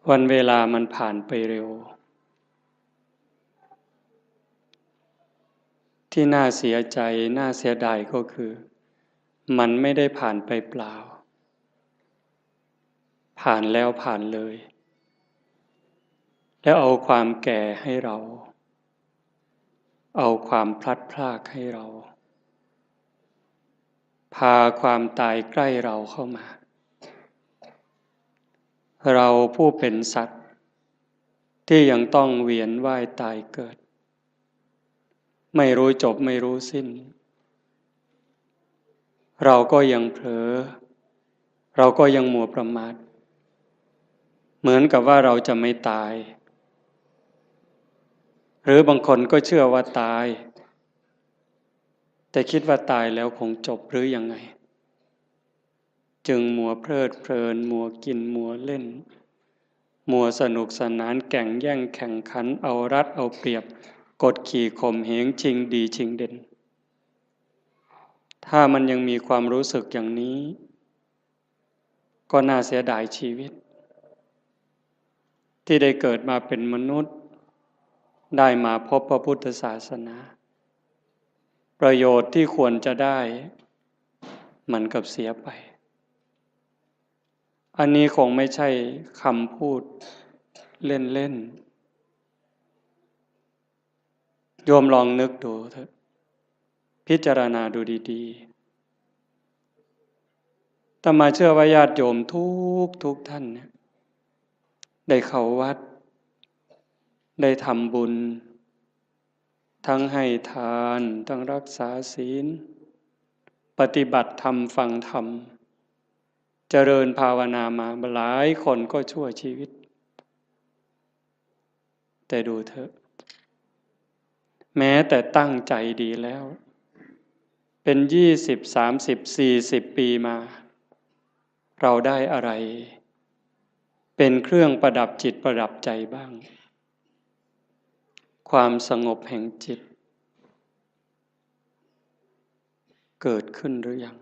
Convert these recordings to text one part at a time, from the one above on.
วันเวลามันผ่านไปเร็วที่น่าเสียใจน่าเสียดายก็คือมันไม่ได้ผ่านไปเปล่าผ่านแล้วผ่านเลยแล้วเอาความแก่ให้เราเอาความพลัดพรากให้เราพาความตายใกล้เราเข้ามาเราผู้เป็นสัตว์ที่ยังต้องเวียนว่ายตายเกิดไม่รู้จบไม่รู้สิ้นเราก็ยังเผลอเราก็ยังมัวประมาทเหมือนกับว่าเราจะไม่ตายหรือบางคนก็เชื่อว่าตายแต่คิดว่าตายแล้วคงจบหรือยังไงจึงมัวเพลิดเพลินมัวกินมัวเล่นมัวสนุกสนานแข่งแย่งแข่งขันเอารัดเอาเปรียบกดขี่ข่มเหงชิงดีชิงเด่นถ้ามันยังมีความรู้สึกอย่างนี้ก็น่าเสียดายชีวิตที่ได้เกิดมาเป็นมนุษย์ได้มาพบพระพุทธศาสนาประโยชน์ที่ควรจะได้มันกับเสียไปอันนี้คงไม่ใช่คำพูดเล่นๆโยมลองนึกดูเถอะพิจารณาดูดีๆอาตมาเชื่อว่าญาติโยมทุกท่านเนี่ยได้เข้าวัดได้ทำบุญทั้งให้ทานทั้งรักษาศีลปฏิบัติธรรมฟังธรรมเจริญภาวนามาหลายคนก็ชั่วชีวิตแต่ดูเถอะแม้แต่ตั้งใจดีแล้วเป็น20 30 40 ปีมาเราได้อะไรเป็นเครื่องประดับจิตประดับใจบ้างความสงบแห่งจิตเกิดขึ้นหรือยัง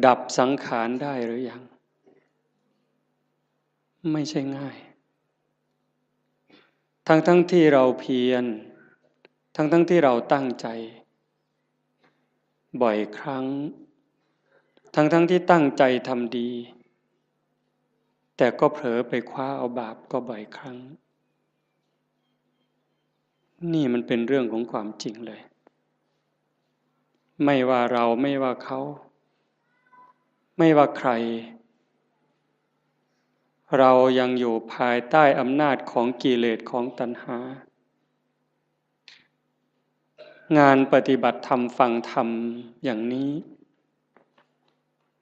ดับสังขารได้หรือยังไม่ใช่ง่ายทั้งที่เราเพียรทั้งที่เราตั้งใจบ่อยครั้งทั้งที่ตั้งใจทำดีแต่ก็เผลอไปคว้าเอาบาปก็บ่อยครั้งนี่มันเป็นเรื่องของความจริงเลยไม่ว่าเราไม่ว่าเขาไม่ว่าใครเรายังอยู่ภายใต้อำนาจของกิเลสของตัณหางานปฏิบัติธรรมฟังธรรมอย่างนี้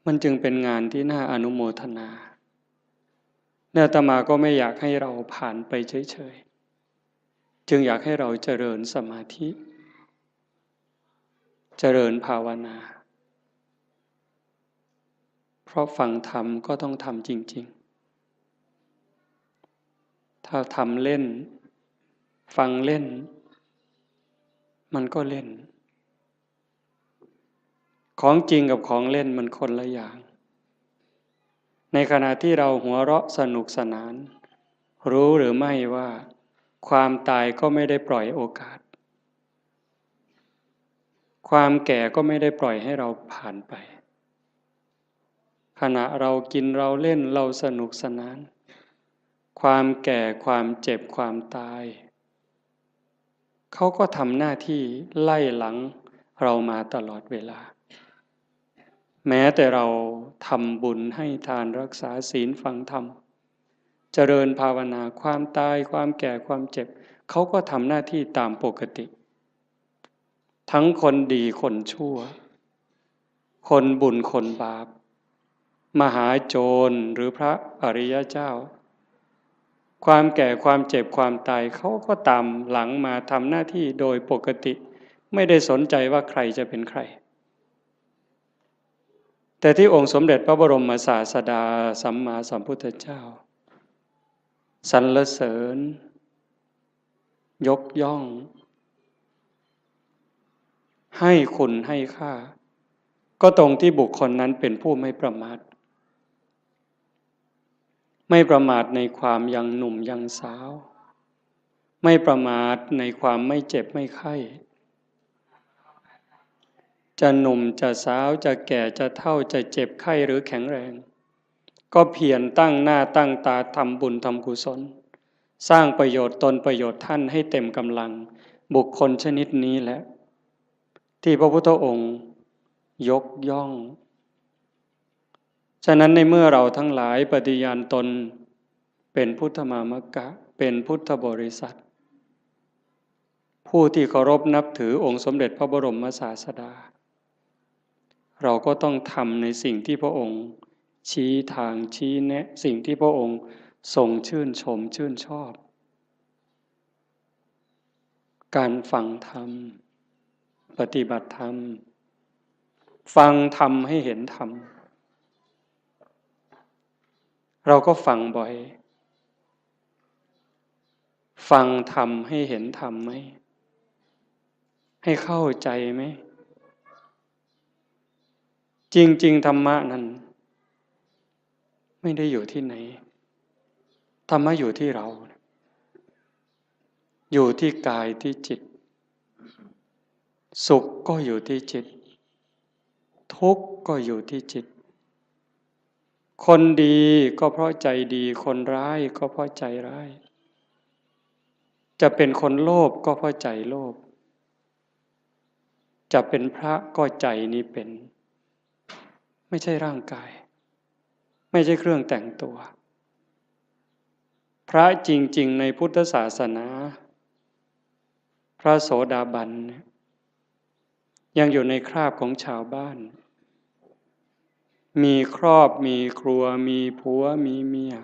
มันจึงเป็นงานที่น่าอนุโมทนาอาตมาก็ไม่อยากให้เราผ่านไปเฉยๆจึงอยากให้เราเจริญสมาธิเจริญภาวนาเพราะฟังธรรมก็ต้องทำจริงๆถ้าทำเล่นฟังเล่นมันก็เล่นของจริงกับของเล่นมันคนละอย่างในขณะที่เราหัวเราะสนุกสนานรู้หรือไม่ว่าความตายก็ไม่ได้ปล่อยโอกาสความแก่ก็ไม่ได้ปล่อยให้เราผ่านไปขณะเรากินเราเล่นเราสนุกสนานความแก่ความเจ็บความตายเขาก็ทำหน้าที่ไล่หลังเรามาตลอดเวลาแม้แต่เราทำบุญให้ทานรักษาศีลฟังธรรมเจริญภาวนาความตายความแก่ความเจ็บเขาก็ทำหน้าที่ตามปกติทั้งคนดีคนชั่วคนบุญคนบาปมหาโจรหรือพระอริยเจ้าความแก่ความเจ็บความตายเขาก็ตามหลังมาทำหน้าที่โดยปกติไม่ได้สนใจว่าใครจะเป็นใครแต่ที่องค์สมเด็จพระบรมศาสดาสัมมาสัมพุทธเจ้าสรรเสริญยกย่องให้คุณให้ค่าก็ตรงที่บุคคลนั้นเป็นผู้ไม่ประมาท ไม่ประมาทในความยังหนุ่มยังสาว ไม่ประมาทในความไม่เจ็บไม่ไข้จะหนุ่มจะสาวจะแก่จะเฒ่าจะเจ็บไข้หรือแข็งแรงก็เพียรตั้งหน้าตั้งตาทำบุญทำกุศลสร้างประโยชน์ตนประโยชน์ท่านให้เต็มกำลังบุคคลชนิดนี้แหละที่พระพุทธองค์ยกย่องฉะนั้นในเมื่อเราทั้งหลายปฏิญาณตนเป็นพุทธมามกะเป็นพุทธบริษัทผู้ที่เคารพนับถือองค์สมเด็จพระบรมศาสดาเราก็ต้องทำในสิ่งที่พระองค์ชี้ทางชี้แนะสิ่งที่พระองค์ทรงชื่นชมชื่นชอบการฟังธรรมปฏิบัติธรรมฟังธรรมให้เห็นธรรมเราก็ฟังบ่อยฟังธรรมให้เห็นธรรมไหมให้เข้าใจไหมจริงๆธรรมะนั้นไม่ได้อยู่ที่ไหนธรรมะอยู่ที่เราอยู่ที่กายที่จิตสุขก็อยู่ที่จิตทุกข์ก็อยู่ที่จิตคนดีก็เพราะใจดีคนร้ายก็เพราะใจร้ายจะเป็นคนโลภก็เพราะใจโลภจะเป็นพระก็ใจนี้เป็นไม่ใช่ร่างกายไม่ใช่เครื่องแต่งตัวพระจริงๆในพุทธศาสนาพระโสดาบันยังอยู่ในคราบของชาวบ้านมีครอบมีครัวมีผัวมีเมีย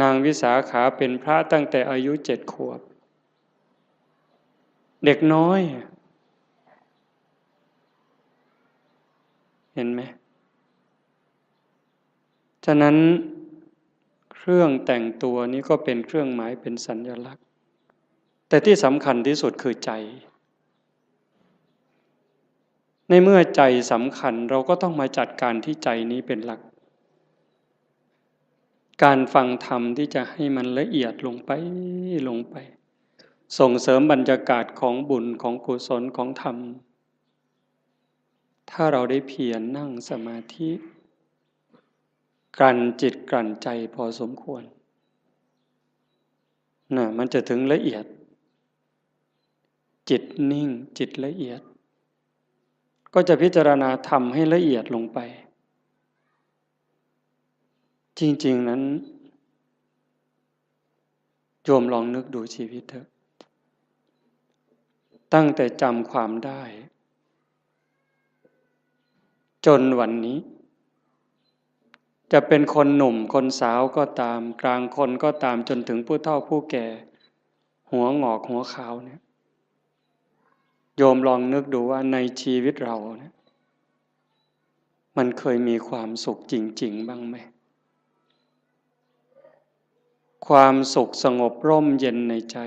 นางวิสาขาเป็นพระตั้งแต่อายุ7 ขวบเด็กน้อยเห็นไหมฉะนั้นเครื่องแต่งตัวนี้ก็เป็นเครื่องหมายเป็นสัญลักษณ์แต่ที่สำคัญที่สุดคือใจในเมื่อใจสำคัญเราก็ต้องมาจัดการที่ใจนี้เป็นหลักการฟังธรรมที่จะให้มันละเอียดลงไปส่งเสริมบรรยากาศของบุญของกุศลของธรรมถ้าเราได้เพียรนั่งสมาธิกลั่นจิตกลั่นใจพอสมควรมันจะถึงละเอียดจิตนิ่งจิตละเอียดก็จะพิจารณาธรรมให้ละเอียดลงไปจริงๆนั้นโยมลองนึกดูชีวิตเถอะตั้งแต่จำความได้จนวันนี้จะเป็นคนหนุ่มคนสาวก็ตามกลางคนก็ตามจนถึงผู้เฒ่าผู้แก่หัวงอกหัวขาวเนี่ยโยมลองนึกดูว่าในชีวิตเราเนี่ยมันเคยมีความสุขจริงๆบ้างไหมความสุขสงบร่มเย็นในใจ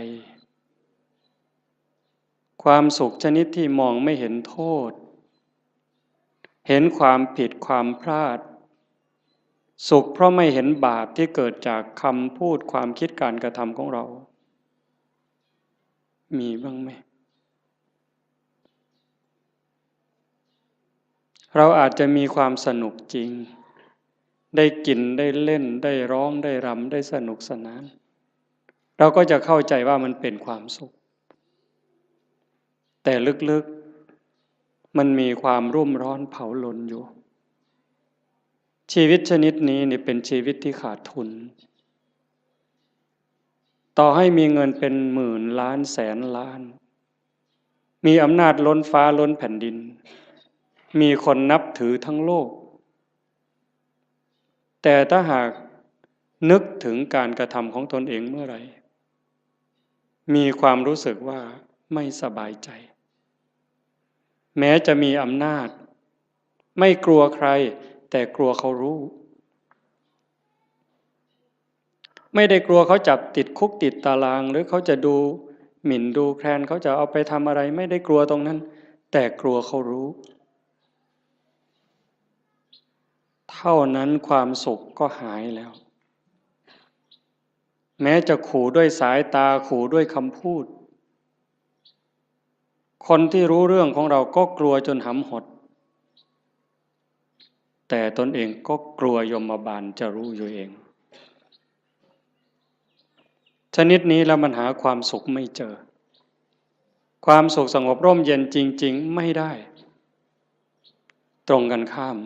ความสุขชนิดที่มองไม่เห็นโทษเห็นความผิดความพลาดสุขเพราะไม่เห็นบาปที่เกิดจากคำพูดความคิดการกระทำของเรามีบ้างไหมเราอาจจะมีความสนุกจริงได้กินได้เล่นได้ร้องได้รำได้สนุกสนานเราก็จะเข้าใจว่ามันเป็นความสุขแต่ลึกๆมันมีความรุ่มร้อนเผาลนอยู่ชีวิตชนิดนี้นี่เป็นชีวิตที่ขาดทุนต่อให้มีเงินเป็นหมื่นล้านแสนล้านมีอำนาจล้นฟ้าล้นแผ่นดินมีคนนับถือทั้งโลกแต่ถ้าหากนึกถึงการกระทำของตนเองเมื่อไหร่มีความรู้สึกว่าไม่สบายใจแม้จะมีอำนาจไม่กลัวใครแต่กลัวเขารู้ไม่ได้กลัวเขาจับติดคุกติดตารางหรือเขาจะดูหมิ่นดูแคลนเขาจะเอาไปทำอะไรไม่ได้กลัวตรงนั้นแต่กลัวเขารู้ เท่านั้นความสุขก็หายแล้วแม้จะขู่ด้วยสายตาขู่ด้วยคำพูดคนที่รู้เรื่องของเราก็กลัวจนหำหดแต่ตนเองก็กลัวยมบาลจะรู้อยู่เองชนิดนี้แล้วมันหาความสุขไม่เจอความสุขสงบร่มเย็นจริงๆไม่ได้ตรงกันข้าม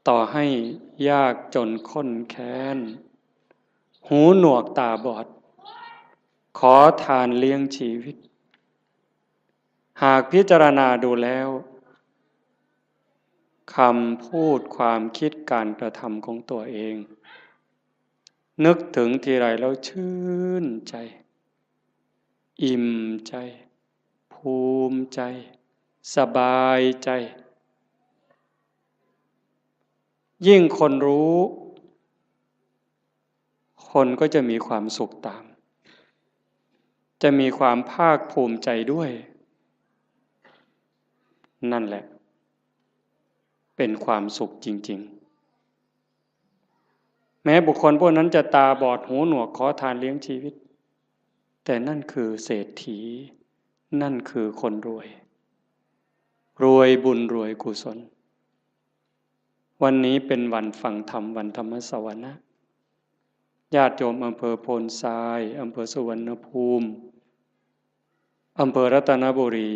ต่อให้ยากจนข้นแค้นหูหนวกตาบอดขอทานเลี้ยงชีวิตหากพิจารณาดูแล้วคำพูดความคิดการกระทำของตัวเองนึกถึงทีไรแล้วชื่นใจอิ่มใจภูมิใจสบายใจยิ่งคนรู้คนก็จะมีความสุขตามจะมีความภาคภูมิใจด้วยนั่นแหละเป็นความสุขจริงๆแม้บุคคลพวกนั้นจะตาบอดหูหนวกขอทานเลี้ยงชีวิตแต่นั่นคือเศรษฐีนั่นคือคนรวยรวยบุญรวยกุศลวันนี้เป็นวันฟังธรรมวันธรรมสวนะญาติโยมอำเภอโพนทรายอำเภอสุวรรณภูมิอำเภอรัตนบุรี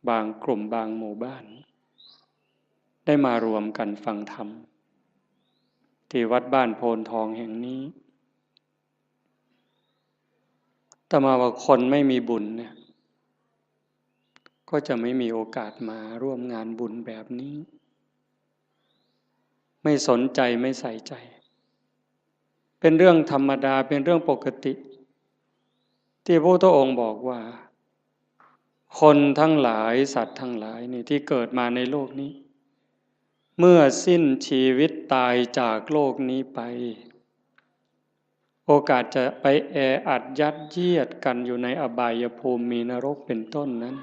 บางกลุ่มบางหมู่บ้านได้มารวมกันฟังธรรมที่วัดบ้านโพนทองแห่งนี้แต่มาว่าคนไม่มีบุญเนี่ยก็จะไม่มีโอกาสมาร่วมงานบุญแบบนี้ไม่สนใจไม่ใส่ใจเป็นเรื่องธรรมดาเป็นเรื่องปกติที่พระพุทธองค์บอกว่าคนทั้งหลายสัตว์ทั้งหลายนี่ที่เกิดมาในโลกนี้เมื่อสิ้นชีวิตตายจากโลกนี้ไปโอกาสจะไปแออัดยัดเยียดกันอยู่ในอบายภูมิมีนรกเป็นต้นนั้น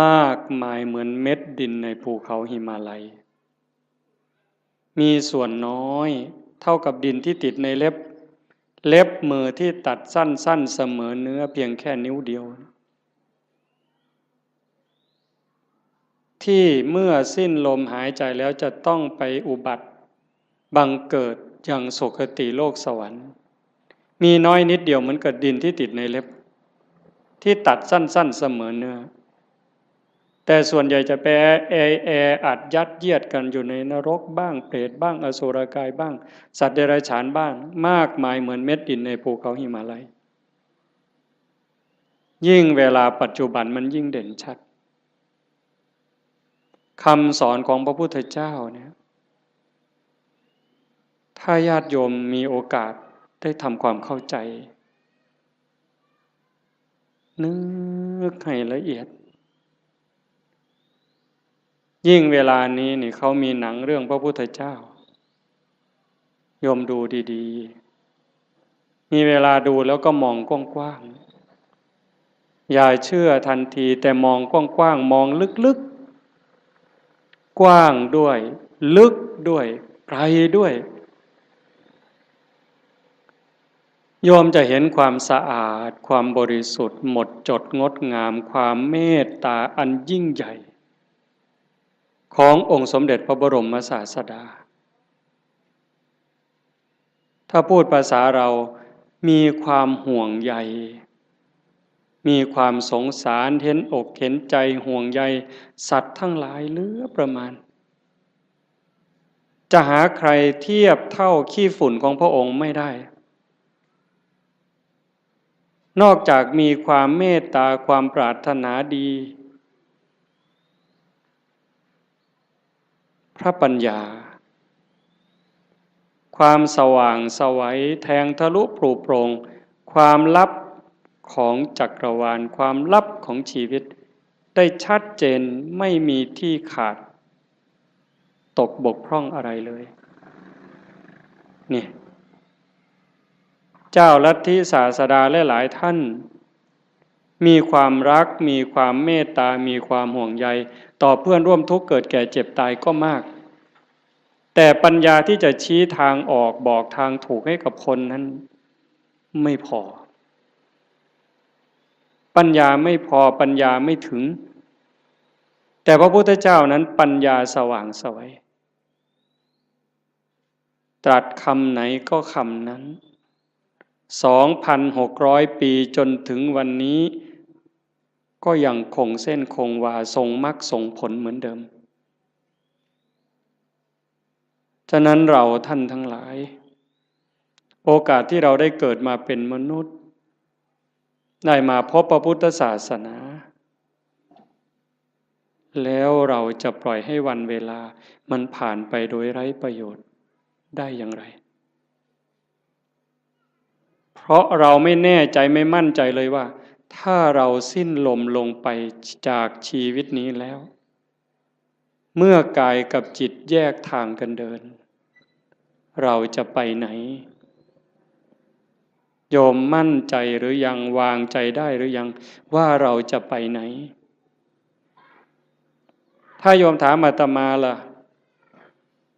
มากมายเหมือนเม็ดดินในภูเขาหิมาลัยมีส่วนน้อยเท่ากับดินที่ติดในเล็บมือที่ตัดสั้นเสมอเนื้อเพียงแค่นิ้วเดียวที่เมื่อสิ้นลมหายใจแล้วจะต้องไปอุบัติบังเกิดอย่างสุคติโลกสวรรค์มีน้อยนิดเดียวเหมือนกับดินที่ติดในเล็บที่ตัดสั้นเสมอเนื้อแต่ส่วนใหญ่จะไปแออัดยัดเยียดกันอยู่ในนรกบ้างเปรตบ้างอสุรกายบ้างสัตว์เดรัจฉานบ้างมากมายเหมือนเม็ดดินในภูเขาหิมาลัยยิ่งเวลาปัจจุบันมันยิ่งเด่นชัดคำสอนของพระพุทธเจ้าเนี่ยถ้าญาติโยมมีโอกาสได้ทำความเข้าใจนึกให้ละเอียดยิ่งเวลานี้นี่เขามีหนังเรื่องพระพุทธเจ้าโยมดูดีๆมีเวลาดูแล้วก็มองกว้างๆอย่าเชื่อทันทีแต่มองกว้างๆมองลึกๆกว้างด้วยลึกด้วยไกลด้วยโยมจะเห็นความสะอาดความบริสุทธิ์หมดจดงดงามความเมตตาอันยิ่งใหญ่ขององค์สมเด็จพระบรมศาสดาถ้าพูดภาษาเรามีความห่วงใยมีความสงสารเห็นอกเห็นใจห่วงใยสัตว์ทั้งหลายเหลือประมาณจะหาใครเทียบเท่าขี้ฝุ่นของพระองค์ไม่ได้นอกจากมีความเมตตาความปรารถนาดีพระปัญญาความสว่างไสวแทงทะลุปลุกโปร่งความลับของจักรวาลความลับของชีวิตได้ชัดเจนไม่มีที่ขาดตกบกพร่องอะไรเลยนี่เจ้าลัทธิศาสดาและหลายท่าน มีความรักมีความเมตตามีความห่วงใยต่อเพื่อนร่วมทุกข์เกิดแก่เจ็บตายก็มากแต่ปัญญาที่จะชี้ทางออกบอกทางถูกให้กับคนนั้นไม่พอปัญญาไม่พอปัญญาไม่ถึงแต่พระพุทธเจ้านั้นปัญญาสว่างไสวตรัสคำไหนก็คำนั้น 2,600 ปีจนถึงวันนี้ก็ยังคงเส้นคงวาทรงมรรคทรงผลเหมือนเดิมฉะนั้นเราท่านทั้งหลายโอกาสที่เราได้เกิดมาเป็นมนุษย์ได้มาพบพระพุทธศาสนาแล้วเราจะปล่อยให้วันเวลามันผ่านไปโดยไร้ประโยชน์ได้อย่างไรเพราะเราไม่แน่ใจไม่มั่นใจเลยว่าถ้าเราสิ้นลมลงไปจากชีวิตนี้แล้วเมื่อกายกับจิตแยกทางกันเดินเราจะไปไหนโยมมั่นใจหรือยังวางใจได้หรือยังว่าเราจะไปไหนถ้าโยมถามอาตมาล่ะ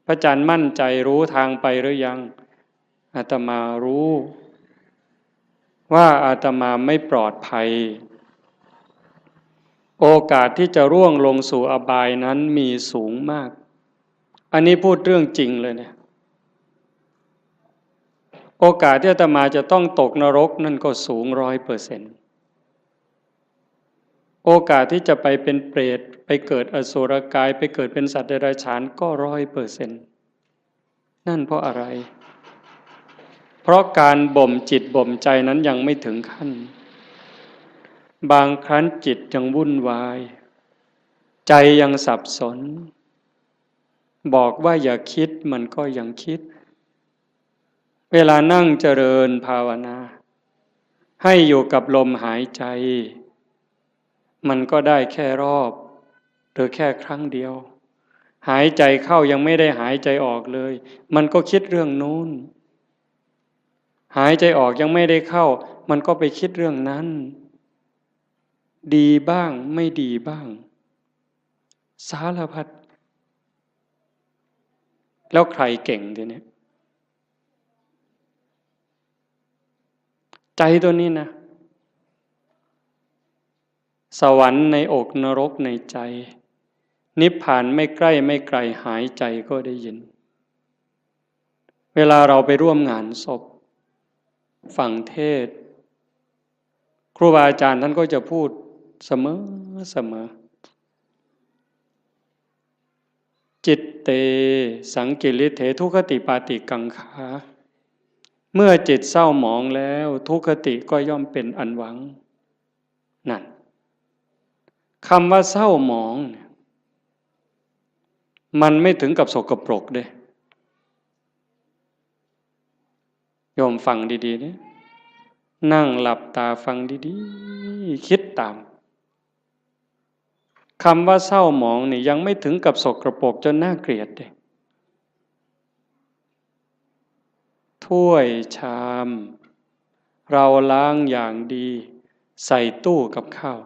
พระอาจารย์มั่นใจรู้ทางไปหรือยังอาตมารู้ว่าอาตมาไม่ปลอดภัยโอกาสที่จะร่วงลงสู่อบายนั้นมีสูงมากอันนี้พูดเรื่องจริงเลยเนี่ยโอกาสที่อาตมาจะต้องตกนรกนั่นก็สูง100%โอกาสที่จะไปเป็นเปรตไปเกิดอสุรกายไปเกิดเป็นสัตว์เดรัจฉานก็100%นั่นเพราะอะไรเพราะการบ่มจิตบ่มใจนั้นยังไม่ถึงขั้นบางครั้งจิตยังวุ่นวายใจยังสับสนบอกว่าอย่าคิดมันก็ยังคิดเวลานั่งเจริญภาวนาให้อยู่กับลมหายใจมันก็ได้แค่รอบหรือแค่ครั้งเดียวหายใจเข้ายังไม่ได้หายใจออกเลยมันก็คิดเรื่องนู้นหายใจออกยังไม่ได้เข้ามันก็ไปคิดเรื่องนั้นดีบ้างไม่ดีบ้างสารพัดแล้วใครเก่งทีนี้ใจตัวนี้นะสวรรค์ในอกนรกในใจนิพพานไม่ใกล้ไม่ไกลหายใจก็ได้ยินเวลาเราไปร่วมงานศพฟังเทศน์ครูบาอาจารย์ท่านก็จะพูดเสมอจิตเตสังกิริเถทุคติปาติกังขาเมื่อจิตเศร้าหมองแล้วทุคติก็ย่อมเป็นอันหวังนั่นคำว่าเศร้าหมองมันไม่ถึงกับสกปรกเด้โยมฟังดีๆนี่นั่งหลับตาฟังดีๆคิดตามคำว่าเศร้าหมองนี่ยังไม่ถึงกับสกปรกจนน่าเกลียดเด้ถ้วยชามเราล้างอย่างดีใส่ตู้กับข้าว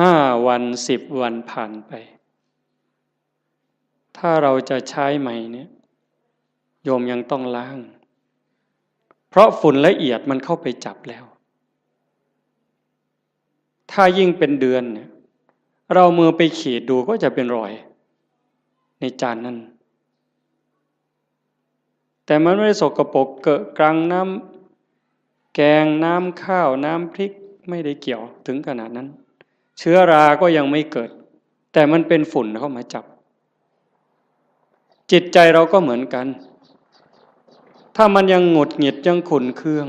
5 วัน10 วันผ่านไปถ้าเราจะใช้ใหม่เนี่ยโยมยังต้องล้างเพราะฝุ่นละเอียดมันเข้าไปจับแล้วถ้ายิ่งเป็นเดือนเนี่ยเรามือไปขีดดูก็จะเป็นรอยในจานนั้นแต่มันไม่ได้สกปรกเกอะกรังน้ำแกงน้ำข้าวน้ำพริกไม่ได้เกี่ยวถึงขนาดนั้นเชื้อราก็ยังไม่เกิดแต่มันเป็นฝุ่นเข้ามาจับจิตใจเราก็เหมือนกันถ้ามันยังหงุดหงิดยังขุ่นเคือง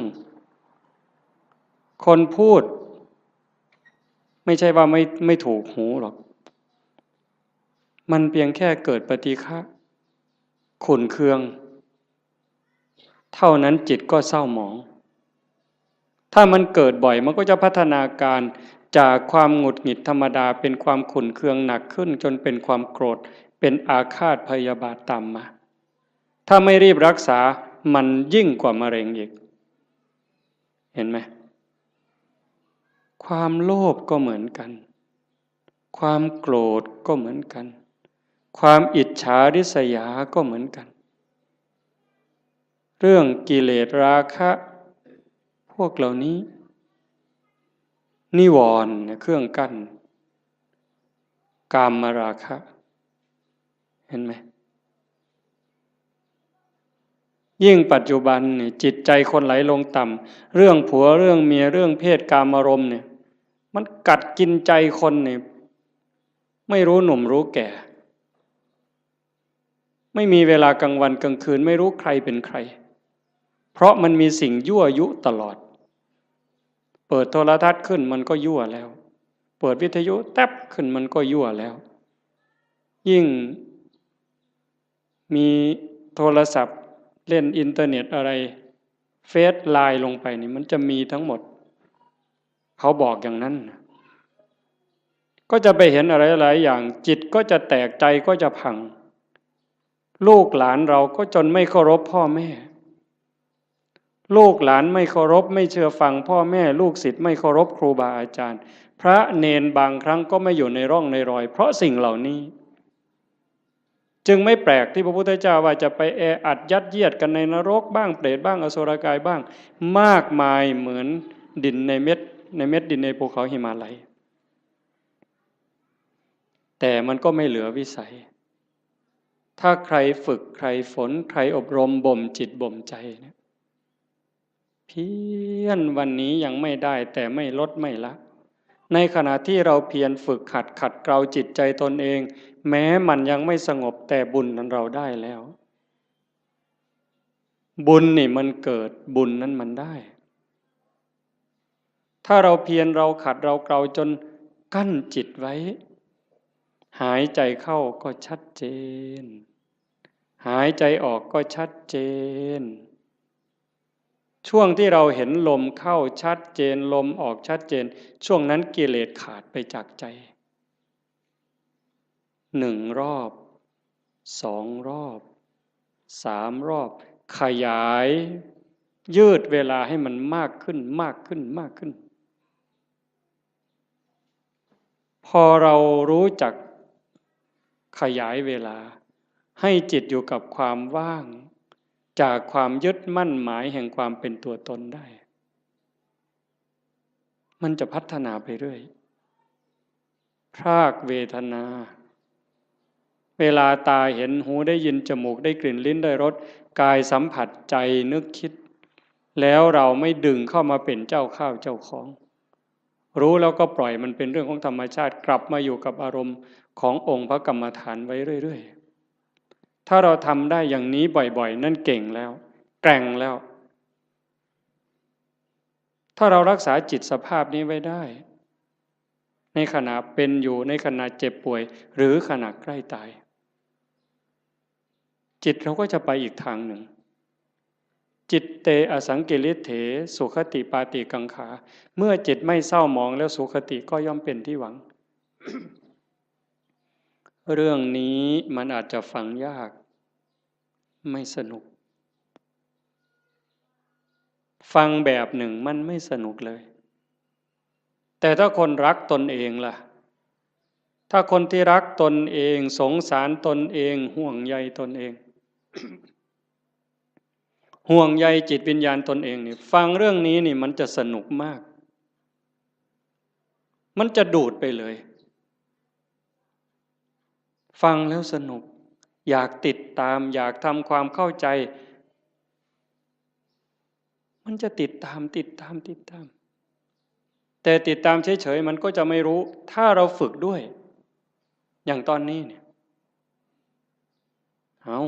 คนพูดไม่ใช่ว่าไม่ถูกหูหรอกมันเพียงแค่เกิดปฏิฆะขุ่นเคืองเท่านั้นจิตก็เศร้าหมองถ้ามันเกิดบ่อยมันก็จะพัฒนาการจากความหงุดหงิดธรรมดาเป็นความขุ่นเคืองหนักขึ้นจนเป็นความโกรธเป็นอาฆาตพยาบาทตามมาถ้าไม่รีบรักษามันยิ่งกว่ามะเร็งอีกเห็นไหม ความโลภก็เหมือนกันความโกรธก็เหมือนกันความอิจฉาริษยาก็เหมือนกันเรื่องกิเลสราคะพวกเหล่านี้นิวรณ์เครื่องกั้นกามราคะเห็นไหมยิ่งปัจจุบันเนี่ยจิตใจคนไหลลงต่ำเรื่องผัวเรื่องเมียเรื่องเพศกามารมณ์เนี่ยมันกัดกินใจคนเนี่ยไม่รู้หนุ่มรู้แก่ไม่มีเวลากลางวันกลางคืนไม่รู้ใครเป็นใครเพราะมันมีสิ่งยั่วยุตลอดเปิดโทรทัศน์ขึ้นมันก็ยั่วแล้วเปิดวิทยุแทบขึ้นมันก็ยั่วแล้วยิ่งมีโทรศัพท์เล่นอินเทอร์เน็ตอะไรเฟซไลน์ลงไปนี่มันจะมีทั้งหมดเขาบอกอย่างนั้นก็จะไปเห็นอะไรหลายอย่างจิตก็จะแตกใจก็จะพังลูกหลานเราก็จนไม่เคารพพ่อแม่ลูกหลานไม่เคารพไม่เชื่อฟังพ่อแม่ลูกศิษย์ไม่เคารพครูบาอาจารย์พระเนนบางครั้งก็ไม่อยู่ในร่องในรอยเพราะสิ่งเหล่านี้จึงไม่แปลกที่พระพุทธเจ้าว่าจะไปแออัดยัดเยียดกันในนรกบ้างเปรตบ้างอสุรกายบ้างมากมายเหมือนดินในเม็ดดินในภูเขาหิมาลัยแต่มันก็ไม่เหลือวิสัยถ้าใครฝึกใครฝนใครอบรมบ่มจิตบ่มใจเนี่ยเพียรวันนี้ยังไม่ได้แต่ไม่ลดไม่ละในขณะที่เราเพียรฝึกขัดเกลาจิตใจตนเองแม้มันยังไม่สงบแต่บุญนั้นเราได้แล้วบุญนี่มันเกิดบุญนั้นมันได้ถ้าเราเพียรเราขัดเราเกลาจนกั้นจิตไว้หายใจเข้าก็ชัดเจนหายใจออกก็ชัดเจนช่วงที่เราเห็นลมเข้าชัดเจนลมออกชัดเจนช่วงนั้นกิเลสขาดไปจากใจ1 รอบ2 รอบ3 รอบขยายยืดเวลาให้มันมากขึ้นมากขึ้นมากขึ้นพอเรารู้จักขยายเวลาให้จิตอยู่กับความว่างจากความยึดมั่นหมายแห่งความเป็นตัวตนได้มันจะพัฒนาไปเรื่อยพรากเวทนาเวลาตาเห็นหูได้ยินจมูกได้กลิ่นลิ้นได้รสกายสัมผัสใจนึกคิดแล้วเราไม่ดึงเข้ามาเป็นเจ้าข้าวเจ้าของรู้แล้วก็ปล่อยมันเป็นเรื่องของธรรมชาติกลับมาอยู่กับอารมณ์ขององค์พระกรรมฐานไว้เรื่อยๆถ้าเราทำได้อย่างนี้บ่อยๆนั่นเก่งแล้วแกร่งแล้วถ้าเรารักษาจิตสภาพนี้ไว้ได้ในขณะเป็นอยู่ในขณะเจ็บป่วยหรือขณะใกล้ตายจิตเราก็จะไปอีกทางหนึ่งจิตเตอสังกิริเถสุขติปาติกังขาเมื่อจิตไม่เศร้าหมองแล้วสุขติก็ย่อมเป็นที่หวัง เรื่องนี้มันอาจจะฟังยากไม่สนุกฟังแบบหนึ่งมันไม่สนุกเลยแต่ถ้าคนรักตนเองล่ะถ้าคนที่รักตนเองสงสารตนเองห่วงใยตนเอง ห่วงใยจิตวิญญาณตนเองนี่ฟังเรื่องนี้นี่มันจะสนุกมากมันจะดูดไปเลยฟังแล้วสนุกอยากติดตามอยากทำความเข้าใจมันจะติดตามแต่ติดตามเฉยๆมันก็จะไม่รู้ถ้าเราฝึกด้วยอย่างตอนนี้เนี่ยเอา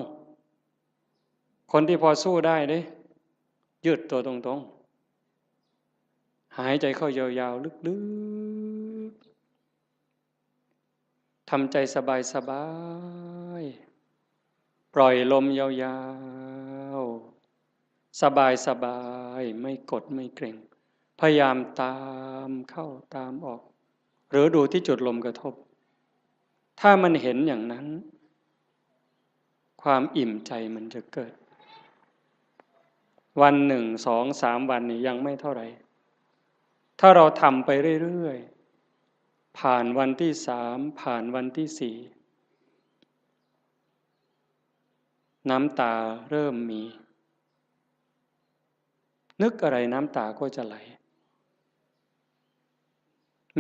คนที่พอสู้ได้เด้ยืดตัวตรงๆหายใจเข้ายาวๆลึกๆทำใจสบายๆปล่อยลมยาวๆสบายไม่กดไม่เกร็งพยายามตามเข้าตามออกหรือดูที่จุดลมกระทบถ้ามันเห็นอย่างนั้นความอิ่มใจมันจะเกิดวัน1 2 3 วันนี่ยังไม่เท่าไหร่ ถ้าเราทำไปเรื่อยๆผ่านวันที่3ผ่านวันที่4น้ำตาเริ่มมีนึกอะไรน้ำตาก็จะไหล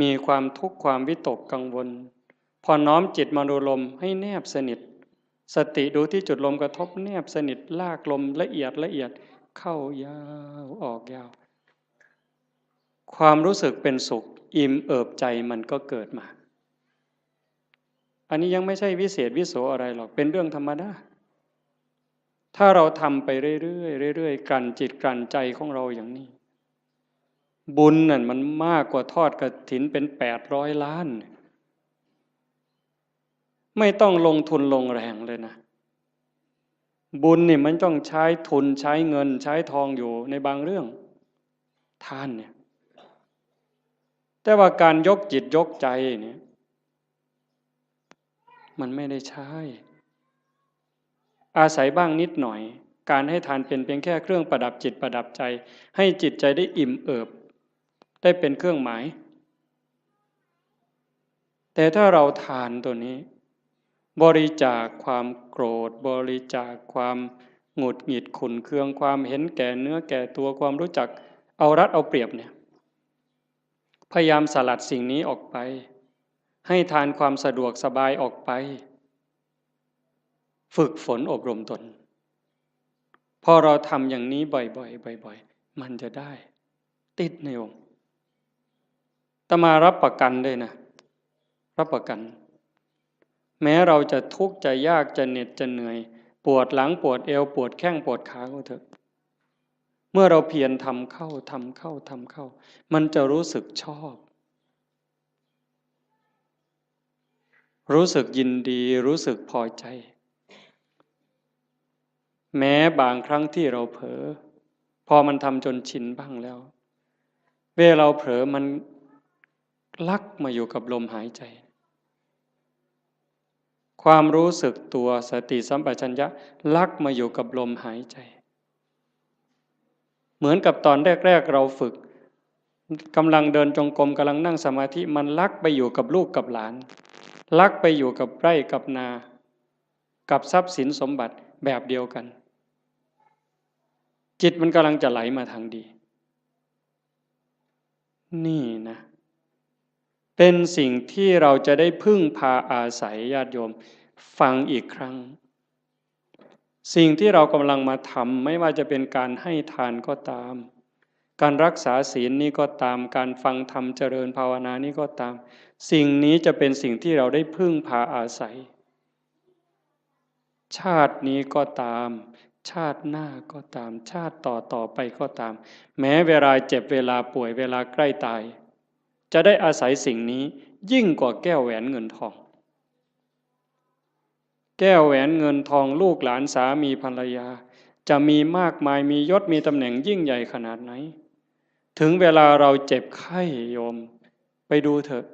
มีความทุกข์ความวิตกกังวลพอน้อมจิตมาดูลมให้แนบสนิทสติดูที่จุดลมกระทบแนบสนิทลากลมละเอียดละเอียดเข้ายาวออกยาวความรู้สึกเป็นสุขอิ่มเอิบใจมันก็เกิดมาอันนี้ยังไม่ใช่วิเศษวิโสอะไรหรอกเป็นเรื่องธรรมดาถ้าเราทำไปเรื่อยๆเรื่อยๆกลั่นจิตกลั่นใจของเราอย่างนี้บุญนั่นมันมากกว่าทอดกฐินเป็น800 ล้านไม่ต้องลงทุนลงแรงเลยนะบุญนี่มันต้องใช้ทุนใช้เงินใช้ทองอยู่ในบางเรื่องทานเนี่ยแต่ว่าการยกจิตยกใจเนี่ยมันไม่ได้ใช้อาศัยบ้างนิดหน่อยการให้ทานเป็นเพียงแค่เครื่องประดับจิตประดับใจให้จิตใจได้อิ่มเอิบได้เป็นเครื่องหมายแต่ถ้าเราทานตัวนี้บริจาคความโกรธบริจาคความหงุดหงิดขุ่นเคืองความเห็นแก่เนื้อแก่ตัวความรู้จักเอารัดเอาเปรียบเนี่ยพยายามสลัดสิ่งนี้ออกไปให้ทานความสะดวกสบายออกไปฝึกฝนอบรมตนพอเราทำอย่างนี้บ่อยๆบ่อยๆมันจะได้ติดในองค์อาตมารับประกันได้นะรับประกันแม้เราจะทุกข์จะยากจะเหน็ดจะเหนื่อยปวดหลังปวดเอวปวดแข้งปวดขาก็เถอะเมื่อเราเพียรทำเข้าทำเข้าทำเข้ามันจะรู้สึกชอบรู้สึกยินดีรู้สึกพอใจแม้บางครั้งที่เราเผลอพอมันทำจนชินบ้างแล้วเวลาเราเผลอมันลักมาอยู่กับลมหายใจความรู้สึกตัวสติสัมปชัญญะลักมาอยู่กับลมหายใจเหมือนกับตอนแรกๆเราฝึกกำลังเดินจงกรมกำลังนั่งสมาธิมันลักไปอยู่กับลูกกับหลานลักไปอยู่กับไร่กับนากับทรัพย์สินสมบัติแบบเดียวกันจิตมันกำลังจะไหลมาทางดีนี่นะเป็นสิ่งที่เราจะได้พึ่งพาอาศัยญาติโยมฟังอีกครั้งสิ่งที่เรากำลังมาทำไม่ว่าจะเป็นการให้ทานก็ตามการรักษาศีลนี่ก็ตามการฟังธรรมเจริญภาวนานี่ก็ตามสิ่งนี้จะเป็นสิ่งที่เราได้พึ่งพาอาศัยชาตินี้ก็ตามชาติหน้าก็ตามชาติต่อไปก็ตามแม้เวลาเจ็บเวลาป่วยเวลาใกล้ตายจะได้อาศัยสิ่งนี้ยิ่งกว่าแก้วแหวนเงินทองแก้วแหวนเงินทองลูกหลานสามีภรรยาจะมีมากมายมียศมีตำแหน่งยิ่งใหญ่ขนาดไหนถึงเวลาเราเจ็บไข้โยมไปดูเถอะ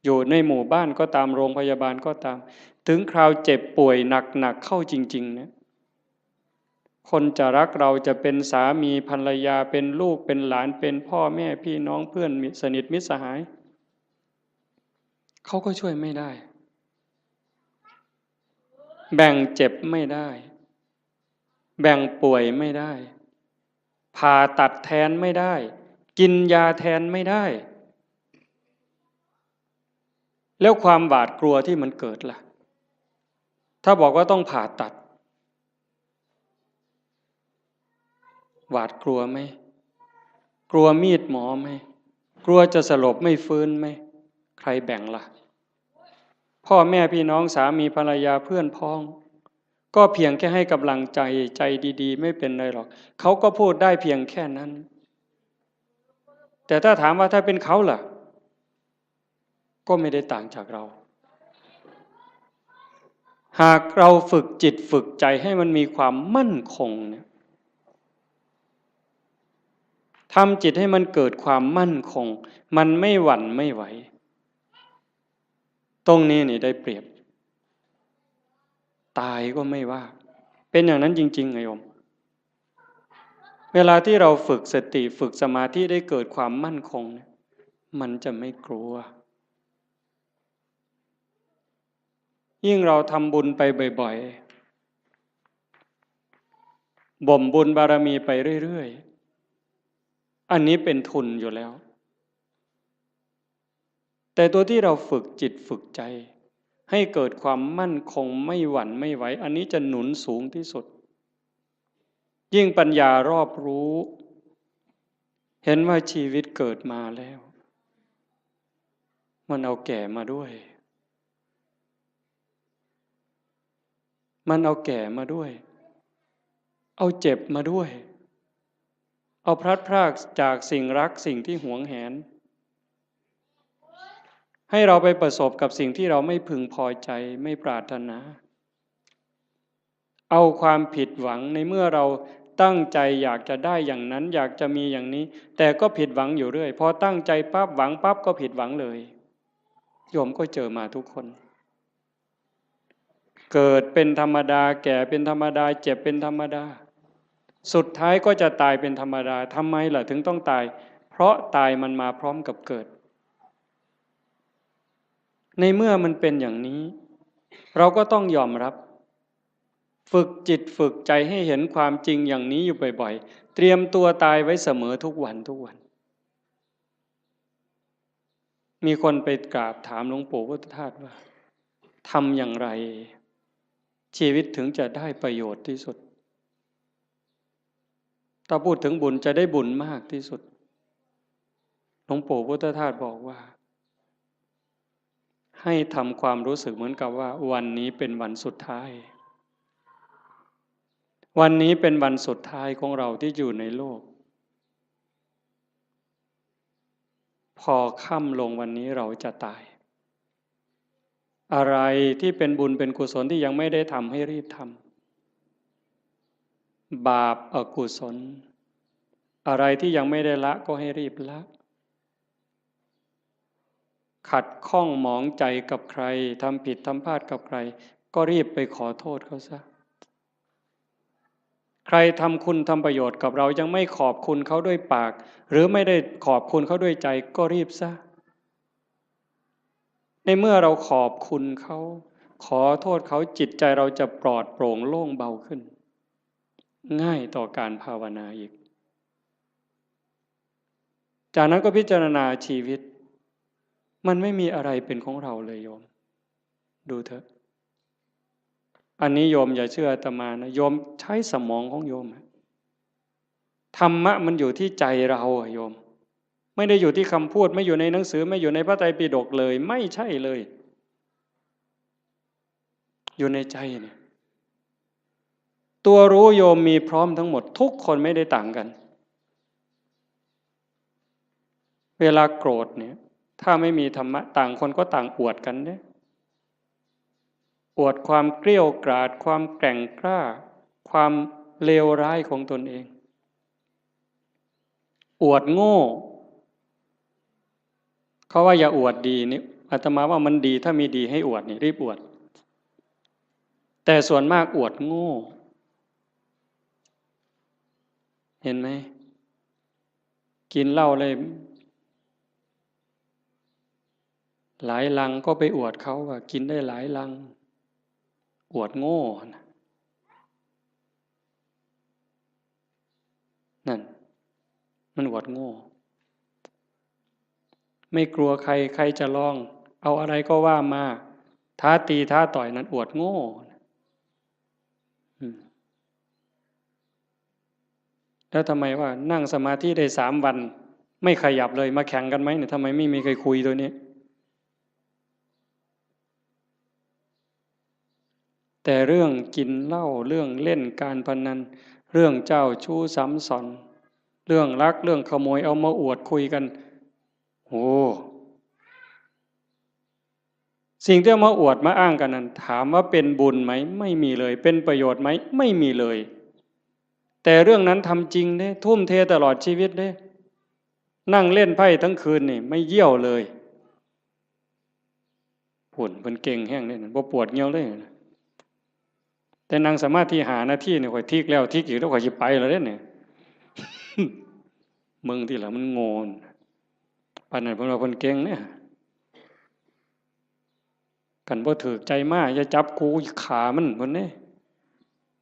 อยู่ในหมู่บ้านก็ตามโรงพยาบาลก็ตามถึงคราวเจ็บป่วยหนักเข้าจริงๆเนี่ยคนจะรักเราจะเป็นสามีภรรยาเป็นลูกเป็นหลานเป็นพ่อแม่พี่น้องเพื่อนสนิทมิตรสหายเขาก็ช่วยไม่ได้แบ่งเจ็บไม่ได้แบ่งป่วยไม่ได้ผ่าตัดแทนไม่ได้กินยาแทนไม่ได้แล้วความหวาดกลัวที่มันเกิดล่ะถ้าบอกว่าต้องผ่าตัดหวาดกลัวไหมกลัวมีดหมอไหมกลัวจะสลบไม่ฟื้นไหมใครแบ่งล่ะพ่อแม่พี่น้องสามีภรรยาเพื่อนพ้องก็เพียงแค่ให้กำลังใจใจดีๆไม่เป็นไรหรอกเขาก็พูดได้เพียงแค่นั้นแต่ถ้าถามว่าถ้าเป็นเขาล่ะก็ไม่ได้ต่างจากเราหากเราฝึกจิตฝึกใจให้มันมีความมั่นคงเนี่ยทำจิตให้มันเกิดความมั่นคงมันไม่หวั่นไม่ไหวตรงนี้นี่ได้เปรียบตายก็ไม่ว่าเป็นอย่างนั้นจริงๆไงโยมเวลาที่เราฝึกสติฝึกสมาธิได้เกิดความมั่นคง มันจะไม่กลัวยิ่งเราทำบุญไปบ่อยๆบ่มบุญบารมีไปเรื่อยๆอันนี้เป็นทุนอยู่แล้วแต่ตัวที่เราฝึกจิตฝึกใจให้เกิดความมั่นคงไม่หวั่นไม่ไหวอันนี้จะหนุนสูงที่สุดยิ่งปัญญารอบรู้เห็นว่าชีวิตเกิดมาแล้วมันเอาแก่มาด้วยมันเอาแก่มาด้วยเอาเจ็บมาด้วยเอาพลัดพรากจากสิ่งรักสิ่งที่หวงแหนให้เราไปประสบกับสิ่งที่เราไม่พึงพอใจไม่ปรารถนาเอาความผิดหวังในเมื่อเราตั้งใจอยากจะได้อย่างนั้นอยากจะมีอย่างนี้แต่ก็ผิดหวังอยู่เรื่อยพอตั้งใจปั๊บหวังปั๊บก็ผิดหวังเลยโยมก็เจอมาทุกคนเกิดเป็นธรรมดาแก่เป็นธรรมดาเจ็บเป็นธรรมดาสุดท้ายก็จะตายเป็นธรรมดาทำไมล่ะถึงต้องตายเพราะตายมันมาพร้อมกับเกิดในเมื่อมันเป็นอย่างนี้เราก็ต้องยอมรับฝึกจิตฝึกใจให้เห็นความจริงอย่างนี้อยู่บ่อยๆเตรียมตัวตายไว้เสมอทุกวันทุกวันมีคนไปกราบถามหลวงปู่พุทธทาสว่าทำอย่างไรชีวิตถึงจะได้ประโยชน์ที่สุดถ้าพูดถึงบุญจะได้บุญมากที่สุดหลวงปู่พุทธทาสบอกว่าให้ทำความรู้สึกเหมือนกับว่าวันนี้เป็นวันสุดท้ายวันนี้เป็นวันสุดท้ายของเราที่อยู่ในโลกพอค่ำลงวันนี้เราจะตายอะไรที่เป็นบุญเป็นกุศลที่ยังไม่ได้ทำให้รีบทำบาปอกุศลอะไรที่ยังไม่ได้ละก็ให้รีบละขัดข้องหมองใจกับใครทำผิดทำพลาดกับใครก็รีบไปขอโทษเขาซะใครทำคุณทำประโยชน์กับเรายังไม่ขอบคุณเขาด้วยปากหรือไม่ได้ขอบคุณเขาด้วยใจก็รีบซะในเมื่อเราขอบคุณเขาขอโทษเขาจิตใจเราจะปลอดโปร่งโล่งเบาขึ้นง่ายต่อการภาวนาอีกจากนั้นก็พิจารณาชีวิตมันไม่มีอะไรเป็นของเราเลยโยมดูเถอะอันนี้โยมอย่าเชื่ออาตมานะโยมใช้สมองของโยมธรรมะมันอยู่ที่ใจเราโยมไม่ได้อยู่ที่คำพูดไม่อยู่ในหนังสือไม่อยู่ในพระไตรปิฎกเลยไม่ใช่เลยอยู่ในใจเนี่ยตัวรู้โยมมีพร้อมทั้งหมดทุกคนไม่ได้ต่างกันเวลาโกรธเนี่ยถ้าไม่มีธรรมะต่างคนก็ต่างอวดกันเนี่ยอวดความเกรี้ยวกราดความแกร่งกล้าความเลวร้ายของตนเองอวดโง่เขาว่าอย่าอวดดีนี่อาตมาว่ามันดีถ้ามีดีให้อวดนี่รีบอวดแต่ส่วนมากอวดโง่เห็นไหมกินเหล้าเลยหลายลังก็ไปอวดเขาว่ากินได้หลายลังอวดโง่นั่นมันอวดโง่ไม่กลัวใครใครจะลองเอาอะไรก็ว่ามาท้าตีท้าต่อยนั้นอวดโง่แล้วทำไมว่านั่งสมาธิได้3 วันไม่ขยับเลยมาแข่งกันไหมเนี่ยทำไมไม่มีใครคุยตัวนี้แต่เรื่องกินเหล้าเรื่องเล่นการพนันเรื่องเจ้าชู้ซ้ำซ้อนเรื่องลักเรื่องขโมยเอามาอวดคุยกันโอ้สิ่งที่เอามาอวดมาอ้างกันนั้นถามว่าเป็นบุญไหมไม่มีเลยเป็นประโยชน์ไหมไม่มีเลยแต่เรื่องนั้นทำจริงเด้ทุ่มเทตลอดชีวิตเด้นั่งเล่นไพ่ทั้งคืนนี่ไม่เยี่ยวเลยผุ่นเป็นเก่งแห้งเลยนะบ่ปวดเงี้ยวเลยนะแต่นั่งสมาธิ5 นาทีเนี่ยข่อยทิกแล้วทิกอีกแล้วข่อยจะไปแล้วเนี่ยมึงที่หลังมันโงน ปานนั้นเพิ่นว่าเพิ่นเก่งเนี่ยกันบ่ถูกใจมาอย่าจับกูขามันเพิ่นเด้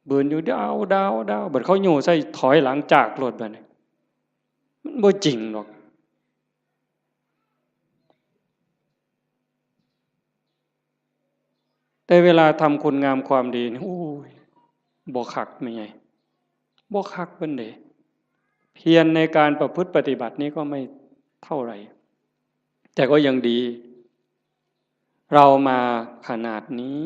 เบิ่นอยู่ดาวดาวดาวบัดเขาโยใส่ถอยหลังจากรถบัดนี้มันบ่จริงหรอกแต่เวลาทำคุณงามความดีนี่โอ้ยบ่คักแม่ใหญ่บ่คักเพิ่นเด้เพียรในการประพฤติปฏิบัตินี้ก็ไม่เท่าไหร่แต่ก็ยังดีเรามาขนาดนี้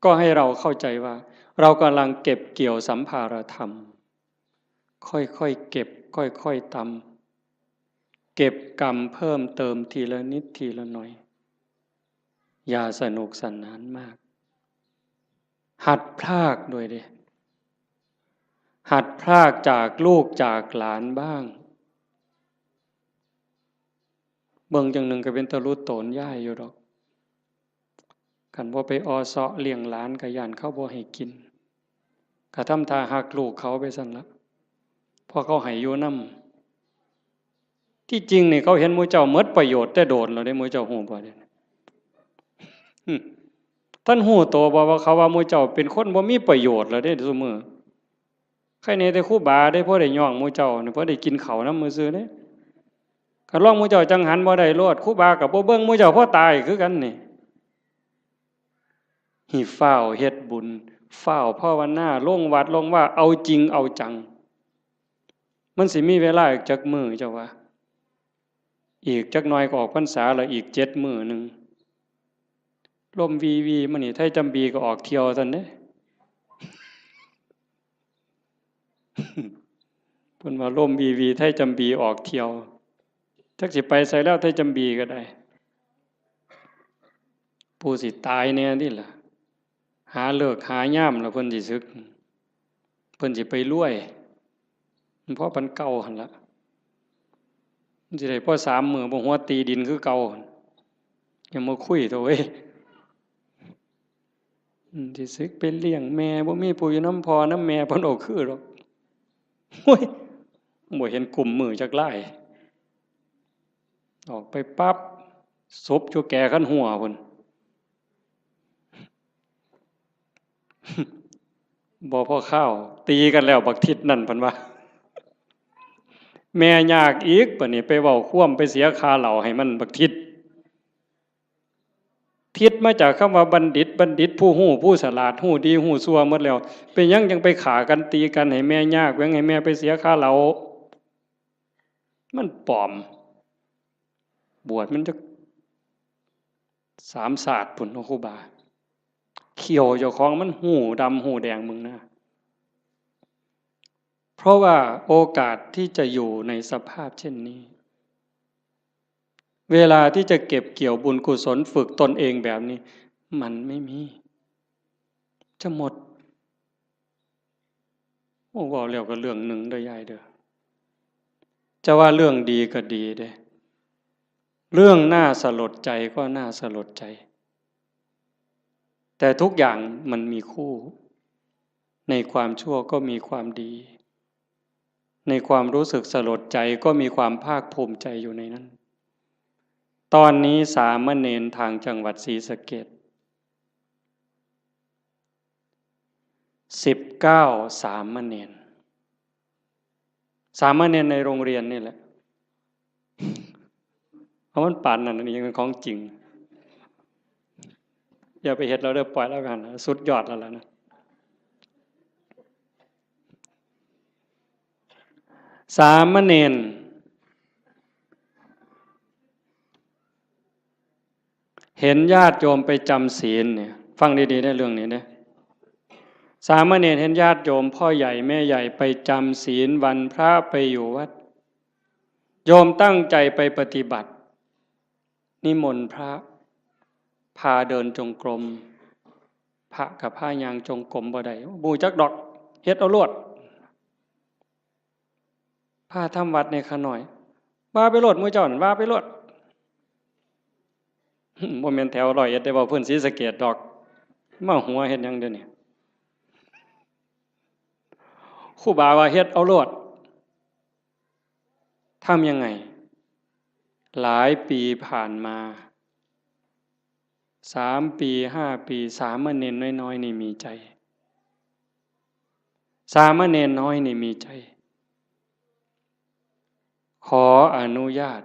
ก็ให้เราเข้าใจว่าเรากำลังเก็บเกี่ยวสัมภารธรรมค่อยๆเก็บค่อยๆตำเก็บกรรมเพิ่มเติมทีละนิดทีละหน่อยอย่าสนุกสนานมากหัดพรากด้วยดิหัดพรากจากลูกจากหลานบ้างเบิ่งจังหนึ่งก็เป็นตะลุโตนย่ายอยู่ดอกกันว่าไปออเสาะเลี้ยงหลานกะยานเขาบ่ให้กินกะทำท่าหักลูกเขาไปสั่นละพอเขาให้อยู่นำที่จริงนี่เขาเห็นหมู่เจ้าหมดประโยชน์แต่โดนแล้วได้หมู่เจ้าฮู้บ่เด้ท่านฮู้โตบ่ว่าเขาว่าหมู่เจ้าเป็นคนบ่มีประโยชน์แล้วเด้ซุมื้อใครแน่แต่ครูบาได้พอได้ย่องหมู่เจ้านี่พอได้กินข้าวนำมื้อซื่อเด้คันลองหมู่เจ้าจังหันบ่ได้โลดครูบาก็บ่เบิ่งหมู่เจ้าพอตายคือกันนี่หิฟ้าวเฮ็ดบุญฟ้าวภาวนาลงวัดลงว่าเอาจริงเอาจังมันสิมีเวลาอีกจักมื้อเจ้าว่าอีกจักหน่อยก็ออกพรรษาแล้วอีก7มื้อนึงลมวีวีมื้อนี้ไทจำบีก็ออกเที่ยวซั่นเด้เพิ่นว่าลมวีวีไทจำบีออกเที่ยวจักสิไปไสแล้วไทจำบีก็ได้ผู้สิตายแน่นี่ล่ะหาเลิกหายามแล้วเพิ่นสิสึกเพิ่นสิไปรวยเพราะปันเก่าหั่นล่ะมันสิได้พอ3 มื้อบ่หัวตีดินคือเก่าอย่ามาคุยโตเว้ยสิสึกไปเลี้ยงแม่บ่มีผู้อยู่นำพ่อนำแม่เพิ่นโอ้คือดอกโอ้ยบ่เห็นกลุ่มมือจักหลายออกไปปั๊บศพอยู่แก่คันหัวพุ่นบ่พอข้าวตีกันแล้วบักทิศนั่นเพิ่นว่าแม่ยากอีกบัดนี้ไปเว้าค่วมไปเสียค่าเหล้าให้มันบักทิศทิศมาจากคำว่าบัณฑิตบัณฑิตผู้ฮู้ผู้ฉลาดฮู้ดีฮู้ชั่วหมดแล้วเป็นหยังจังไปฆ่ากันตีกันให้แม่ยากแว้งให้แม่ไปเสียค่าเหล้ามันปลอมบวชมันจะ3 ศาสตร์พุ่นเนาะครูบาเขียวเจ้าของมันหูดำหูแดงมึงนะเพราะว่าโอกาสที่จะอยู่ในสภาพเช่นนี้เวลาที่จะเก็บเกี่ยวบุญกุศลฝึกตนเองแบบนี้มันไม่มีจะหมดโอ้ว่าแล้วก็เรื่องหนึ่งเด้อยายเด้อจะว่าเรื่องดีก็ดีเด้เรื่องน่าสลดใจก็น่าสลดใจแต่ทุกอย่างมันมีคู่ในความชั่วก็มีความดีในความรู้สึกสลดใจก็มีความภาคภูมิใจอยู่ในนั้นตอนนี้สามเณรทางจังหวัดศรีสะเกษ19 สามเณรในโรงเรียนนี่แหละเพราะมันป่านนั้นนี่ยังเป็นของจริงอย่าไปเฮ็ดเราเด้อปล่อยแล้วกันสุดยอดแล้วล่ะนะสามเณรเห็นญาติโยมไปจำศีลเนี่ยฟังดีๆได้เรื่องนี้นะสามเณรเห็นญาติโยมพ่อใหญ่แม่ใหญ่ไปจำศีลวันพระไปอยู่วัดโยมตั้งใจไปปฏิบัตินิมนต์พระพาเดินจงกรมพระกับผ้ายางจงกรมบ่ได้บูจักดอกเฮ็ดเอาโลดพาทำวัดในขน่อยว่าไปโลดมื้อเจ้านั่นว่าไปโลดบ่แม่นแถว101ได้เว้าเพิ่นศรีสะเกษดอกมาหัวเฮ็ดหยังเดี๋ยวนี้ครูบาว่าเฮ็ดเอาโลดทำยังไง หลายปีผ่านมา3 ปี5 ปีสามเณรน้อยๆนี่มีใจสามเณรน้อยนี่มีใจขออนุญาต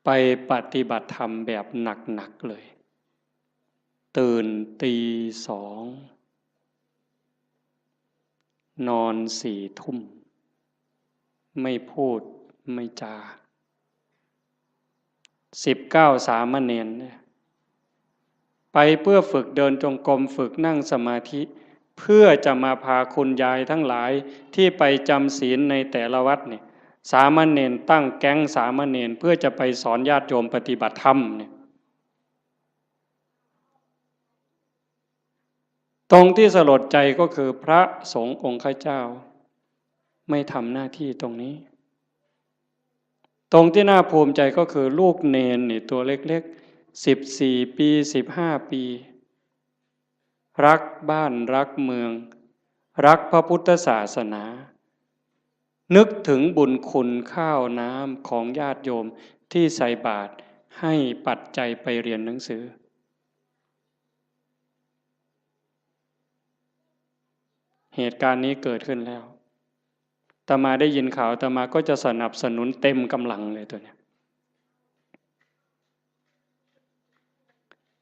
ไปปฏิบัติธรรมแบบหนักๆเลยตื่นตี 2นอน4 ทุ่มไม่พูดไม่จา19สามเณรเนี่ยไปเพื่อฝึกเดินจงกรมฝึกนั่งสมาธิเพื่อจะมาพาคุณยายทั้งหลายที่ไปจำศีลในแต่ละวัดเนี่ยสามเณรตั้งแก๊งสามเณรเพื่อจะไปสอนญาติโยมปฏิบัติธรรมเนี่ยตรงที่สลดใจก็คือพระสงฆ์องค์ข้าเจ้าไม่ทำหน้าที่ตรงนี้ตรงที่น่าภูมิใจก็คือลูกเนนนี่ตัวเล็กๆ14 ปี15 ปีรักบ้านรักเมืองรักพระพุทธศาสนานึกถึงบุญคุณข้าวน้ำของญาติโยมที่ใส่บาตรให้ปัจจัยไปเรียนหนังสือเหตุการณ์นี้เกิดขึ้นแล้วอาตมาได้ยินข่าวอาตมาก็จะสนับสนุนเต็มกำลังเลยตัวเนี้ย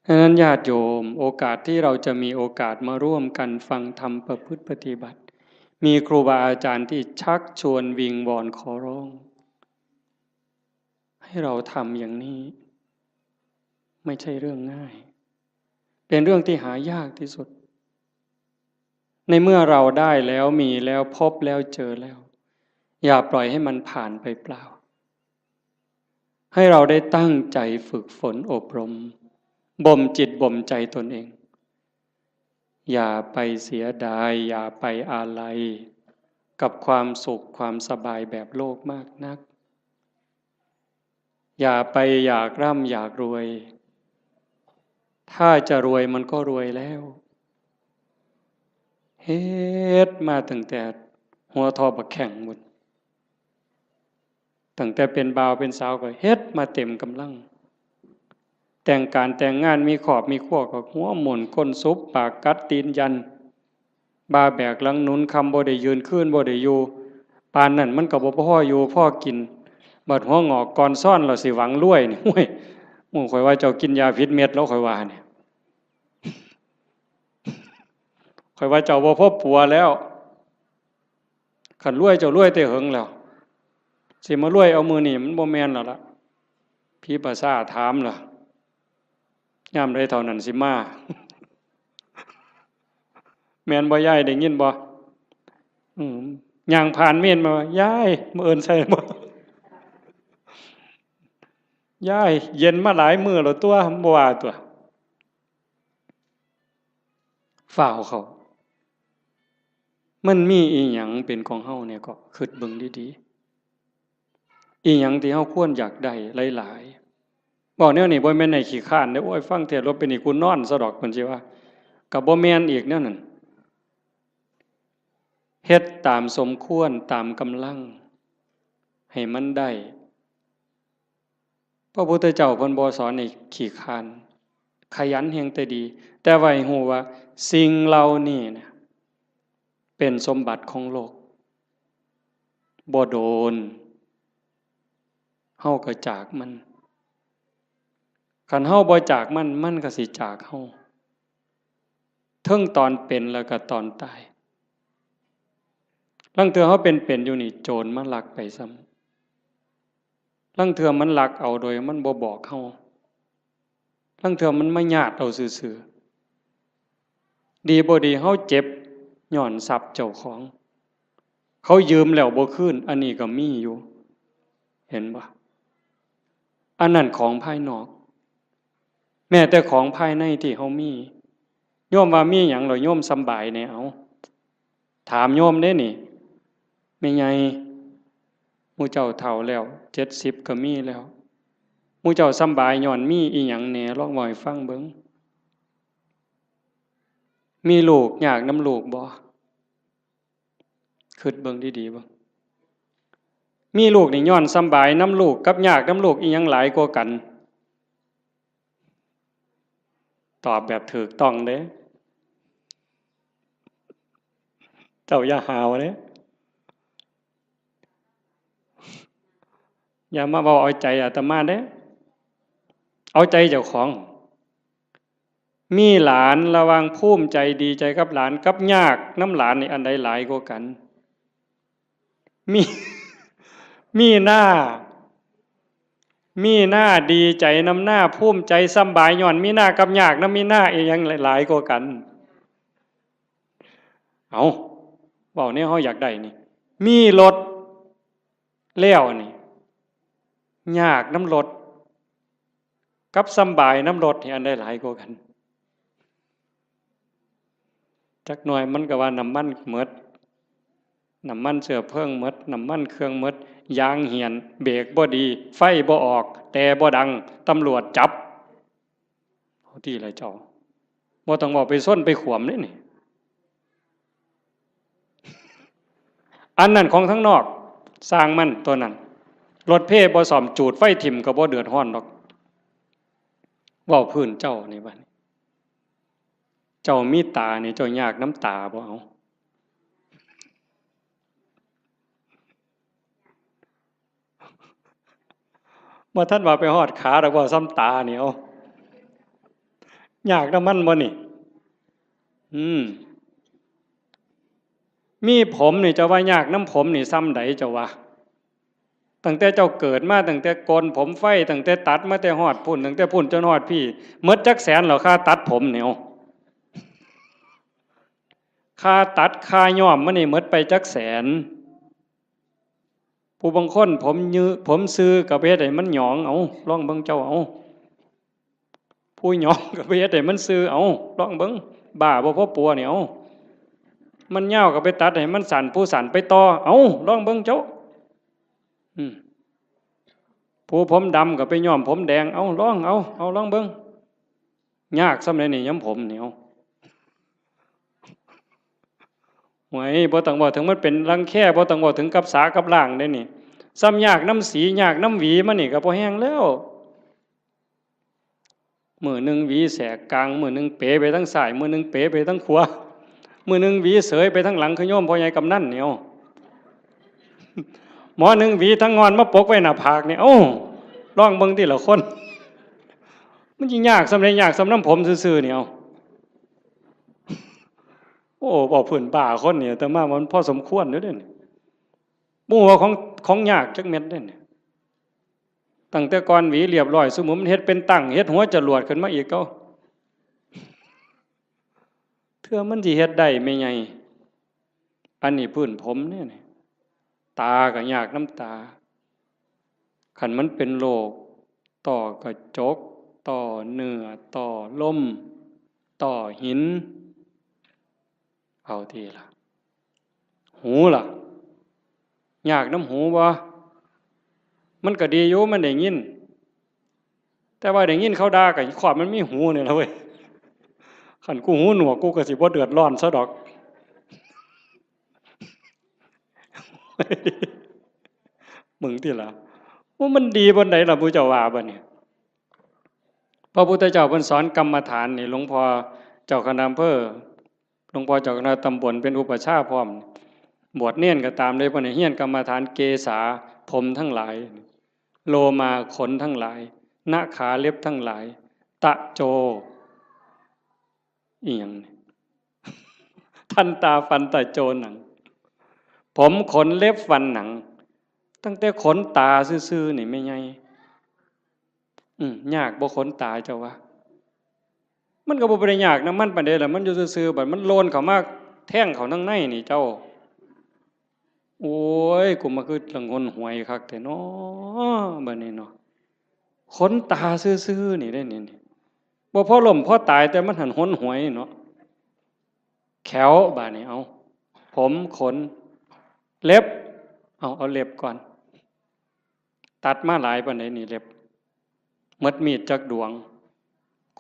ดังนั้นญาติโยมโอกาสที่เราจะมีโอกาสมาร่วมกันฟังธรรมประพฤติปฏิบัติมีครูบาอาจารย์ที่ชักชวนวิงวอนขอร้องให้เราทำอย่างนี้ไม่ใช่เรื่องง่ายเป็นเรื่องที่หายากที่สุดในเมื่อเราได้แล้วมีแล้วพบแล้วเจอแล้วอย่าปล่อยให้มันผ่านไปเปล่าให้เราได้ตั้งใจฝึกฝนอบรมบ่มจิตบ่มใจตนเองอย่าไปเสียดายอย่าไปอาลัยกับความสุขความสบายแบบโลกมากนักอย่าไปอยากร่ำอยากรวยถ้าจะรวยมันก็รวยแล้วเฮ็ดมาตั้งแต่หัวทอบักแข่งหมดตั้งแต่เป็นบ่าวเป็นสาวก็เฮ็ดมาเต็มกำลังแต่งการแต่งงานมีขอบมีขั้วก็หัวหมุนก้นซุบปากกัดตีนยันบาแบกหลังหนุนคำบ่ได้ยืนขึ้นบ่ได้อยู่ปานนั่นมันก็บ่พ่ออยู่พ่อกินบัดหัวงอกก่อนซ่อนเราสิหวังรวยนี่ห้วยหมู่ข่อยว่าเจ้ากินยาพิษเม็ดแล้วข่อยว่าเนี่ยข่อยว่าเจ้าบ่พบปัวแล้วขันรวยเจ้ารวยแต่เหิงแล้วสิมารวยเอามือนี่มันบ่แม่นแล้วล่ะพี่ภาษาถามล่ะยามใดเท่านั้นสิมาแม่นบ่ยายได้ยินบ่ย่างผ่านเม่นมายายมาเอิ้นใส่บ่ยายเย็นมาหลายมื้อแล้วตัวบ่ว่าตัวฝ่าวเขามันมีอีหยังเป็นของเฮาเนี่ยก็คิดเบิ่งดีๆอีหยังที่เฮาควรอยากได้หลายๆบอกแนวนี้บ่แม่นให้ขี้คร้านเด้อโอ้ยฟังเทศน์แล้วเป็นอีกูนอนซะดอกเพิ่นสิว่าก็บ่แม่นอีกแนวนั้นเฮ็ดตามสมควรตามกำลังให้มันได้พระพุทธเจ้าเพิ่นบ่สอนให้ขี้คร้านขยันแฮงแต่ดีแต่ว่าให้ฮู้ว่าสิ่งเหล่านี้เนี่ยเป็นสมบัติของโลกบ่โดนเฮาก็จากมันคันเฮาบ่จากมันมันก็สิจากเฮาเทิงตอนเป็นแล้วก็ตอนตายลางเทื่อเฮาเป็นอยู่นี่โจรมาลักไปซ้ำลางเทื่อมันลักเอาโดยมันบ่บอกเฮาลางเทื่อมันมาญาติเอาซื่อๆดีบ่ดีเฮาเจ็บย้อนทรัพย์เจ้าของเขายืมแล้วบ่คืนอันนี้ก็มีอยู่เห็นบ่อันนั้นของภายนอกแม้แต่ของภายในที่เฮามีโยมว่ามีหยังแล้วโยมสำบายแน่เอาถามโยมเด้นี่แม่ใหญ่หมู่เจ้าเฒ่าแล้ว70ก็มีแล้วหมู่เจ้าสำบายย้อนมีอีหยังแหน่ลองเว้าให้ฟังเบิ่งมีลูกยากนำลูกบ่คิดเบิ่งดีๆเบิ่ง มีลูกนี่ย้อนสำบายน้ำลูกกับยากน้ำลูกอีหยังหลายกว่ากันตอบแบบถูกต้องเด้เจ้าอย่าหาวเด้อย่ามาบอกเอาใจอาตมาเด้เอาใจเจ้าของมีหลานระวังภูมิใจดีใจกับหลานกับยากน้ำหลานนี่อันใดหลายกว่ากันมีมีหน้าดีใจน้ำหน้าภูมิใจสำบายย้อนมีหน้ากับยากน้ำมีหน้าอีหยังหลายกว่ากันเอาบอกเนี่ยเขาอยากได้นี่มีรถแล้วนี่ยากน้ำรถกับสำบายน้ำรถนี่อันใดหลายกว่ากันจักหน่อยมันก็ว่าน้ำมันหมดน้ำมันเสือเพิ่งหมดน้ำมันเครื่องหมดยางเหียนเบรกบ่ดีไฟบ่ออกแต่บ่ดังตำรวจจับเอาที่ไรเจ้าบ่ต้องบอกไปส้นไปขวมนี่อันนั้นของทั้งนอกสร้างมันตัวนั้นรถเพ่บ่ซ่อมจูดไฟถิ่มก็บ่เดือดร้อนดอกเว้าพื้นเจ้านี่บัดเจ้ามีตานี่เจ้ายากน้ำตาบ่เอาบ่ท่านว่าไปฮอดขาดอกบ่ซ้ำตานี่เอายากน้ำมันบ่นี่มีผมนี่จะว่ายากน้ำผมนี่ซ้ำใดจะว่าตั้งแต่เจ้าเกิดมาตั้งแต่โกนผมไฟตั้งแต่ตัดมาแต่ฮอดพุ่นตั้งแต่พุ่นจนฮอดพี่หมดจักแสนเหรอค่าตัดผมเนี่ยค่าตัดค่าย้อมมันนี่หมดไปจักแสนผู้บางคนผมยื้อผมซื้อกับเฮ็ดให้มันหยองเอาลองเบิ่งเจ้าเอาผู้หยองกับเฮ็ดให้มันซื้อเอาลองเบิ่งบ้าบ่พอปัวเนี่ยเอามันยาวก็ไปตัดให้มันสั่นผู้สั่นไปต่อเอาลองเบิ่งเจ้าผู้ผมดำก็ไปย้อมผมแดงเอาลองลองเบิ่งยากสำเร็จนี่ย้ำผมเหนียวหวยบ่ต้องบอกถึงมันเป็นรังแค่บ่ต้องบอกถึงกับสากับล่างได้นี่ซ้ำยากน้ำสียากน้ำหวีมันนี่ก็พอแห้งแล้วมือหนึ่งหวีแสกกลางมือหนึ่งเป๋ไปทั้งซ้ายมือหนึ่งเป๋ไปทั้งขวามือหนึ่งหวีเสยไปทั้งหลังขย่อมพ่อใหญ่กำนันเนี่ยหมอหนึ่งหวีทั้งงอนมาปกไว้หน้าผากเนี่ยลองเบิ่งทีละคนมันยิ่งยากสำเร็จยากสำน้ำผมซื่อๆเนี่ยบอกผื่นป่าคนเนี่ยแต่มามันพอสมควรด้วยเนี่ยมู่ว่าของยากจักเม็ดเนี่ยตั้งแต่ก่อนหวีเรียบร้อยสมมุติมันเฮ็ดเป็นตั้งเฮ็ดหัวจรวดขึ้นมาอีกก็เทื่อมันสิเฮ็ดได้ไม่ไงอันนี้พื้นผมเนี่ยตาก็ยากน้ำตาขันมันเป็นโรคต่อกระจกต่อเนื้อต่อลมต่อหินเอาทีละหูล่ะยากน้ำหูบ่มันก็ดีอยู่มันได้ยินแต่ว่าได้ยินเขาด่ากับขอบมันมีหูเนี่ยละเว้ยขันกูหูหนวกกูก็สิบ่เดือดร้อนซะดอกมึงที่ละว่ามันดีบนไหนล่ะพระเจ้าว่าบ่เนี่ยพระพุทธเจ้าเพิ่นสอนกรรมฐานนี่หลวงพ่อเจ้าคณะอำเภอหลวงพ่อเจ้าคณะตำบลเป็นอุปชฌาย์พร้อมบวชเนียนก็ตามเลยเพิ่นให้เฮียนกรรมฐานเกษาผมทั้งหลายโลมาขนทั้งหลายหน้าขาเล็บทั้งหลายตะโจอีหยังทันตาฟันตะโจหนังผมขนเล็บฟันหนังตั้งแต่ขนตาซื่อๆนี่ไม่ไงยากบ่ขนตาเจ้าวะมันก็บ่ได้ยากนะมันปานใดล่ะมันอยู่ซื่อๆบัดมันโลนเข้ามาแท่งเข้าทั้งในนี่เจ้าโอ้ยกูมาคือละงนหวยคักแต่น้อบัดนี้เนาะขนตาซื่อๆนี่ได้นี่บ่พอล้มพอตายแต่มันหันหนหวยเนาะแขวบาดนี้เอาผมขนเล็บเอาเล็บก่อนตัดมาหลายปานใดนี่เล็บหมดมีดจักดวง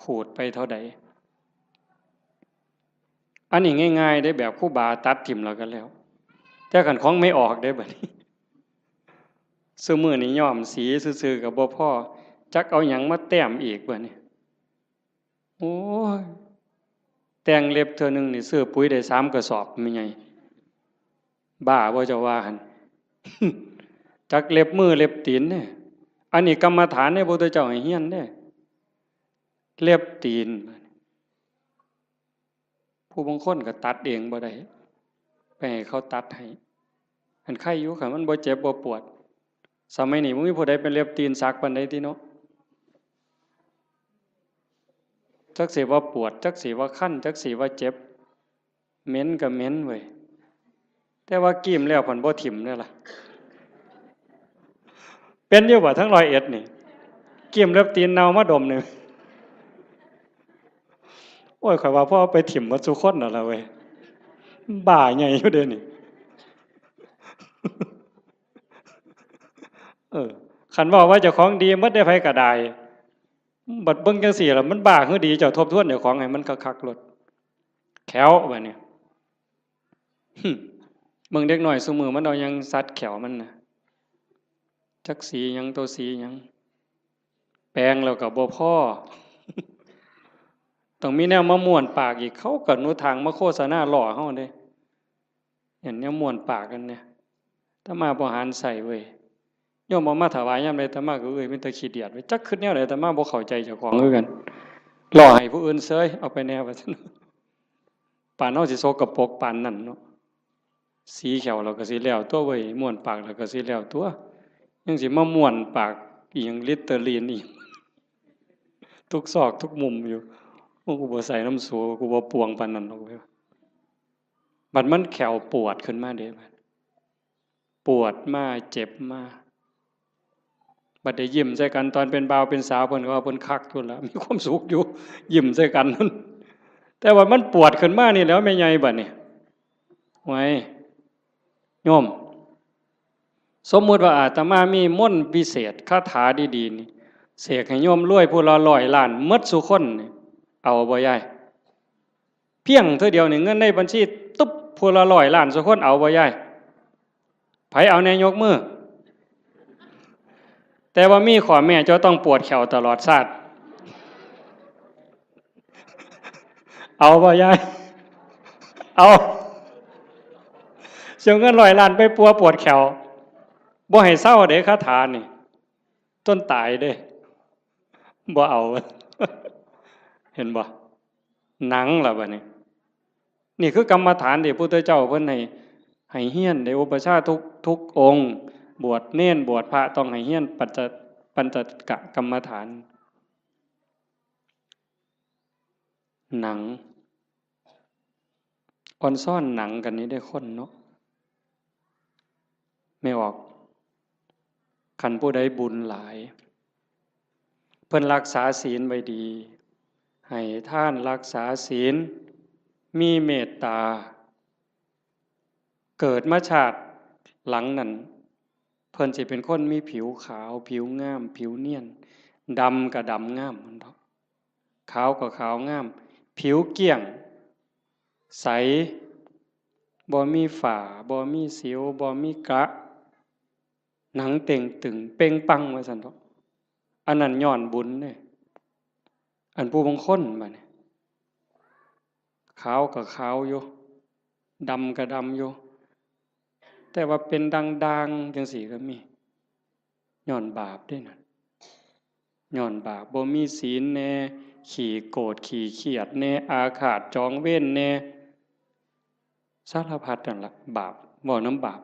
ขูดไปเท่าใดอันนี้ง่ายๆได้แบบครูบาตัดทิ่มแล้วกันแล้วแต่ขันของไม่ออกได้บัดนี้ ซุมื้อนี้ย้อมสีซื่อๆก็บ่พอจักเอาหยังมาแต้มอีกบัดนี้โอ้ยแต่งเล็บเทื่อนึงนี่ซื้อปุ๋ยได้3กระสอบแม่ใหญ่บ้าบ่เจ้าว่าหั่น จักเล็บมือเล็บตีนเนี่ยอันนี้กรรมฐานเนี่ยพระพุทธเจ้าให้เฮียนเนี่ยเล็บตีนผู้บางคนก็ตัดเองบ่ได้ไปให้เขาตัดให้อันไข้อยู่ค่ะมันบ่เจ็บบ่ปวดสมัยนี้บ่มีผู้ใดเป็นเล็บตีนสักปานใดติเนาะจักสิว่าปวดจักสิว่าคันจักสิว่าเจ็บเหม็นก็เหม็นเว้ยแต่ว่ากิ้มแล้วเพิ่นบ่ถิ่มเด้อล่ะเป็นอยู่บ่ทั้ง101นี่กิ้มเล็บตีนเน่ามาดมนึงโอ้ยข่อยว่าพ่อไปถิ่มหมดซุคนนั่นล่ะเว้ยบ้าใหญ่อยู่เด้นี่คันว่าว่าเจ้าของดีหมดได้ไผก็ได้บัดเบิ่งจังซี่ล่ะมันบ้าคือดีเจ้าทบทวนเจ้าของให้มันคักๆโลดแขวบัดนี้เบิ่งเด็กน้อยซุมื้อมันเอาหยังสัดแขวมันน่ะจักสีหยังตัวสีหยังแปลงแล้วก็บ่พอต้องมีแนวมาม่วนปากอีกเขาก็หนูทางมาโฆษณาล่อเฮาเด้เห็นแนวม่วนปากกันเนี่ยถ้ามาบ่หารใส่เว้ยโยมบ่มาถวายยามใดอาตมาก็มีแต่ขี้เดียดเว้ยจักคิดแนวใดอาตมาบ่เข้าใจเจ้าของคือกันล่อให้ผู้อื่นเสยเอาไปแนวว่าซั่นปานเฮาสิโสกปรกปานนั้นเนาะสีเขียวแล้วก็สิแล้วตัวเว้ยม่วนปากแล้วก็สิแล้วตัวยังสิมาม่วนปากอีหยังลิตเตอรีนอีกทุกซอกทุกมุมอยู่กูบ่ใส่น้ำสูกูบ่ปวงปานนั้นหรอกเว้ยบัดมันแขวปวดขึ้นมาเด้บัดปวดมาเจ็บมาบัดได้ยิ้มใส่กันตอนเป็นบ่าวเป็นสาวเพิ่นก็ว่าเพิ่นคักทุนละมีความสุขอยู่ยิ้มใส่กันนั่นแต่ว่ามันปวดขึ้นมานี่แล้วแม่ใหญ่บัดนี้ไว้โยมสมมุติว่าอาตมามีมนต์พิเศษคาถาดีๆนี่เสกให้โยมรวยผู้ละ100 ล้านหมดซุคนนี่เอาบ่ยายเพียงเท่าเดียวนี่เงินในบัญชีตุ๊บผู้ละ100 ล้านซุคนเอาบ่ยายไผเอาแน่ยกมือแต่ว่ามีข้อแม่เจ้าต้องปวดแขวตลอดชาติเอาบ่ยายเอาเสียเงิน100 ล้านไปปัวปวดแขวบ่ให้เศร้าเด้คาถานี่ต้นตายเด้บ่เอาเห็นบ่หนังล่ะบัดนี้นี่คือกรรมฐานที่พระพุทธเจ้าเพิ่นให้เฮียนได้อุปชาทุกองค์บวชเน้นบวชพระต้องให้เฮียนปัญจกะกรรมฐานหนังออนซ่อนหนังกันนี้ได้คนเนาะไม่ออกคันผู้ใดบุญหลายเพิ่นรักษาศีลไว้ดีให้ท่านรักษาศีลมีเมตตาเกิดมาชาติหลังนั้นเพิ่นสิเป็นคนมีผิวขาวผิวงามผิวเนียนดำก็ดำงามมันเนาะขาวก็ขาวงามผิวเกลี้ยงใสบ่มีฝ้าบ่มีสิวบ่มีกระหนังเต่งตึงเป่งปังว่าซั่นเนาะอันนั้นย้อนบุญเด้อันผู้บางคนบัดนี้ขาวก็ขาวอยู่ดำก็ดำอยู่แต่ว่าเป็นด่างๆจังซี่ก็มีย้อนบาปเด้นั่นย้อนบาปบ่มีศีลแน่ขี้โกรธขี้เคียดแน่อาฆาตจองเวรแน่สารพัดนั่นล่ะบาปบ่น้ำบาป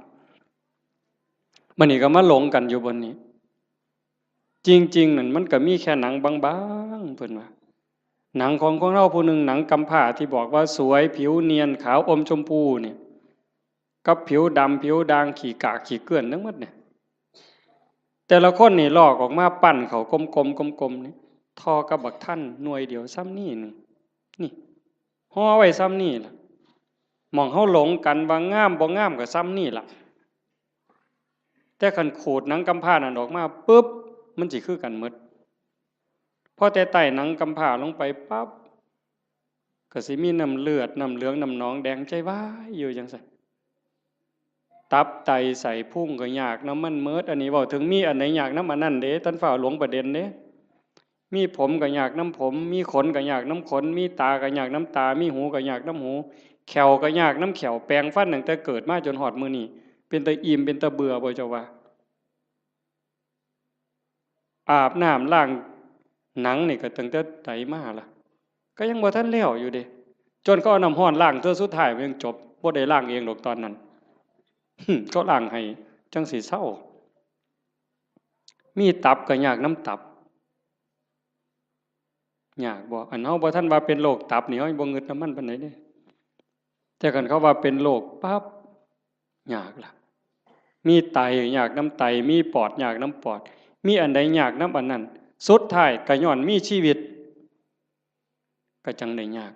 มันนี่ก็มาหลงกันอยู่บนนี้จริงๆนั่นมันก็มีแค่หนังบางๆเพิ่นว่าหนังของเราผู้หนึ่งหนังกำพร้าที่บอกว่าสวยผิวเนียนขาวอมชมพูเนี่ยกับผิวดำผิวด่างขี้กากขี้เกลื่อนทั้งหมดเนี่ยแต่ละคนนี่ลอกออกมาปั้นเขากลมๆนี่ทอกับบักท่านหน่วยเดียวซ้ำนี่นี่ห่อไว้ซ้ำนี่ล่ะมองเฮาหลงกันว่างามบ่งามก็ซ้ำนี่ล่ะแต่คันขูดหนังกำพร้านั่นออกมาปึ๊บมันสิคือกันหมดพอแต่ไต่หนังกำพร้าลงไปปั๊บก็สิมีน้ำเลือดน้ำเหลืองน้ำหนองแดงใจว้ายอยู่จังซั่น ตับไตใส่พุ่งก็ยากน้ำมันเมิดอันนี้เว้าถึงมีอันไหนยากน้ำอันนั้นเด้ท่านฝ่าหลวงประเด็นเด้มีผมก็ยากน้ำผมมีขนก็ยากน้ำขนมีตาก็ยากน้ำตามีหูก็ยากน้ำหูแขวก็ยากน้ำแขวแปลงฟันตั้งแต่เกิดมาจนหอดมื้อนี้เป็นตาอิ่มเป็นตาเบื่อบ่เจ้าว่าอาบน้ำล้างหนังนี่ก็ตั้งแต่ไตมาล่ะก็ยังบ่ทันแล้วอยู่เด้จนเขาเอาน้ำร้อนล้างเทื่อสุดท้ายมันยังจบบ่ได้ล้างเองดอกตอนนั้น ก็ล้างให้จังสิเศร้ามีตับก็ยากน้ำตับยากบ่อันเฮาบ่ทันว่าเป็นโรคตับนี่เฮาบ่งึดน้ำมันปานใดเด้แต่คันเขาว่าเป็นโรคปั๊บยากล่ะมีไตยากน้ำไตมีปอดยากน้ำปอดมีอันใดยากน้ำอันนั้นสุดท้ายก็ย้อนมีชีวิตก็จังได้ยาก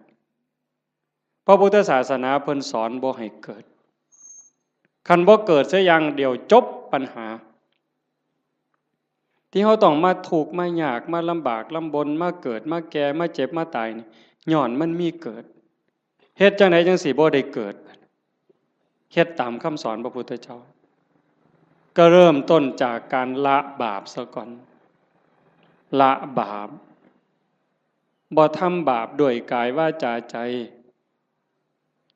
พระพุทธศาสนาเพิ่นสอนบ่ให้เกิดคันบ่เกิดเสียอย่างเดียวจบปัญหาที่เขาต้องมาถูกข์มายากมาลำบากลำบนมาเกิดมาแก่มาเจ็บมาตายนี่ย้อนมันมีเกิดเฮ็ดจังไดจังสิบ่ได้เกิดเฮ็ดตามคำสอนพระพุทธเจ้าก็เริ่มต้นจากการละบาปซะก่อนละบาปบ่ทำบาปด้วยกายวาจาใจ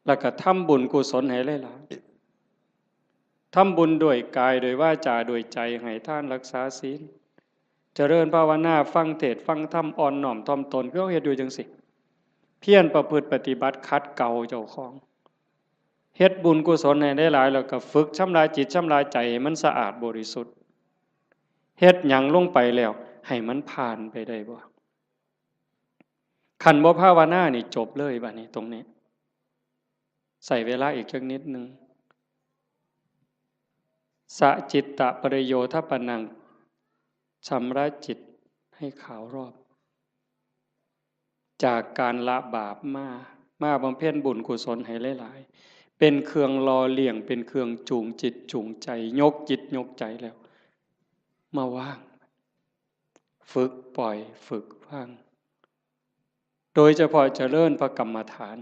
แล้วก็ทำบุญกุศลให้หลายๆทำบุญด้วยกายด้วยวาจาด้วยใจให้ทานรักษาศีลเจริญภาวนาฟังเทศน์ฟังธรรมอ่อนน้อมถ่อมตนเพื่อเฮ็ดอยู่จังสิเพียรประพฤติปฏิบัติขัดเกลาเจ้าของเฮ็ดบุญกุศลให้ได้หลายแล้วก็ฝึกชำระจิตชำระใจให้มันสะอาดบริสุทธิ์เฮ็ดหยังลงไปแล้วให้มันผ่านไปได้บ่คันบ่ภาวนานี่จบเลยบัดนี้ตรงนี้ใส่เวลาอีกจักนิดนึงสะจิตตะปริโยทปนังชำระจิตให้ขาวรอบจากการละบาปมาบำเพ็ญบุญกุศลให้หลายๆเป็นเครื่องรอเลี้ยงเป็นเครื่องจูงจิตจูงใจยกจิตยกใจแล้วมาว่างฝึกปล่อยฝึกว่างโดยเฉพาะเจริญพระกรรมฐาน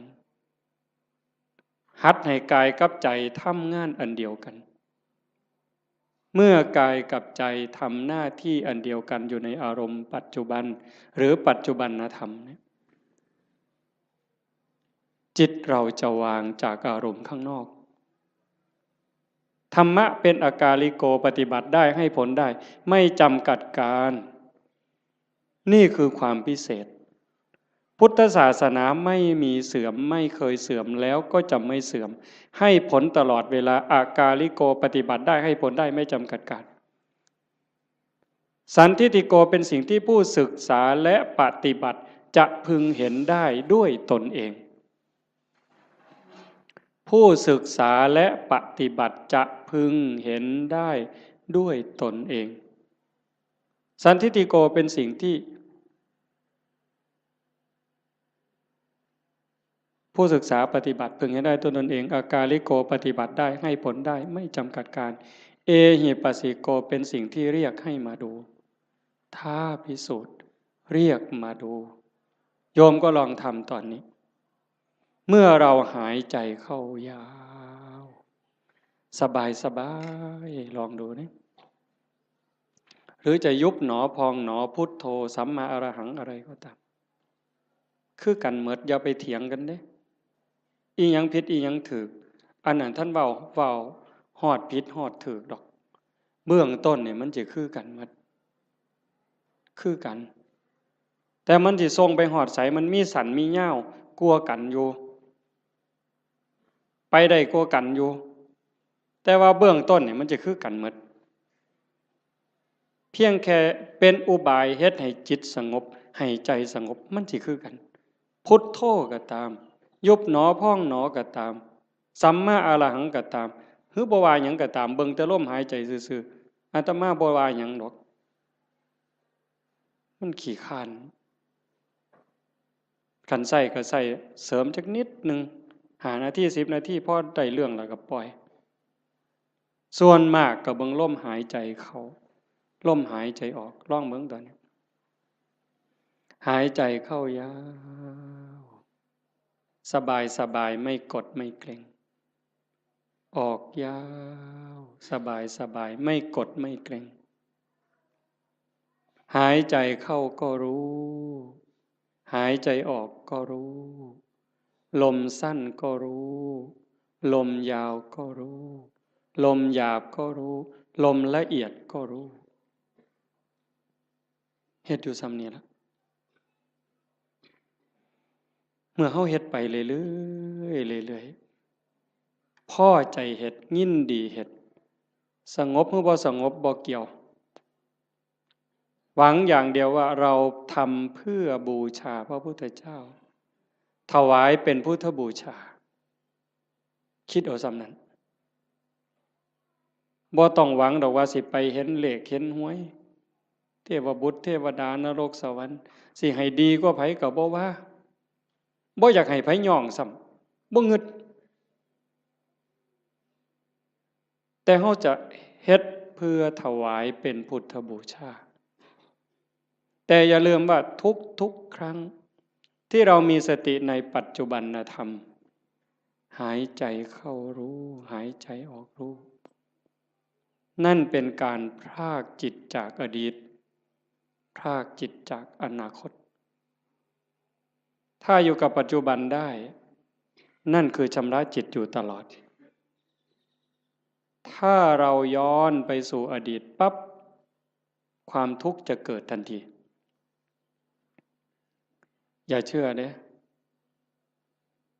หัดให้กายกับใจทำงานอันเดียวกันเมื่อกายกับใจทำหน้าที่อันเดียวกันอยู่ในอารมณ์ปัจจุบันหรือปัจจุบันธรรมเนี่ยจิตเราจะวางจากอารมณ์ข้างนอกธรรมะเป็นอากาลิโกปฏิบัติได้ให้ผลได้ไม่จำกัดการนี่คือความพิเศษพุทธศาสนาไม่มีเสื่อมไม่เคยเสื่อมแล้วก็จะไม่เสื่อมให้ผลตลอดเวลาอากาลิโกปฏิบัติได้ให้ผลได้ไม่จำกัดการสันทิฏฐิโกเป็นสิ่งที่ผู้ศึกษาและปฏิบัติจะพึงเห็นได้ด้วยตนเองผู้ศึกษาและปฏิบัติจะพึงเห็นได้ด้วยตนเองสันทิฏฐิโกเป็นสิ่งที่ผู้ศึกษาปฏิบัติพึงเห็นได้ด้วยตนเองอากาลิโกปฏิบัติได้ให้ผลได้ไม่จำกัดการเอหิปัสสิโกเป็นสิ่งที่เรียกให้มาดูถ้าพิสูจน์เรียกมาดูโยมก็ลองทำตอนนี้เมื่อเราหายใจเข้ายาวสบายสบายลองดูนะหรือจะยุบหนอพองหนอพุทโธสัมมาอรหังอะไรก็ตามคือกันเหมิดอย่าไปเถียงกันเด้อีหยังผิดอีหยังถูกอันนั้นท่านเว้าฮอดผิดฮอดถูกดอกเบื้องต้นเนี่ยมันจะคือกันหมดคือกันแต่มันสิส่งไปฮอดไสมันมีสันมีเหย้ากลัวกันอยู่ไปได้กลัวกันอยู่แต่ว่าเบื้องต้นเนี่ยมันจะคือกันหมดเพียงแค่เป็นอุบายเฮ็ดให้จิตสงบให้ใจสงบมันสิคือกันพุทโธก็ตามยุบหนอพองหนอก็ตามสัมมาอรหังก็ตามหรือบ่ว่าหยังก็ตามเบิ่งแต่ลมหายใจซื่อๆอาตมาบ่ว่าหยังดอกมันขี้คร้านคันใช้ก็ใช้เสริมจักนิดนึง5 นาที10 นาทีพอได้เรื่องแล้วก็ปล่อยส่วนมากก็เบิ่งลมหายใจเข้าลมหายใจออกลองเบิ่งตอนนี้หายใจเข้ายาวสบายสบายไม่กดไม่เกร็ง ออกยาวสบายสบายไม่กดไม่เกร็งหายใจเข้าก็รู้หายใจออกก็รู้ลมสั้นก็รู้ลมยาวก็รู้ลมหยาบก็รู้ลมละเอียดก็รู้เฮ็ดอยู่ซ้ำนี้ละเมื่อเฮาเฮ็ดไปเรื่อยๆเรื่อยๆพ่อใจเฮ็ดยินดีเฮ็ดสงบหรือบ่สงบบ่เกี่ยวหวังอย่างเดียวว่าเราทำเพื่อบูชาพระพุทธเจ้าถวายเป็นพุทธบูชาคิดเอาซ้ำนั้นบ่ต้องหวังดอกว่าสิไปเห็นเลขเห็นหวยเทวบุตรเทวดานรกสวรรค์สิให้ดีกว่าไผก็บ่ว่าบ่อยากให้ไผย่องซ้ำบ่งึดแต่เฮาจะเฮ็ดเพื่อถวายเป็นพุทธบูชาแต่อย่าลืมว่าทุกครั้งที่เรามีสติในปัจจุบันธรรมหายใจเข้ารู้หายใจออกรู้นั่นเป็นการพรากจิตจากอดีตพรากจิตจากอนาคตถ้าอยู่กับปัจจุบันได้นั่นคือชำระจิตอยู่ตลอดถ้าเราย้อนไปสู่อดีตปั๊บความทุกข์จะเกิดทันทีอย่าเชื่อเด้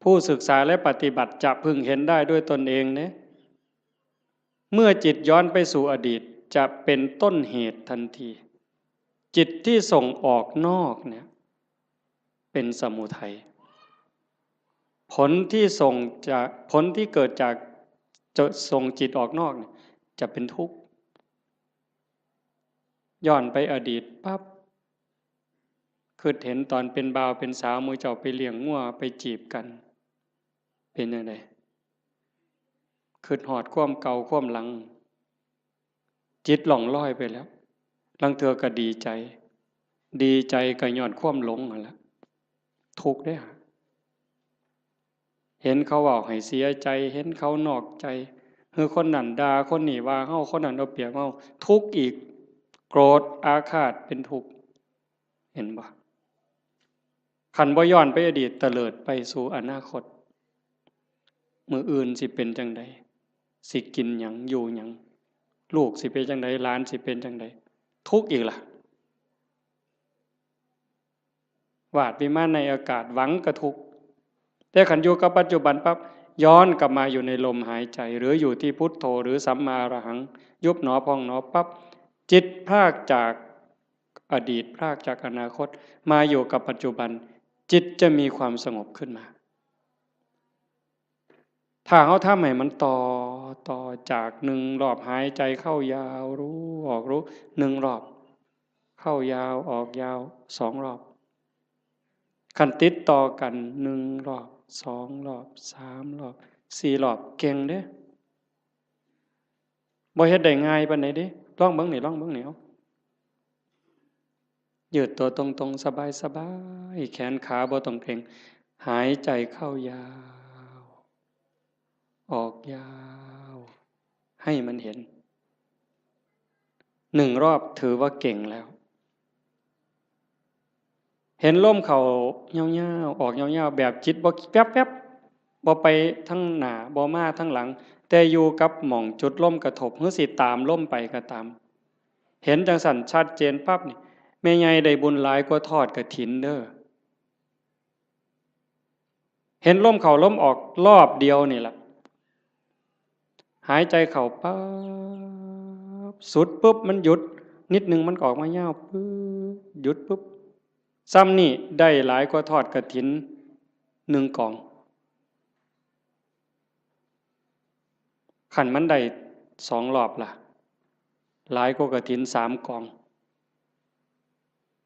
ผู้ศึกษาและปฏิบัติจะพึงเห็นได้ด้วยตนเองเด้เมื่อจิตย้อนไปสู่อดีตจะเป็นต้นเหตุทันทีจิตที่ส่งออกนอกเนี่ยเป็นสมุทัยผลที่เกิดจากจะส่งจิตออกนอกเนี่ยจะเป็นทุกข์ย้อนไปอดีตปั๊บคือเห็นตอนเป็นบ่าวเป็นสาวมือเจ้าไปเลี้ยงงัวไปจีบกันเป็นยังไงคือหอดความเก่าความหลังจิตหล่องลอยไปแล้วลังเธอก็ดีใจก็ย้อนความหลงนั่นแหละทุกข์ได้ฮะเห็นเขาว่าให้เสียใจเห็นเขานอกใจคือคนนั้นด่าคนนี้ว่าเฮาคนนั้นเอาเปรียบเฮาทุกข์อีกโกรธอาฆาตเป็นทุกข์เห็นบ่ขันบ่ย้อนไปอดีตเตลิดไปสู่อนาคตมื้ออื่นสิเป็นจังใดสิกินหยังอยู่หยังลูกสิเป็นจังใดหลานสิเป็นจังใดทุกข์อีกล่ะวาดวิมานในอากาศหวังกระทุกข์แต่ขันอยู่กับปัจจุบันปั๊บย้อนกลับมาอยู่ในลมหายใจหรืออยู่ที่พุทโธหรือสัมมาอรหังยุบหนอพองหนอปั๊บจิตพรากจากอดีตพรากจากอนาคตมาอยู่กับปัจจุบันจิตจะมีความสงบขึ้นมาถ้าเขาทำให้มันต่อจากหนึ่งรอบหายใจเข้ายาวรู้ออกรู้หนึ่งรอบเข้ายาวออกยาวสองรอบขันติดต่อกันหนึ่งรอบสองรอบสามรอบสี่รอบเก่งเด้บ่เฮ็ดได้ง่ายปานใดเด้ลองเบิ่งนี่เอายืดตัวตรงๆสบายๆแขนขาบ่ต้องเกร็งหายใจเข้ายาวออกยาวให้มันเห็นหนึ่งรอบถือว่าเก่งแล้วเห็นลมเข้ายาวๆออกยาวๆแบบจิตบ่แป๊บๆบ่ไปทั้งหน้าบ่มาทั้งหลังแต่อยู่กับหม่องจุดลมกระทบหรือสิตามลมไปก็ตามเห็นจังสั่นชัดเจนปั๊บนี่แม่ใหญ่ได้บุญหลายกว่าทอดกฐินเด้อเห็นลมเข้าลมออกรอบเดียวนี่ล่ะหายใจเข้าปั๊บสุดปุ๊บมันหยุดนิดนึงมันออกมายาวปึ๊บหยุดปุ๊บซ้ำนี่ได้หลายกว่าทอดกฐินหนึ่งกองขันมันได้สองรอบล่ะหลายกว่ากฐินสามกอง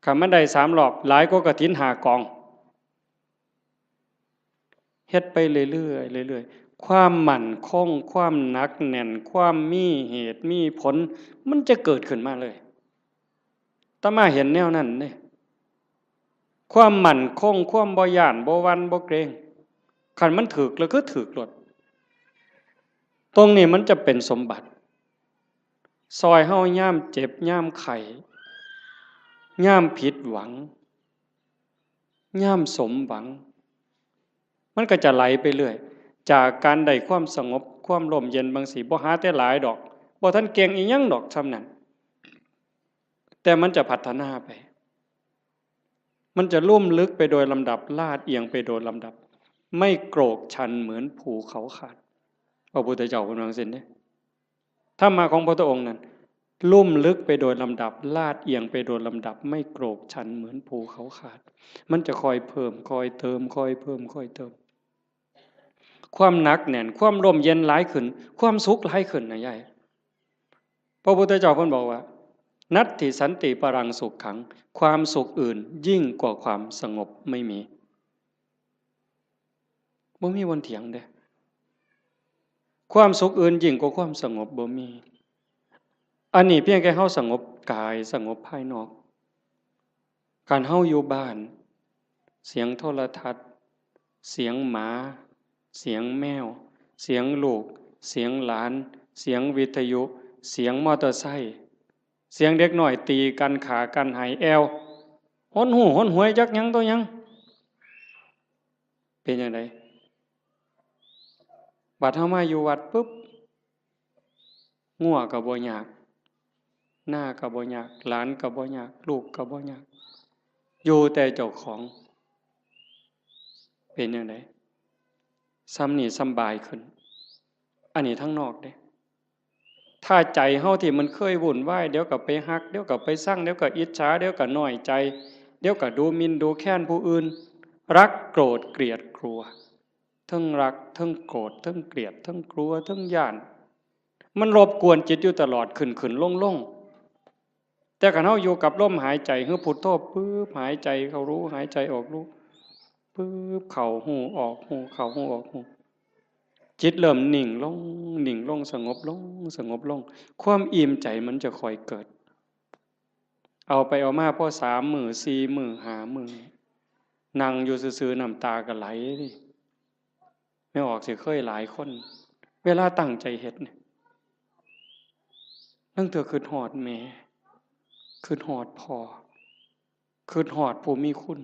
ขันมันได้สามรอบหลายกว่ากฐินห้ากองเฮ็ดไปเรื่อยความมั่นคงความหนักแน่นความมีเหตุมีผลมันจะเกิดขึ้นมาเลยอาตมาเห็นแนวนั้นเด้ความมั่นคงความบ่ย้านบ่หวั่นบ่เกรงคันมันถึกแล้วก็ถึกโลด ตรงนี้มันจะเป็นสมบัติซอยเฮาย่ามเจ็บย่ามไข้ย่ามผิดหวังย่ามสมหวังมันก็จะไหลไปเรื่อยจากการได้ความสงบความร่มเย็นบางสีบ่หาแต่หลายดอกบ่ทันเก่งอีหยังดอกซำนั้นแต่มันจะพัฒนาไปมันจะลุ่มลึกไปโดยลำดับลาดเอียงไปโดยลำดับไม่โกรกชันเหมือนภูเขาขาดพระพุทธเจ้าพูดว่าซั่นเด้ธรรมะของพระองค์นั้นลุ่มลึกไปโดยลำดับลาดเอียงไปโดยลำดับไม่โกรกชันเหมือนภูเขาขาดมันจะคอยเพิ่มคอยเติมคอยเพิ่มคอยเติมความหนักแน่นความร่มเย็นหลายขึ้นความสุขหลายขึ้นนะยายพระพุทธเจ้าเพิ่นบอกว่านัตถิสันติปรังสุขขังความสุขอื่นยิ่งกว่าความสงบไม่มีบ่มีวันเถียงเด้ความสุขอื่นยิ่งกว่าความสงบบ่มีอันนี้เพียงแค่เฮาสงบกายสงบภายนอกการเฮาอยู่บ้านเสียงโทรทัศน์เสียงหมาเสียงแมวเสียงลูกเสียงหลานเสียงวิทยุเสียงมอเตอร์ไซค์เสียงเด็กน้อยตีกันขากันหายแอวหนหูหนหวยจักหยังตัวหยังเป็นจังไดบัดเฮามาอยู่วัดปุ๊บงัวก็บ่ยากหน้าก็บ่ยากหลานก็บ่ยากลูกก็บ่ยากอยู่แต่เจ้าของเป็นจังไดซ้ำนี่สำบายขึ้นอันนี้ทั้งนอกเด้ถ้าใจเฮาที่มันเคยวุ่นวายเดี๋ยวก็ไปฮักเดี๋ยวก็ไปสั่งเดี๋ยวก็อิจฉาเดี๋ยวก็น้อยใจเดี๋ยวก็ดูหมิ่นดูแคลนผู้อื่นรักโกรธเกลียดกลัวทั้งรักทั้งโกรธทั้งเกลียดทั้งกลัวทั้งย่านมันรบกวนจิตอยู่ตลอดขึ้นลงแต่คันเฮาอยู่กับลมหายใจคือพุทโธปึ๊บหายใจเข้ารู้หายใจออกรู้ปึ๊บเข้าหูออกหูเข้าหูออกหูจิตเริ่มนิ่งลงสงบลงสงบลงความอิ่มใจมันจะค่อยเกิดเอาไปเอามาพอ3 มื้อ4 มื้อ5 มื้อนั่งอยู่ซื่อๆน้ำตาก็ไหลดิไม่ออกสิเคยหลายคนเวลาตั้งใจเฮ็ดเนี่ยตั้งแต่คิดฮอดแม่คิดฮอดพ่อคิดฮอดผู้มีคุณ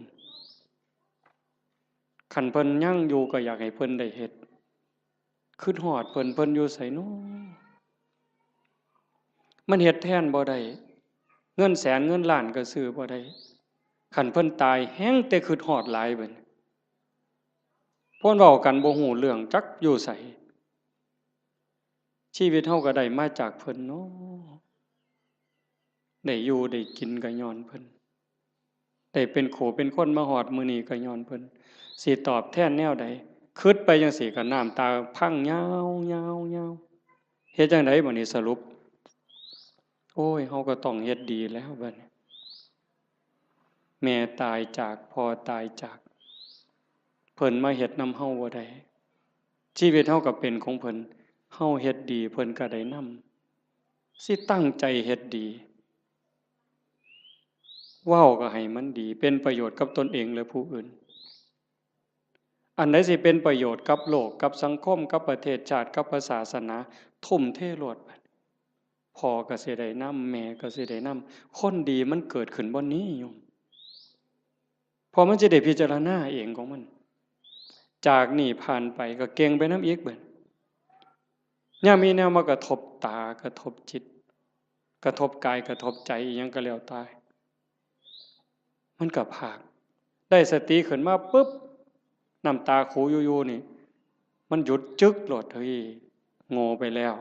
คันเพิ่นยังอยู่ก็อยากให้เพิ่นได้เฮ็ดคิดฮอดเพิ่นอยู่ไสน้อมันเฮ็ดแทนบ่ได้เงินแสนเงินล้านก็ซื้อบ่ได้คันเพิ่นตายแฮงแต่คิดฮอดหลายเบิดเพิ่นเว้ากันบ่ฮู้เรื่องจักอยู่ไสชีวิตเฮาก็ได้มาจากเพิ่นเนาะได้อยู่ได้กินก็ย้อนเพิ่นได้เป็นโขเป็นคนมาฮอดมื้อนี้ก็ย้อนเพิ่นสิตอบแทนแนวใดคิดไปจังซี่ก็น้ำตาพังยาวๆๆเฮ็ดจังไดบัดนี้สรุปโอ้ยเฮาก็ต้องเฮ็ดดีแล้วบัดนี้แม่ตายจากพ่อตายจากเพิ่นมาเฮ็ดนำเฮาบ่ได้ชีวิตเฮาก็เป็นของเพิ่นเฮาเฮ็ดดีเพิ่นก็ได้นำสิตั้งใจเฮ็ดดีเว้าก็ให้มันดีเป็นประโยชน์กับตนเองและผู้อื่นอันใดสิเป็นประโยชน์กับโลกกับสังคมกับประเทศชาติกับศาสนาทุ่มเทโลดบัดพ่อก็สิได้นำแม่ก็สิได้นำคนดีมันเกิดขึ้นบ่นี้โยมพอมันจะได้พิจารณาเองของมันจากนี่ผ่านไปก็เก่งไปนำอีกเบิดยามมีแนวมากระทบตากระทบจิตกระทบกายกระทบใจอิหยังก็แล้วแต่มันก็พากได้สติขึ้นมาปึ๊บน้ำตาขูอยู่ๆนี่มันหยุดจึกโลดเฮ้ยโง่ไปแล้ว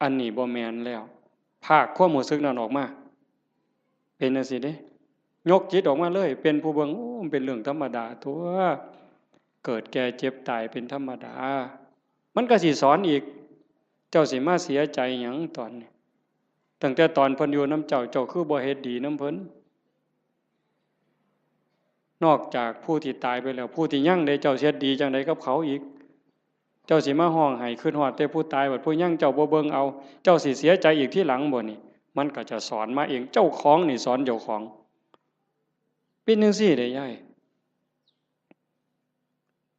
อันนี้บ่แม่นแล้วภาคความรู้สึกนั้นออกมาเป็นจังซี่เด้ยกจิตออกมาเลยเป็นผู้เบิ่งโอ้มันเป็นเรื่องธรรมดาตั่วเกิดแก่เจ็บตายเป็นธรรมดามันก็สิสอนอีกเจ้าสิมาเสียใจหยังตอนนี้ตั้งแต่ตอนเพิ่นอยู่นำเจ้าเจ้าคือบ่เฮ็ดดีนำเพิ่นนอกจากผู้ที่ตายไปแล้วผู้ที่ยังได้เจ้าเฮ็ดดีจังไดกับเขาอีกเจ้าสิมาฮ้องไห้คิดฮอดแต่ผู้ตายบัดผู้ยังเจ้าบ่เบิ่งเอาเจ้าสิเสียใจอีกทีหลังบ่นี่มันก็จะสอนมาเองเจ้าของนี่สอนเจ้าของเป็นจังซี่เด้ยาย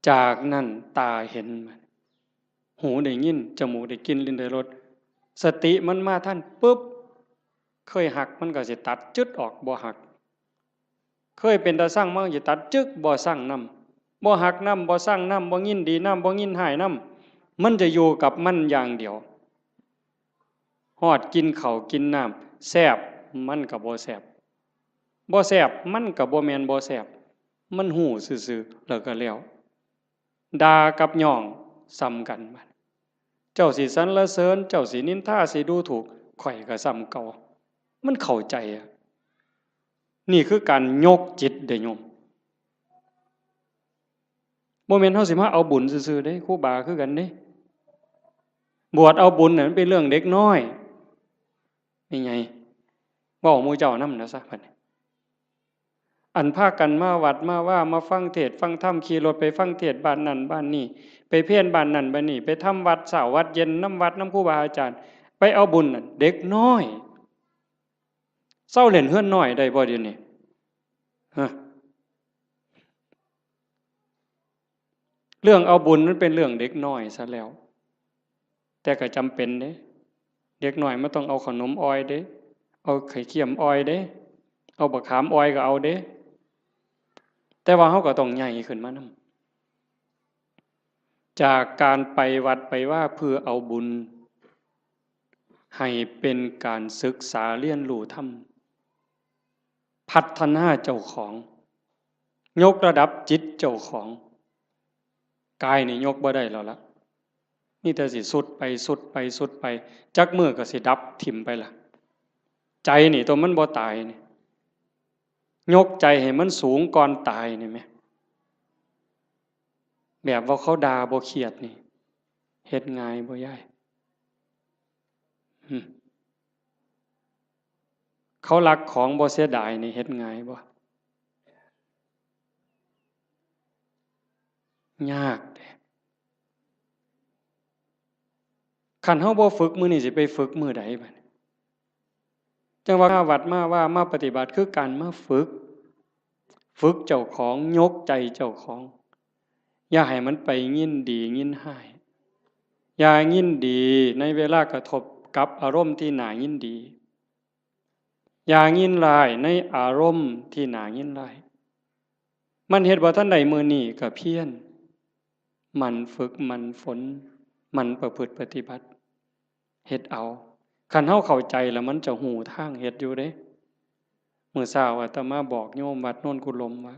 จากนั้นตาเห็นมัน หูได้ยินจมูกได้กลิ่นลิ้นได้รสสติมันมาท่านปุ๊บเคยหักมันก็สิตัดจึดออกบ่หักเคยเป็นตาสร้างมันสิตัดจึกบ่สร้างนำบ่หักนำบ่สร้างนำบ่ยินดีนำบ่ยินหายนำมันจะอยู่กับมันอย่างเดียวฮอดกินข้าวกินน้ำแซ่บมันก็บ่แซ่บบ่แซ่บมันก็บ่แม่นบ่แซ่บมันหูซื่อๆแล้วก็แล้วด่ากับย่องซ้ำกันบัดเจ้าสิสรรเสริญเจ้าสินินทาสิดูถูกข่อยก็ซ้ำเก่ามันเข้าใจอะนี่คือการยกจิตเด้อโยมบ่แม่นเฮาสิมาเอาบุญซื่อๆเด้ครูบาคือกันเด้บวชเอาบุญน่ะมันเป็นเรื่องเด็กน้อยนี่ไงเว้าหมู่เจ้านำนะซะบัดนี้อันพากันมาวัดมาว่ามาฟังเทศน์ฟังธรรมขี่รถไปฟังเทศน์บ้านนั้นบ้านนี้ไปเพี้ยนบ้านนั้นบ้านนี้ไปทำวัดเช้าวัดเย็นน้ำวัดน้ำครูบาอาจารย์ไปเอาบุญน่ะเด็กน้อยเศร้าเล่นเฮือนน้อยได้บ่เดี๋ยวนี้ฮะเรื่องเอาบุญนั้นเป็นเรื่องเด็กน้อยซะแล้วแต่ก็จำเป็นเด้เด็กน้อยมันต้องเอาขนมอ้อยเด้เอาไข่เค็มอ้อยเด้เอาบักขามอ้อยก็เอาเด้แต่ว่าเฮาก็ต้องใหญ่ขึ้นมานำจากการไปวัดไปว่าเพื่อเอาบุญให้เป็นการศึกษาเรียนรู้ธรรมพัฒนาเจ้าของยกระดับจิตเจ้าของกายนี่ยกบ่ได้แล้วล่ะนี่แต่สิสุดไปสุดไปสุดไปจักมือก็สิดับถิ่มไปล่ะใจนี่ตัวมันบ่ตายนี่ยกใจให้มันสูงก่อนตายนี่แหมแบบว่าเขาด่าบ่เครียดนี่เฮ็ดง่ายบ่ยายเขารักของบ่เสียดายนี่เฮ็ดง่ายบ่ยากเด้คันเฮาบ่ฝึกมื้อนี้สิไปฝึกมื้อใดบัดจังว่ามาวัดมาว่ามาปฏิบัติคือการมาฝึกเจ้าของยกใจเจ้าของอย่าให้มันไปยินดียินหายอย่ายินดีในเวลากระทบกับอารมณ์ที่น่ายินดีอย่ายินร้ายในอารมณ์ที่น่ายินร้ายมันเฮ็ดบ่ทันใดมื้อนี้ก็เพียรมันฝึกมันฝนมันประพฤติปฏิบัติเฮ็ดเอาคันเฮาเข้าใจแล้วมันจะหูทางเฮ็ดอยู่เด้มื้อเช้าอาตมาบอกโยมวัดโน่นกุลมว่า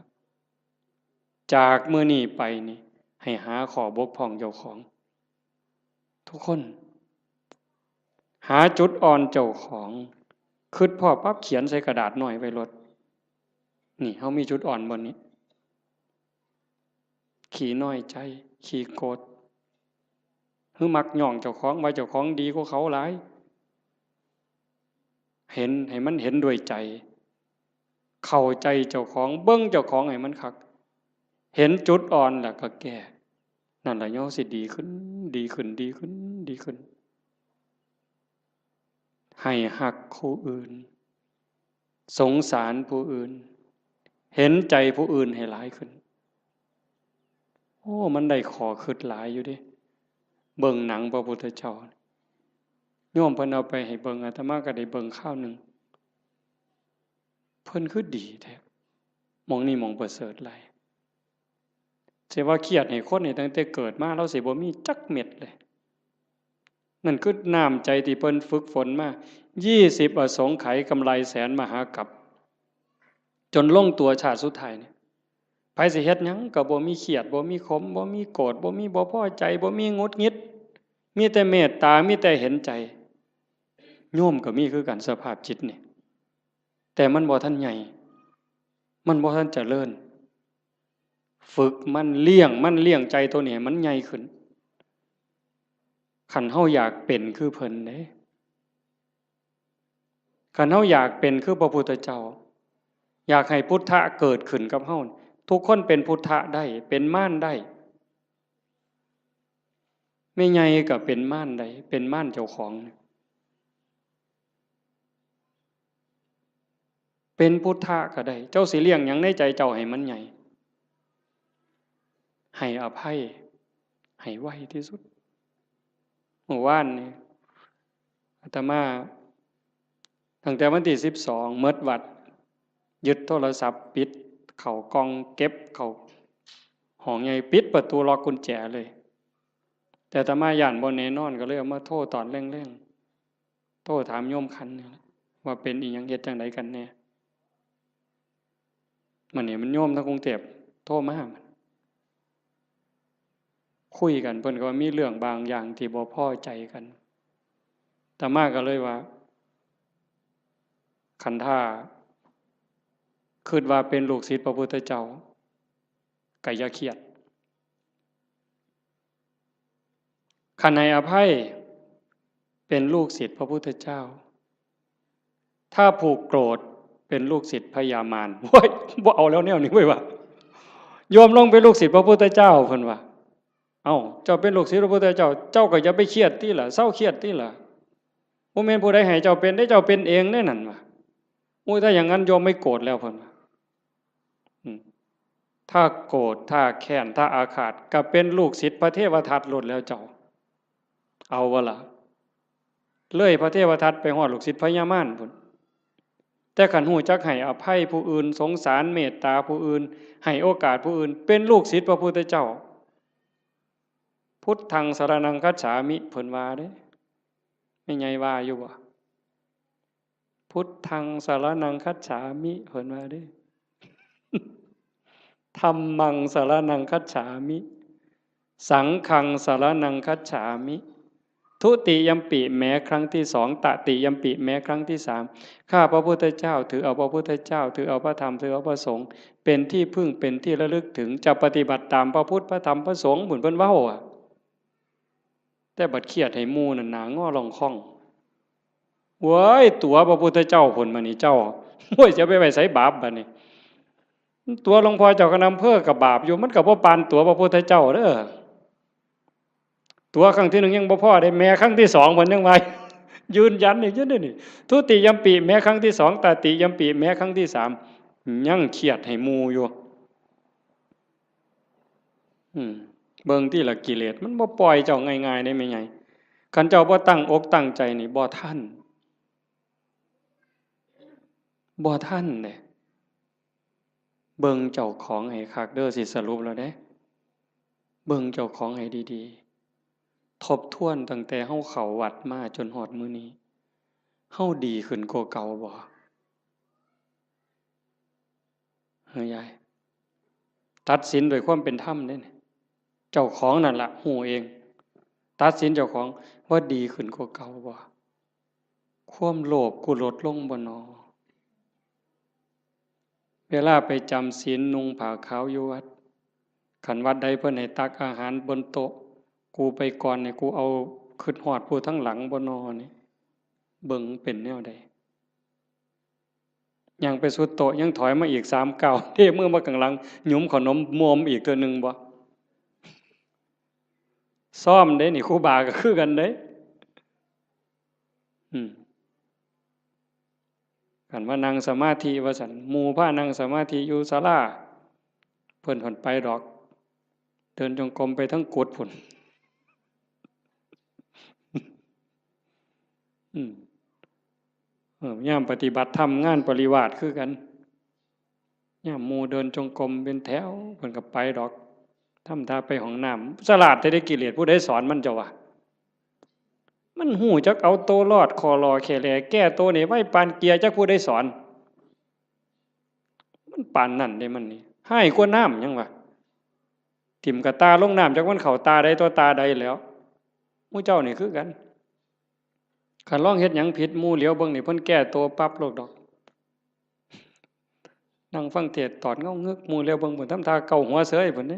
จากมื้อนี้ไปนี่ให้หาข้อบกพร่องเจ้าของทุกคนหาจุดอ่อนเจ้าของคิดพอปั๊บเขียนใส่กระดาษหน่อยไว้รถนี่เฮามีจุดอ่อนบ่นี้ขี้น้อยใจขี้โกรธหรือมักย่องเจ้าของว่าเจ้าของดีกว่าเขาหลายเห็นให้มันเห็นด้วยใจเข้าใจเจ้าของเบิ่งเจ้าของให้มันคักเห็นจุดอ่อนแล้วก็แก้นั่นล่ะย่อสิดีขึ้นดีขึ้นดีขึ้นดีขึ้นให้หักผู้อื่นสงสารผู้อื่นเห็นใจผู้อื่นให้หลายขึ้นโอ้มันได้ขอคิดหลายอยู่เด้เบิ่งหนังพระพุทธเจ้าโยมเพิ่นเอาไปให้เบิ่งอาตมาก็ได้เบิ่งข้าวนึงเพิ่นคือดีแท้หม้องนี้หม้องประเสริฐหลายสิว่าเครียดให้คนนี่ตั้งแต่เกิดมาเราสิบ่มีจักเม็ดเลยนั่นคือน้ำใจที่เพิ่นฝึกฝนมา20อสงไขยกำไรแสนมหากัปจนลงตัวชาติสุดท้ายนี่ไผสิเฮ็ดหยังก็บ่มีเครียดบ่มีขมบ่มีโกรธบ่มีบ่พอใจบ่มีหงุดหงิดมีแต่เมตตามีแต่เห็นใจโยมก็มีคือกันสภาพจิตนี่แต่มันบ่ทันใหญ่มันบ่ทันเจริญฝึกมันเลี้ยงใจตัวนี้มันใหญ่ขึ้นคันเฮาอยากเป็นคือเพิ่นเด้คันเฮาอยากเป็นคือพระพุทธเจ้าอยากให้พุทธะเกิดขึ้นกับเฮาทุกคนเป็นพุทธะได้เป็นม่านได้ไม่ใหญ่ก็เป็นม่านได้เป็นม่านเจ้าของเป็นพุทธะก็ได้เจ้าสิเลี้ยงหยังในใจเจ้าให้มันใหญ่ให้อภัยให้ไวที่สุด เมื่อวานนี่อาตมาตั้งแต่วันที่12เมิดวัดยึดโทรศัพท์ปิดเข้ากล่องเก็บเข้าห้องใหญ่ปิดประตูล็อกกุญแจเลยแต่อาตมาย่านบ่แน่นอนก็เลยเอามาโทรตอนแรงๆโทรถามโยมคันนี่ว่าเป็นอีหยังเฮ็ดจังไดกันแน่มันนี่มันโยมทางกรุงเทพโทรมาคุยกันเพิ่นก็ว่ามีเรื่องบางอย่างที่บ่พอใจกันอาตมาก็เลยว่าคันท่าคิดว่าเป็นลูกศิษย์พระพุทธเจ้าก็อย่าเครียดคันให้อภัยเป็นลูกศิษย์พระพุทธเจ้าถ้าผูกโกรธเป็นลูกศิษย์พญามารโว้ยบ่เอาแล้วแนวนี้เว้ยว่าโยมลงเป็นลูกศิษย์พระพุทธเจ้าเพิ่นว่าเอ้าเจ้าเป็นลูกศิษย์พระพุทธเจ้าเจ้าก็อย่าไปเครียดติล่ะเศร้าเครียดติล่ะบ่แม่นผู้ใดให้เจ้าเป็นได้เจ้าเป็นเองแน่นั่นว่าโอ้ยถ้าอย่างนั้นโยมไม่โกรธแล้วเพิ่นว่าถ้าโกรธถ้าแค้นถ้าอาฆาตก็เป็นลูกศิษย์พระเทวทัตหลุดแล้วเจ้าเอาวะล่ะเลยพระเทวทัตไปฮอดลูกศิษย์พญามารพุ่นแต่ขันหูจักให้อภัยผู้อื่นสงสารเมตตาผู้อื่นให้โอกาสผู้อื่นเป็นลูกศิษย์พระพุทธเจ้าพุทธังสรณังคัจฉามิเพิ่นว่าเด้ไม่ไงว่าอยู่บ่พุทธังสรณังคัจฉามิเพิ่นว่าเด้ธัมมังสรณังคัจฉามิสังฆังสรณังคัจฉามิทุติยัมปิแม้ครั้งที่สองตติยัมปิแม้ครั้งที่สามข้าพระพุทธเจ้าถือเอาพระพุทธเจ้าถือเอาพระธรรมถือเอาพระสงฆ์เป็นที่พึ่งเป็นที่ระลึกถึงจะปฏิบัติตามพระพุทธพระธรรมพระสงฆ์บุญเพิ่นเว้าอ่ะแต่บัดเครียดให้หมู่นั่นหน้างอลองค่องเว้ยตัวพระพุทธเจ้าผลมานี่เจ้าโอ้ยจะไปไว้ไสบาปบัดนี้ตัวหลวงพ่อเจ้าคณะอำเภอกับบาปอยู่มันก็บ่ปานตัวพระพุทธเจ้าเด้อตัวครั้งที่1ยังบ่พอได้แม้ครั้งที่2เพิ่นยังว่ายืนยันอีกอยู่นี่ทุติยัมปิแม้ครั้งที่2ตติยัมปิแม้ครั้งที่3ยังเครียดให้หมู่อยู่เบิ่งที่ละกิเลสมันบ่ปล่อยเจ้าง่ายๆได้แม่ใหญ่คันเจ้าบ่ตั้งอกตั้งใจนี่บ่ทันเด้เบิ่งเจ้าของให้คักเด้อสิสรุปแล้วเด้เบิ่งเจ้าของให้ดีๆทบทวนตั้งแต่เฮาเข้าวัดมาจนฮอดมื้อนี้เฮาดีขึ้นกว่าเก่าบ่เฮ้ยยายตัดสินด้วยความเป็นธรรมเด้เจ้าของนั่นล่ะฮู้เองตัดสินเจ้าของว่าดีขึ้นกว่าเก่าบ่ความโลภกูลดลงบ่น้อเวลาไปจำศีลนุ่งผ้าขาวอยู่วัดคันวัดใดเพิ่นให้ตักอาหารบนโต๊ะกูไปก่อนนี่กูเอาขึ้นฮอดผู้ทั้งหลังบ่น้อนี่เบิ่งเป็นแนวใดยังไปสุดโต๊ะยังถอยมาอีก3ก้าวเทมือมาข้างหลังหยุมขนมมวมอีกเทื่อนึงบ่ซ้อมเด้นี่ครูบาก็คือกันเด้กันว่านั่งสมาธิว่าซั่นหมู่พานั่งสมาธิอยู่ศาลาเพิ่นผ่อนไปดอกเดินจงกรมไปทั้งกุดพุ่นยามปฏิบัติธรรมงานปริวาสคือกันยามหมู่เดินจงกรมเป็นแถวเพิ่นก็ไปดอกทำท่าไปห้องน้ำฉลาดแต่ได้กิเลสผู้ใดสอนมันเจ้าวะมันหูจักเอาโตรอดคอรอแค่แลแก้โตนี่ไว้ปานเกียร์จักผู้ใดสอนมันปานนั่นได้มันนี่ให้กว่าน้ำยังวะทิ่มกับตาลงน้ำจักมันเข้าตาใดตัวตาใดแล้วหมู่เจ้านี่คือกันคันลองเฮ็ดหยังผิดหมู่เหลียวเบิ่งนี่เพิ่นแก้โตปั๊บโลกดอกนั่งฟังเทศน์ตอดเงาเงึกหมู่เหลียวเบิ่งเพิ่นทำท่าเกาหัวเสยเพิ่นเด้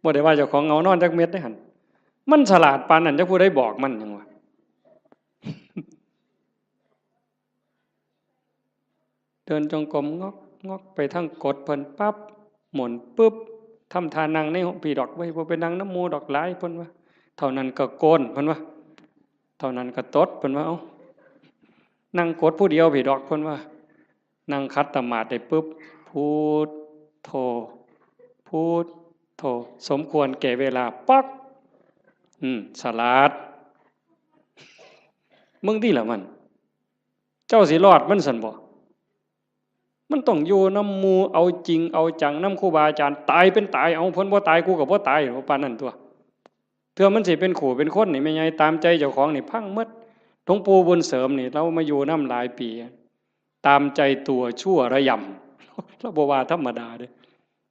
บ่ได้ว่าเจ้าของเงานอนจักเม็ดได้หั่นมันฉลาดปานนั้นจักผู้ใดบอกมันหยังวะเดินจงกรมงอกไปทั้งกดเพิ่นปั๊บหมุนปึ๊บทำท่านั่งในพี่ดอกไว้บ่ไปนั่งน้ำหมู่ดอกหลายเพิ่นว่าเท่านั้นก็โกนเพิ่นว่าเท่านั้นก็ตดเพิ่นว่าเอ้านั่งกดผู้เดียวพี่ดอกเพิ่นว่านั่งคัดตมาดได้ปึ๊บพูดโธพูดโธสมควรแก่เวลาปักฉลาด มึงที่ละมันเจ้าสิรอดมันสันบ่มันต้องอยู่น้ำมูเอาจริงเอาจังน้ำครูบาอาจารย์ตายเป็นตายเอาพ้นบ่ตายกูกับบ่ตายปานนั้นตัวเถื่อมันสิเป็นขู่เป็นคนนี่ไม่ไงตามใจเจ้าของนี่พังหมดหลวงปู่บุญเสริมนี่เรามาอยู่น้ำหลายปีตามใจตัวชั่วระยำเราบ่ว่าธรรมดาเด้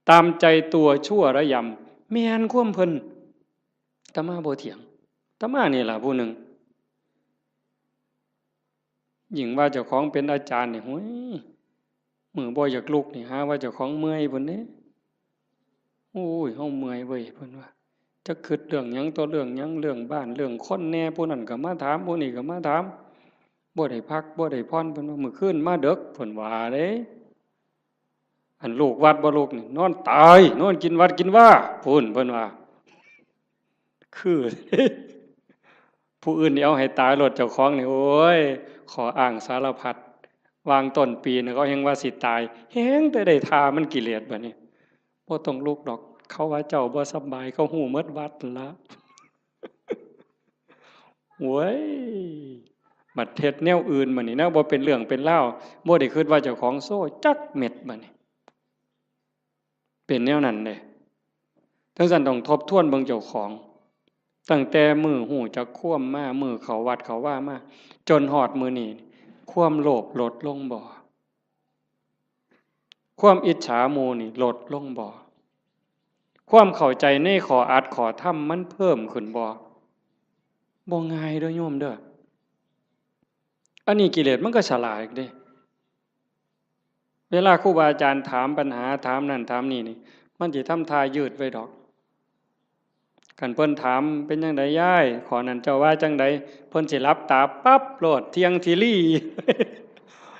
ตามใจตัวชั่วระยำแม่นความเพิ่นอาตมาบ่เถียงอาตมานี่ล่ะผู้หนึ่งยิ่งว่าเจ้าของเป็นอาจารย์นี่โหยมือบ่อยากลุกนี่หาว่าเจ้าของเมื่อยพุ่นเด้โอ้ยเฮาเมื่อยเว้ยเพิ่นว่าจะคิดเรื่องหยังต่อเรื่องหยังเรื่องบ้านเรื่องคนแน่ผู้นั้นก็มาถามผู้นี้ก็มาถามบ่ได้พักบ่ได้พรเพิ่นว่ามื้อคืนมาดึกเพิ่นว่าเด้อันลูกวัดบ่ลูกนี่นอนตายนอนกินวัดกินว่าพุ่นเพิ่นว่าคือ ผู้อื่นนี่เอาให้ตายรถเจ้าของนี่โอ้ยขออ้างสารพัดวางต้นปีนี่เขาเฮงว่าสิตายแฮงแต่ได้ทามันกิเลสบัดนี้บ่ต้องลุกดอกเขาว่าเจ้าบ่สบายเขาฮู้หมดวัดละโว้ยบัดเฮ็ดแนวอื่นบัดนี้นะบ่เป็นเรื่องเป็นราวบ่ได้คิดว่าเจ้าของโซ่จักเม็ดบัดนี้เป็นแนวนั้นเด้ทั้งนั้นต้องทบทวนเบิ่งเจ้าของตั้งแต่มือหูจักคว่ำมามือเขาวัดเขาว่ามาจนหอดมือนี่ความโลภลดลงบ่ความอิจฉาโมนี่ลดลงบ่ความเข้าใจในขออัดขอทำมันเพิ่มขึ้นบ่ง่ายเด้อโยมเด้ออันนี้กิเลสมันก็ฉลาดอีกเด้เวลาครูบาอาจารย์ถามปัญหาถามนั่นถามนี่มันสิทำทายืดไว้ดอกคันเพิ่นถามเป็นจังไดย้ายขอนั้นเจ้าว่าจังไดเพิ่นสิหลับตาปั๊บโลดเที่ยงทีลี่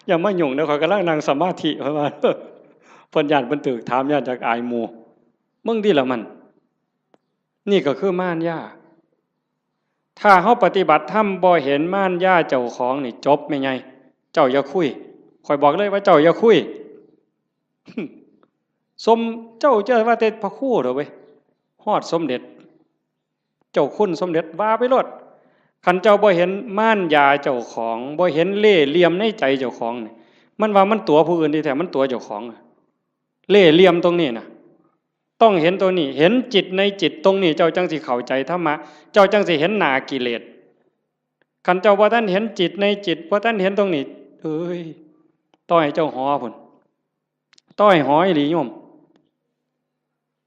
อย่ามายุ่งเด้อข้อยกำลังนั่งสมาธิเพิ่นว่าเพิ่นย้านเพิ่นตึกถามย้านจากอายหมู่มึงที่ละมันนี่ก็คือม่านย่าถ้าเฮาปฏิบัติธรรมบ่เห็นม่านย่าเจ้าของนี่จบแม่ไงเจ้าอย่าคุยข้อยบอกเลยว่าเจ้าอย่าคุย สมเจ้าจะว่าแต่พระครูเด้อเว้ยฮอดสมเด็จเจ้าคุณสมเด็จว่าไปโลดคันเจ้าบ่เห็นม่านยาเจ้าของบ่เห็นเล่ห์เหลี่ยมในใจเจ้าของนี่มันว่ามันตัวผู้อื่นที่แท้มันตัวเจ้าของเล่ห์เหลี่ยมตรงนี้น่ะต้องเห็นตัวนี้เห็นจิตในจิตตรงนี้เจ้าจังสิเข้าใจธรรมะเจ้าจังสิเห็นหน้ากิเลสคันเจ้าบ่ทันเห็นจิตในจิตบ่ทันเห็นตรงนี้เอ้ยต้อยเจ้าหอพุ่นต้อยหออีหลีโยม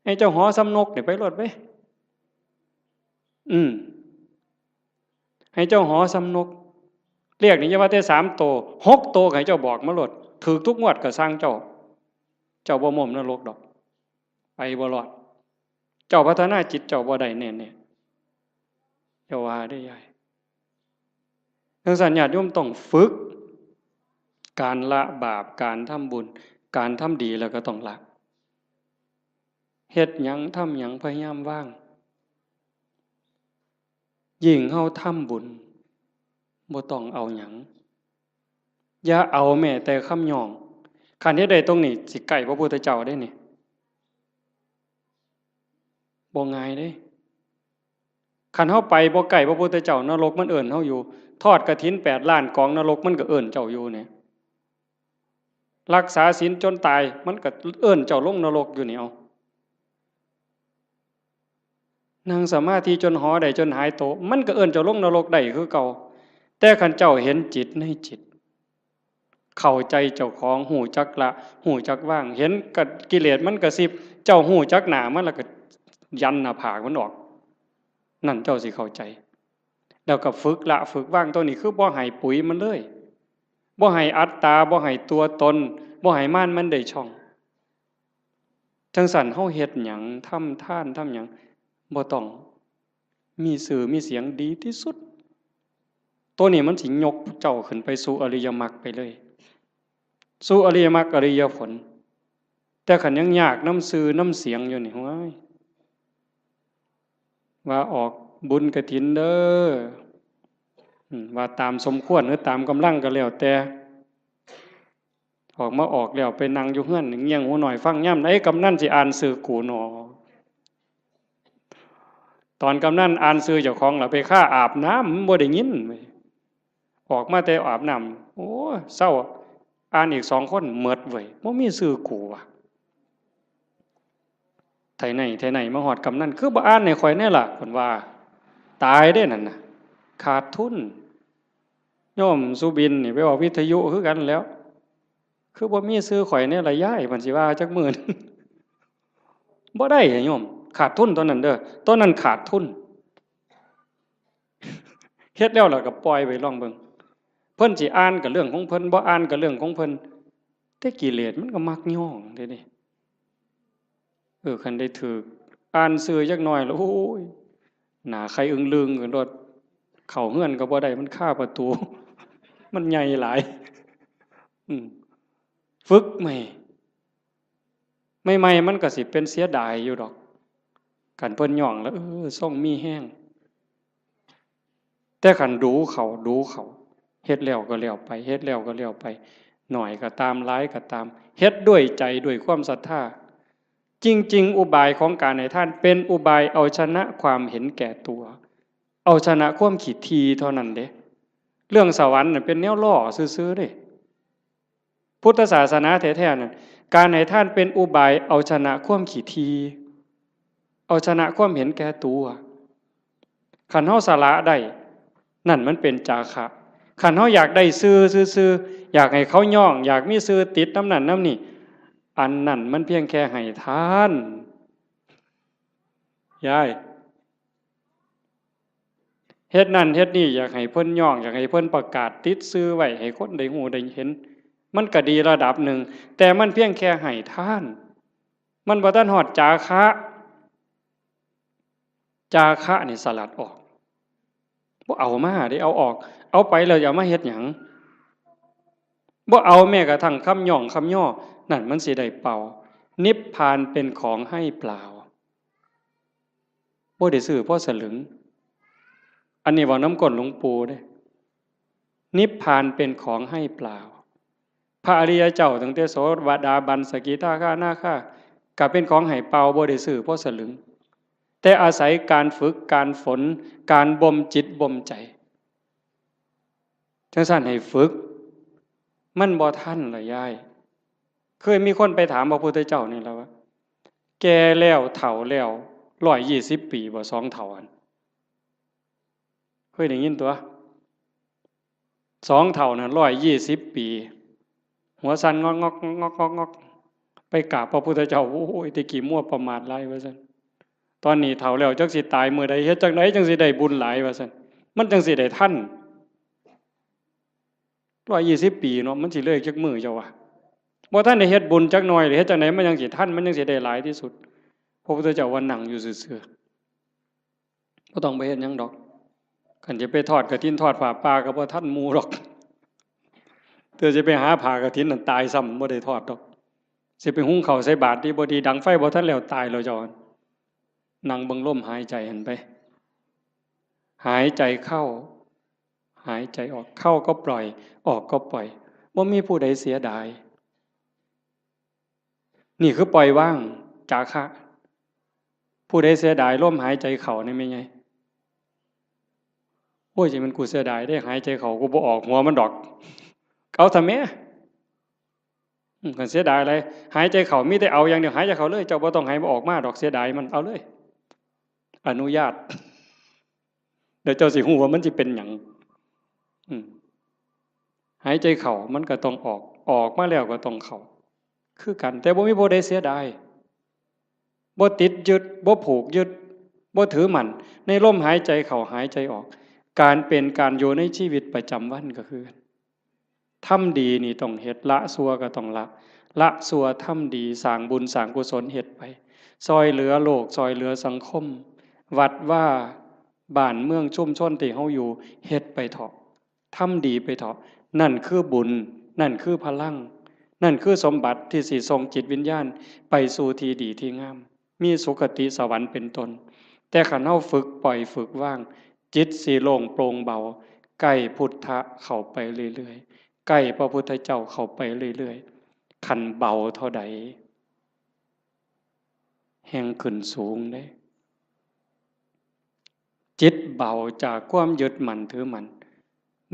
ให้เจ้าหอสำนกนี่ไปโลดไปให้เจ้าหอสำนกเรียกนี่จะว่าแต่3 โต6 โตให้เจ้าบอกมาโลดถูกทุกงวดก็สร้างเจ้าบ่ม่มนรกดอกไปบ่รอดเจ้าพัฒนาจิตเจ้าบ่ได้แน่ๆเจ้าว่าได้ใหญ่ทั้งสัญญาติโยมต้องฝึกการละบาปการทำบุญการทำดีแล้วก็ต้องละเฮ็ดหยังทำหยังพยายามว่างยิ่งเฮาทำบุญบ่ต้องเอาหยังอย่าเอาแม้แต่คำย่องคันเฮ็ดได้ตรงนี้สิใกล้พระพุทธเจ้าได้นี่บ่ง่ายเด้คันเฮาไปบ่ใกล้พระพุทธเจ้านรกมันเอิ้นเฮาอยู่ทอดกฐิน8 ล้านกองนรกมันก็เอิ้นเจ้าอยู่เนี่ยรักษาศีลจนตายมันก็เอิ้นเจ้าลงนรกอยู่นี่เอานั่งสมาธิจนหอได้จนหายโตมันก็เอิ้นเจ้าลงนรกได้คือเก่าแต่คันเจ้าเห็นจิตในจิตเข้าใจเจ้าของหูจักละหูจักว่างเห็นกับกิเลสมันกระซิบเจ้าหูจักหนามันแล้วก็ยันหน้าผากมันออกนั่นเจ้าสิเข้าใจแล้วก็ฝึกละฝึกว่างตัวนี้คือบ่ให้ปุ๋ยมันเลยบ่ให้อัตตาบ่ให้ตัวตนบ่ให้ม่านมันได้ช่องจังสั่นเฮาเฮ็ดหยังทำทานทำหยังบ่ต้องมีสื่อมีเสียงดีที่สุดตัวนี้มันสิยกเจ้าขึ้นไปสู่อริยมรรคไปเลยสู่อริยมรรคอริยผลแต่ขันยังยากน้ำซื่อน้ำเสียงอยู่นี่ว้ายว่าออกบุญกฐินเด้อว่าตามสมควรหรือตามกำลังก็แล้วแต่ออกมาออกแล้วไปนั่งอยู่เฮือนเงี่ยงหูหน่อยฟังย่ำไหนกำนันสิอ่านสื่อกูหนอตอนกำนันอ่านสื่อเจ้าของล่ะไปฆ่าอาบน้ำบ่ได้ยิน ออกมาแต่อาบน้ำโอ้เศร้าอ่านอีก2 คนหมดเว้ยบ่มีชื่อกูว่ะไถไหนมาฮอดกำนันคือบ่อ่านให้ข่อยแน่ล่ะเพิ่นว่าตายเด้นั่นน่ะขาดทุนโยมสุบินนี่ไปออกวิทยุคือกันแล้วคือบ่มีชื่อข่อยแน่ล่ะยายเพิ่นสิว่าจักมื้อนึงบ่ได้โยมขาดทุนตอนนั้นเด้อตอนนั้นขาดทุนเฮ็ดแล้วก็ปล่อยไว้ลองเบิ่งเพิ่นสิอ่านก็เรื่องของเพิ่นบ่อ่านก็เรื่องของเพิ่นแต่กิเลสมันก็มักย่องเด้นี่คันได้ถูกอ่านชื่อจักหน่อยแล้วโอ้ยหน้าใครอึ้งลึงกันโลดเข้าเฮือนก็บ่ได้มันคาประตูมันใหญ่หลายอืมฝึกใหม่ใหม่ๆมันก็สิเป็นเสียดายอยู่ดอกคันเพิ่นย่องแล้วทรงมีแรงแต่คันดูเขาเฮ็ดแล้วก็แล้วไปเฮ็ดแล้วก็แล้วไปหน่อยก็ตามหลายก็ตามเฮ็ดด้วยใจด้วยความศรัทธาจริงๆอุบายของการให้ท่านเป็นอุบายเอาชนะความเห็นแก่ตัวเอาชนะความขี้ทีเท่านั้นเด้เรื่องสวรรค์น่ะเป็นแนวล่อซื่อๆเด้พุทธศาสนาแท้ๆนั่นการให้ท่านเป็นอุบายเอาชนะความขี้ทีเอาชนะความเห็นแก่ตัวคันเฮาสละได้นั่นมันเป็นจาคะคันเฮาอยากได้ซื่อๆอยากให้เขาย่องอยากมีซื่อติดน้ำนั่นน้ำนี่อันนั้นมันเพียงแค่ให้ทานยายเฮ็ดนั่นเฮ็ดนี่อยากให้เพิ่นย่องอยากให้เพิ่นประกาศติดซื่อไว้ให้คนได้ฮู้ได้เห็นมันก็ดีระดับหนึ่งแต่มันเพียงแค่ให้ทานมันบ่ทันฮอดจาคะจาคะนี่สลัดออกบ่เอามาได้เอาออกเอาไปแล้วอย่ามาเฮ็ดหยังบ่เอาแม้กระทั่งคำย่องคำย่อนั่นมันสิได้เป่านิพพานเป็นของให้เปล่าบ่ได้ซื้อเพราะสลึงอันนี้เว้าน้ำก้นหลวงปู่เด้นิพพานเป็นของให้เปล่าพระอริยเจ้าตั้งแต่โสดาบันสกิทาคานาคาก็เป็นของให้เป่าบ่ได้ซื้อเพราะสลึงแต่อาศัยการฝึกการฝนการบ่มจิตบ่มใจจังซั่นให้ฝึกมันบ่ทันล่ะยายเคยมีคนไปถามพระพุทธเจ้านี่แล้วว่าแก่แล้วเฒ่าแล้ว120 ปีบ่2เฒ่าอันเคยได้ยินตัว2เฒ่าน่ะ120 ปีหัวสั่นงอกไปกราบพระพุทธเจ้าโอ้ยแตะกี้มั่วประมาทหลายว่าซั่นตอนนี้เฒ่าแล้วจักสิตายมื้อใดเฮ็ดจังไดจังสิได้บุญหลายว่าซั่นมันจังสิได้ทัน120 ปีเนาะมันสิเลยจักมื้อเจ้าว่าบ่ทันได้เฮ็ดบุญจักหน่อยหรือเฮ็ดจังไดมันยังสิทันมันยังสิได้หลายที่สุดพระพุทธเจ้าว่านั่งอยู่ซื่อๆบ่ต้องไปเฮ็ดหยังดอกคันจะไปทอดกฐินทอดผ้าป่าก็บ่ทันหมู่ดอกเธอจะไปหาผ้ากฐินนั่นตายซ้ำบ่ได้ทอดดอกสิไปหุงข้าวใส่บาตรที่บ่ดีดังไฟบ่ทันแล้วตายแล้วเจ้านั่งเบิ่งลมหายใจหันไปหายใจเข้าหายใจออกเข้าก็ปล่อยออกก็ปล่อยบ่มีผู้ใดเสียดายนี่คือปล่อยว่างจาคะผู้ใดเสียดายลมหายใจเข้านี่แม่นไงโอ้ยสิมันกูเสียดายได้หายใจเข้ากูบ่ออกหัวมันดอกเอาทำแม่กันเสียดายอะไรหายใจเข้ามีแต่เอาอย่างเดียวหายใจเข้าเลยเจ้าบ่ต้องให้มันออกมาดอกเสียดายมันเอาเลยอนุญาตเดี๋ยวเจ้าสิฮู้ว่ามันสิเป็นหยังหายใจเข้ามันก็ต้องออกมาแล้วก็ต้องเข้าคือกันแต่บ่มีผู้ใดเสียดายบ่ติดยึดบ่ผูกยึดบ่ถือมั่นในลมหายใจเข้าหายใจออกการเป็นการอยู่ในชีวิตประจำวันก็คือทำดีนี่ต้องเฮ็ดละชั่วก็ต้องละชั่วทำดีสร้างบุญสร้างกุศลเฮ็ดไปซอยเหลือโลกซอยเหลือสังคมวัดว่าบ้านเมืองชุมชนที่เฮาอยู่เฮ็ดไปเถาะทำดีไปเถาะนั่นคือบุญนั่นคือพลังนั่นคือสมบัติที่สิส่งจิตวิญญาณไปสู่ที่ดีที่งามมีสุคติสวรรค์เป็นต้นแต่คันเฮาฝึกปล่อยฝึกว่างจิตสิโล่งโปร่งเบาใกล้พุทธะเข้าไปเรื่อยๆใกล้พระพุทธเจ้าเข้าไปเรื่อยๆคันเบาเท่าใดแห่งขึ้นสูงเด้จิตเบาจากความยึดมั่นถือมั่น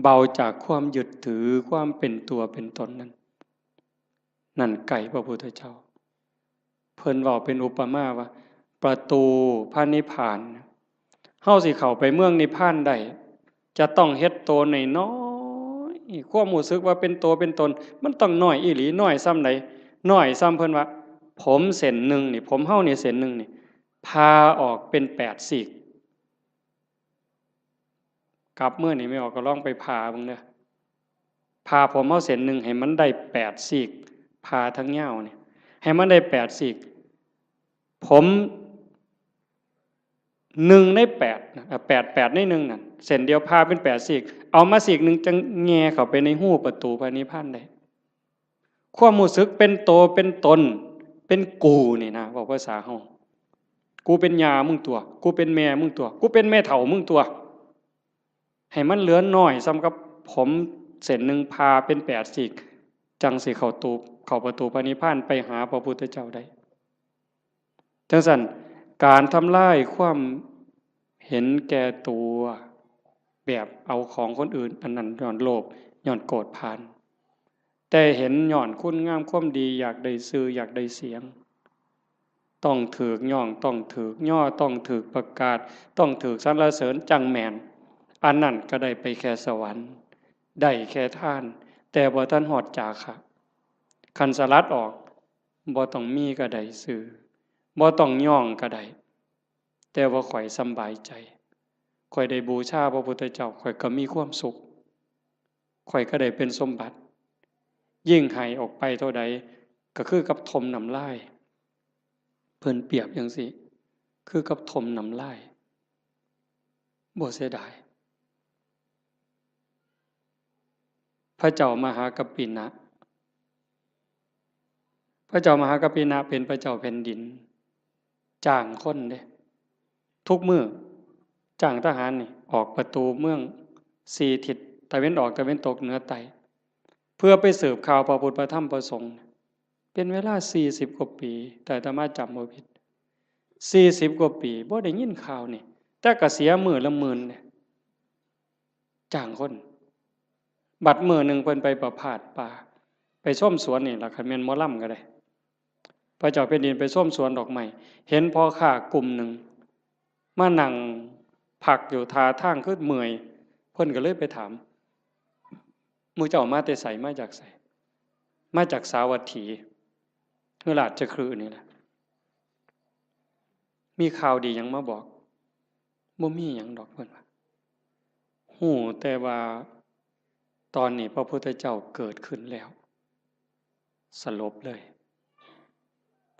เบาจากความยึดถือความเป็นตัวเป็นตนนั้นนั่นไก่พระพุทธเจ้าเพิ่นเว้าเป็นอุปมาว่าประตูพระนิพพานเฮาสิเข้าไปเมืองนิพพานได้จะต้องเฮ็ดโตน้อยๆความรู้สึกว่าเป็นตัวเป็นตนมันต้องน้อยอีหลีน้อยส่ำใดน้อยส่ำเพิ่นว่าผมเส้นหนึ่งนี่ผมเฮานี่เส้นหนึ่งนี่พาออกเป็น8ซีกกลับมื้อนี้ไม่ออกก็ลองไปพาเบิ่งเด้อพาผมเฮาเส้นหนึ่งให้มันได้8ซีกพาทั้งยาวนี่ให้มันได้8ซีกผม1ใน8นะ8ใน1นั่นเส้นเดียวพาเป็น8ซีกเอามาซีกนึงจังแง่เข้าไปในหูประตูพระนิพพานได้ความรู้สึกเป็นโตเป็นตนเป็นกูนี่นะบอกภาษาเฮากูเป็นยามึงตัวกูเป็นแม่มึงตัวกูเป็นแม่เฒ่ามึงตัวให้มันเหลือน้อยซ้ำกับผมเส้นหนึ่งพาเป็น8ซีกจังสิเข้าประตูพระนิพพานไปหาพระพุทธเจ้าได้จังซั่นการทำลายความเห็นแก่ตัวแบบเอาของคนอื่นอันนั้นย้อนโลภย้อนโกรธพานแต่เห็นย้อนคุณงามความดีอยากได้ชื่ออยากได้เสียงต้องถูกย่องต้องถูกย่อต้องถูกประกาศต้องถูกสรรเสริญจังแม่นอันนั้นก็ได้ไปแค่สวรรค์ได้แค่ทานแต่บ่ทันฮอดจาคะคันสลัดออกบ่ต้องมีก็ได้ชื่อบ่ต้องย่องก็ได้แต่ว่าข่อยสำบายใจข่อยได้บูชาพระพุทธเจ้าข่อยก็มีความสุขข่อยก็ได้เป็นสมบัติยิ่งให้ออกไปเท่าใดก็คือกับทมน้ำลายเพิ่นเปรียบจังซี่คือกับทมน้ำลายบ่เสียดายพระเจ้ามหากัปปินะพระเจ้ามหากัปปินะเป็นพระเจ้าแผ่นดินจ้างคนเด้ทุกมื้อจ้างทหารนี่ออกประตูเมือง4ทิศตะเว้นออกตะเว้นตกเหนือใต้เพื่อไปสืบข่าวพระพุทธพระธรรมพระสงฆ์เป็นเวลา40กว่าปีแต่อาตมาจำบ่ผิด40กว่าปีบ่ได้ยินข่าวนี่แต่ก็เสียมื้อละหมื่นเนี่ยจ้างคนบัดมื้อนึงเพิ่นไปประพาสป่าไปชมสวนนี่ล่ะคันแม่นหมอลำก็ได้พระเจ้าแผ่นดินไปชมสวนดอกไม้เห็นพ่อค้ากลุ่มหนึ่งมานั่งพักอยู่ท่าทางคือเมื่อยเพิ่นก็เลยไปถามหมู่เจ้ามาแต่ไสมาจากไสมาจากสาวัตถีคือราชคฤห์นี่แหละมีข่าวดีหยังมาบอกบ่มีหยังดอกเพิ่นว่าฮู้แต่ว่าตอนนี้พระพุทธเจ้าเกิดขึ้นแล้วสลบเลย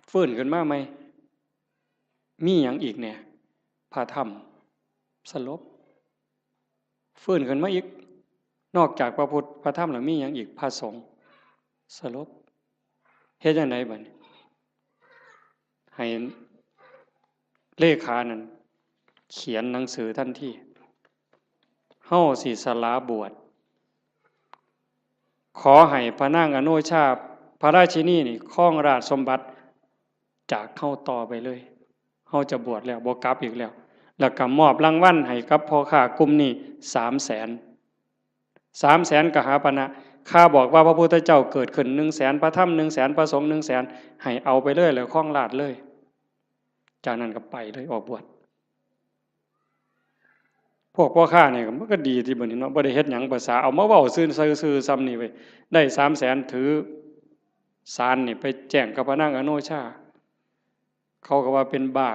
ฟื้นขึ้นมาไหมมีหยังอีกเนี่ยพระธรรมสลบฟื้นขึ้นมาอีกนอกจากพระพุทธพระธรรมแล้วมีหยังอีกพระสงฆ์สลบเฮ็ดจังไดบัดนี้ให้เลขานั่นเขียนหนังสือทันทีเฮาสิสละบวชขอให้พระนางอโนชาพระราชินีนี่ครองราชสมบัติจากเฮาต่อไปเลยเฮาจะบวชแล้วบ่กลับอีกแล้วก็มอบรางวัลให้กับพ่อค้ากลุ่มนี้300,000 300,000กหาปณะข้าบอกว่าพระพุทธเจ้าเกิดขึ้น 100,000 พระธรรม 100,000 พระสงฆ์ 100,000ให้เอาไปเลยแล้วครองราชเลยจากนั้นก็ไปเลยออกบวชพวกพ่อค้านี่มันก็ดีที่บัดนี้เนาะบ่ได้เฮ็ดหยังภาษาเอามาเว้าซื่อๆซ้ำนี่เว้ยได้300,000ถือศาลนี่ไปแจ้งกับพระนางอโนชาเขาก็ว่าเป็นบ้า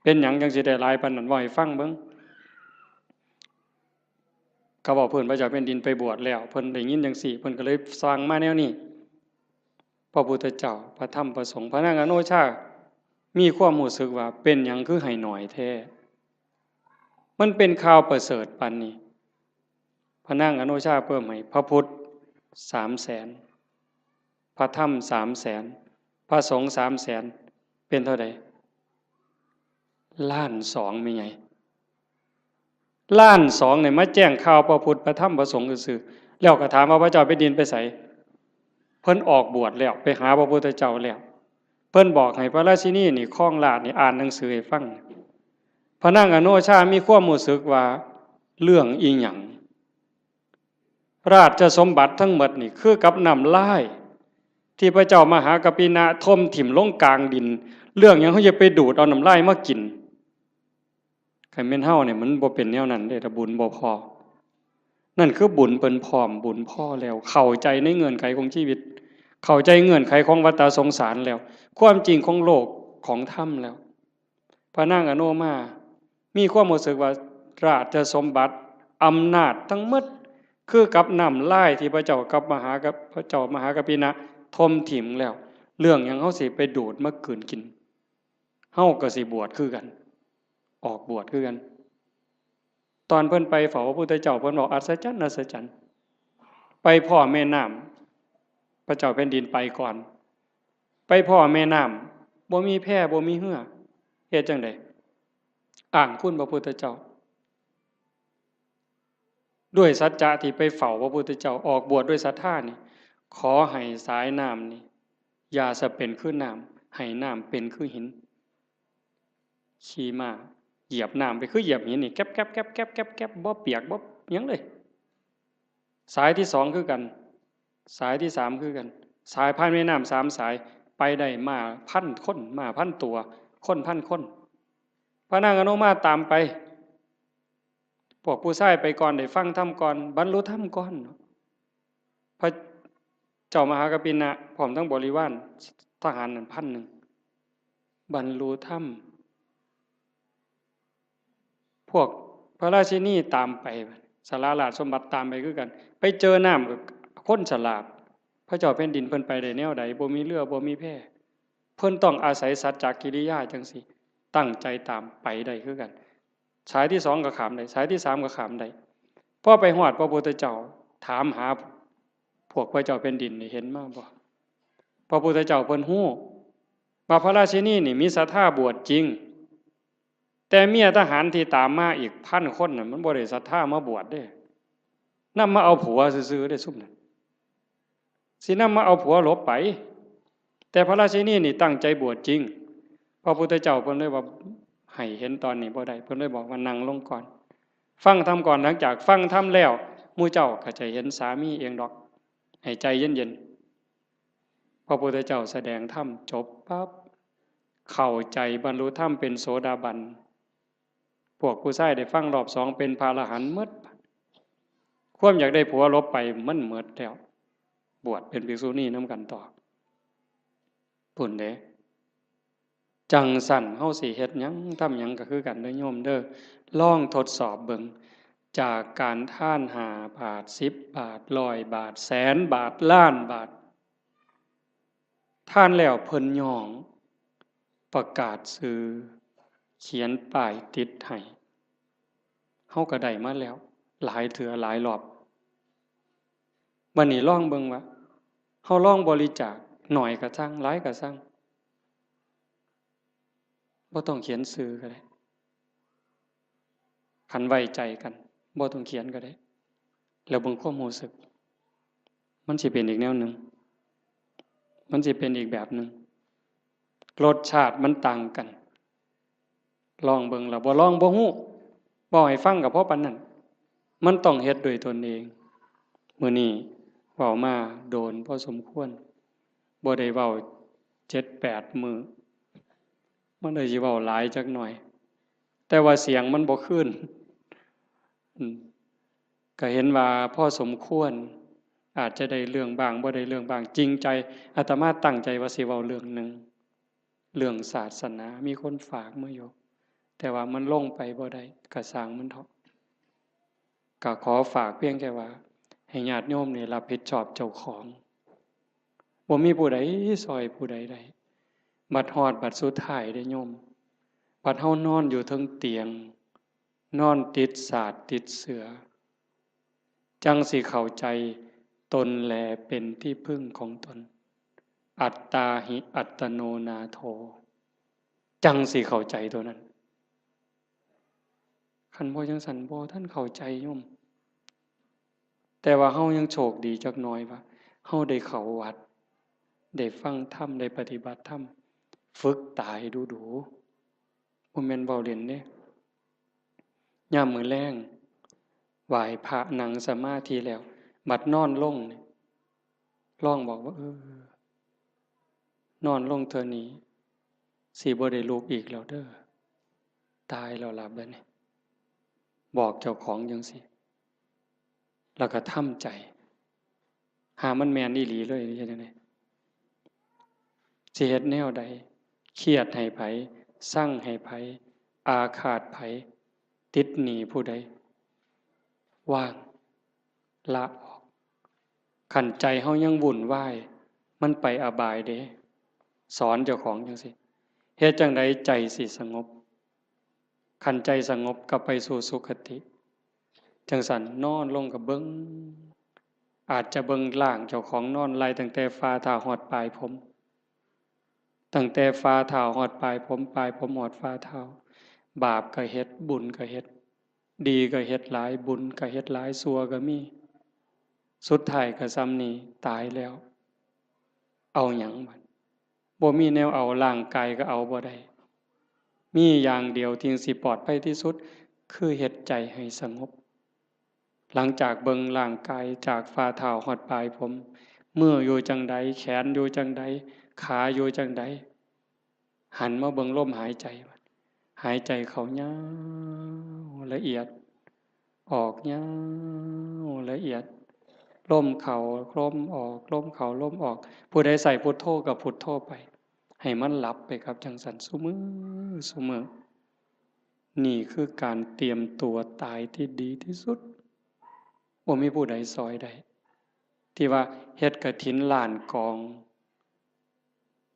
เป็นหยังจังสิได้หลายปานนั้นเว้าให้ฟังเบิ่งเขาบอกเพิ่นพระเจ้าแผ่นดินไปบวชแล้วเพิ่นได้ยินจังซี่เพิ่นก็เลยสร้างมาแนวนี้พระพุทธเจ้าพระธรรมพระสงฆ์พระนางอโนชามีความรู้สึกว่าเป็นหยังคือให้น้อยแท้มันเป็นข่าวประเสริฐปานนี้พระนางอโนชาเพิ่มให้พระพุทธ300,000พระธรรม300,000พระสงฆ์300,000เป็นเท่าใด1,200,000มีไง1,200,000เนี่ยมาแจ้งข่าวพระพุทธพระธรรมพระสงฆ์ซื่อๆแล้วก็ถามว่าพระเจ้าแผ่นดินไปไสเพิ่นออกบวชแล้วไปหาพระพุทธเจ้าแล้วเพิ่นบอกให้พระราชินีนี่ครองราชนี่อ่านหนังสือให้ฟังพระนางอโนชามีความรู้สึกว่าเรื่องอีหยัง ราชสมบัติทั้งหมดนี่คือกับน้ำลายที่พระเจ้ามหากปินะทมถิ่มลงกลางดินเรื่องหยังเขาจะไปดูดเอาน้ำลายมากินใครแม่นเฮาเนี่ยมันบ่เป็นแนวนั้นเด้ถ้าบุญบ่พอนั่นคือบุญเปิ้นพร้อมบุญพ่อแล้วเข้าใจในเงื่อนไขของชีวิตเข้าใจเงื่อนไขของวัฏสงสารแล้วความจริงของโลกของธรรมแล้วพระนางอโนมามีความรู้สึกว่าราชสมบัติอำนาจทั้งหมดคือกับน้ำลายที่พระเจ้ากับพระเจ้ามหากปินะทมถิ่มแล้วเรื่องหยังเฮาสิไปดูดมากืนกินเฮาก็สิบวชคือกันออกบวชคือกันตอนเพิ่นไปเฝ้าพระพุทธเจ้าเพิ่นบอกอัศจรรย์อัศจรรย์ไปพ่อแม่น้ำพระเจ้าแผ่นดินไปก่อนไปพ่อแม่น้ำบ่มีแพบ่มีเหือเฮ็ดจังได๋อ้างคุณพระพุทธเจ้าด้วยสัจจะที่ไปเฝ้าพระพุทธเจ้าออกบวชด้วยศรัทธานี่ขอให้สายน้ำนี่อย่าสะเป็นคือน้ำให้น้ำเป็นคือหินขี่ม้าเหยียบน้ำไปคือเหยียบหินนี่แก๊บแก๊บแก๊บแก๊บแก๊บแก๊บบ่เปียกบ่หยังเลยสายที่สองคือกันสายที่สามคือกันสายผ่านแม่น้ำสามสายไปได้มาพันคนมาพันตัวคนพันคนพระนางอนุมาตามไปพวกผู้ชายไปก่อนได้ฟังธรรมก่อนบรรลุธรรมก่อนพระเจ้ามหากปินะพร้อมทั้งบริวารทหารนั่น1,000บรรลุธรรมพวกพระราชินีตามไปสาราราชสมบัติตามไปคือกันไปเจอน้ำกับคนฉลาดพระเจ้าแผ่นดินเพิ่นไปได้แนวใดบ่มีเรือบ่มีแพเพิ่นต้องอาศัยสัจจกิริยาจังซี่ตั้งใจตามไปได้คือกันสายที่สองก็ขามได้สายที่สามก็ขามได้พอไปฮอดพระพุทธเจ้าถามหาพวกพระเจ้าแผ่นดินนี่เห็นมาบ่พระพุทธเจ้าเพิ่นฮู้ว่าพระราชินีนี่มีศรัทธาบวชจริงแต่เมียทหารที่ตามมาอีก1,000 คนน่ะมันบ่ได้ศรัทธามาบวชเด้นำมาเอาผัวซื่อๆได้ซุ่มนั้นสินำมาเอาผัวหลบไปแต่พระราชินีนี่ตั้งใจบวชจริงพระพุทธเจ้าเพิ่นเลยว่าให้เห็นตอนนี้บ่ได้เพิ่นเลยบอกว่านั่งลงก่อนฟังธรรมก่อนหลังจากฟังธรรมแล้วหมู่เจ้าก็จะเห็นสามีเองดอกให้ใจเย็นๆพระพุทธเจ้าแสดงธรรมจบปั๊บเข้าใจบรรลุธรรมเป็นโสดาบันพวกผู้ชายได้ฟังรอบสองเป็นพระอรหันต์หมดความอยากได้ผัวลบไปมันหมดแล้วบวชเป็นภิกษุณีนำกันต่อพุ่นเด้จังสั่นเฮาสิเฮ็ดหยังทำหยังก็คือกันเด้อโยมเด้อลองทดสอบเบิ่งจากการท่าน5 บาท10 บาท100 บาทแสนบาทล้านบาทท่านแล้วเพิ่นย่องประกาศซื้อเขียนป้ายติดให้เฮาก็ได้มาแล้วหลายเทื่อหลายรอบบัดนี้ลองเบิ่งว่าเฮาลองบริจาคน้อยก็ซังหลายก็ซังบ่ต้องเขียนชื่อก็ได้คันไว้ใจกันบ่ต้องเขียนก็ได้แล้วเบิ่งความรู้สึกมันสิเป็นอีกแนวหนึ่งมันสิเป็นอีกแบบหนึ่งรสชาติมันต่างกันลองเบิ่งแล้วบ่ลองบ่ฮู้บ่ให้ฟังก็เพราะปานนั้นมันต้องเฮ็ดด้วยตนเองมื้อนี้เว้ามาโดนพอสมควรบ่ได้เว้า7-8 มื้อมันเลยสิเว้าหลายจักหน่อยแต่ว่าเสียงมันบ่คืนก็เห็นว่าพอสมควรอาจจะได้เรื่องบ้างบ่ได้เรื่องบ้างจริงใจอาตมาตั้งใจว่าสิเว้าเรื่องหนึ่งเรื่องศาสนามีคนฝากมาอยู่แต่ว่ามันลงไปบ่ได้ก็สร้างมันเถาะก็ขอฝากเพียงแค่ว่าให้ญาติโยมนี่รับผิดชอบเจ้าของบ่มีผู้ใดซอยผู้ใดได้บัดฮอดบัดสุดท้ายเด้โยมบัดเฮานอนอยู่เทิงเตียงนอนติดสาดติดเสือจังสิเข้าใจตนแลเป็นที่พึ่งของตนอัตตาหิอัตโนนาโถจังสิเข้าใจตัวนั้นคันบ่จังสันบ่ท่านเข้าใจโยมแต่ว่าเฮายังโชคดีจักหน่อยว่าเฮาได้เข้าวัดได้ฟังธรรมได้ปฏิบัติธรรมฝึกตายดูบ่แม่นเว้าเล่นเด้ยามมื้อแลงไหว้พระนั่งสมาธิแล้ว บัดนอนลงนี่ลองบอกว่า นอนลงเธอนี้สิบ่ได้ลุกอีกแล้วเด้อตายแล้วล่ะบัดนี้บอกเจ้าของจังซี่แล้วก็ทำใจหามันแม่นอีหลีเลยเฮ็ดจังได๋สิเฮ็ดแนวใดเครียดให้ไผสั่งให้ไผอาฆาตไผติดหนี้ผู้ใดว่างละออกคันใจเฮายังวุ่นวายมันไปอบายเด้สอนเจ้าของจังซี่เฮ็ดจังไดใจสิสงบคันใจสงบก็ไปสู่สุคติจังซั่นนอนลงก็เบิ่งอาจจะเบิ่งร่างเจ้าของนอนไล่ตั้งแต่ฝ่าเท้าฮอดปลายผมตั้งแต่ฝ่าเท้าฮอดปลายผมปลายผมฮอดฝ่าเท้าบาปก็เฮ็ดบุญก็เฮ็ดดีก็เฮ็ดหลายบุญก็เฮ็ดหลายชั่วก็มีสุดท้ายก็ซ้ำนี้ตายแล้วเอาหยังบัดบ่มีแนวเอาร่างกายก็เอาบ่ได้มีอย่างเดียวที่สิปลอดภัยที่สุดคือเฮ็ดใจให้สงบหลังจากเบิ่งร่างกายจากฝ่าเท้าฮอดปลายผมมืออยู่จังใดแขนอยู่จังใดขาอยู่จังใดหันมาเบิ่งลมหายใจบัดหายใจเข้ายาวละเอียดออกยาวละเอียดลมเข้าลมออกลมเข้าลมออกผู้ใดใส่พุทโธก็พุทโธไปให้มันหลับไปครับจังสันซุมื้อนี่คือการเตรียมตัวตายที่ดีที่สุดบ่มีผู้ใดซอยได้ที่ว่าเฮ็ดกฐินล้านกอง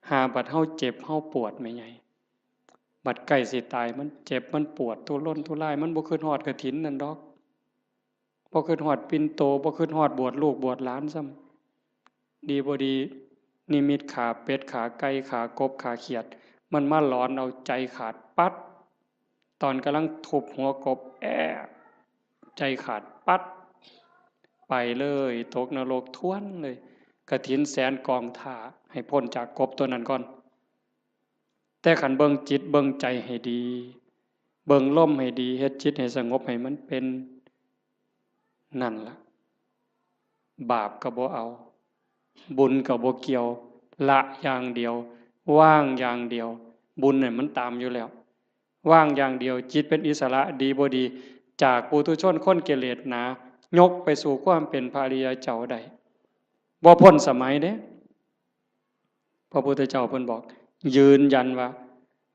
หาบัดเฮาเจ็บเฮาปวดแม่ใหญ่บัดใกล้สิตายมันเจ็บมันปวดทุรนทุรายมันบ่คิดฮอดกฐินนั่นดอกบ่คิดฮอดปิ่นโตบ่คิดฮอดบวชลูกบวชหลานซ้ำดีบ่ดีนิมิตขาเป็ดขาไก่ขากบขาเขียดมันมาหลอนเอาใจขาดปัดตอนกำลังทุบหัวกบใจขาดปัดไปเลยตกนรกท้วนเลยกฐินแสนกองท่าให้พ้นจากกบตัวนั้นก่อนแต่ขันเบิ่งจิตเบิ่งใจให้ดีเบิ่งลมให้ดีเฮ็ดจิตให้สงบให้มันเป็นนั่นล่ะบาปก็บ่เอาบุญก็บ่เกี่ยวละอย่างเดียวว่างอย่างเดียวบุญเนี่ยมันตามอยู่แล้วว่างอย่างเดียวจิตเป็นอิสระดีบ่ดีจากปุถุชนคนกิเลสหนายกไปสู่ความเป็นพระอริยเจ้าได้บ่พ้นสมัยเด้พระพุทธเจ้าเพิ่นบอกยืนยันว่า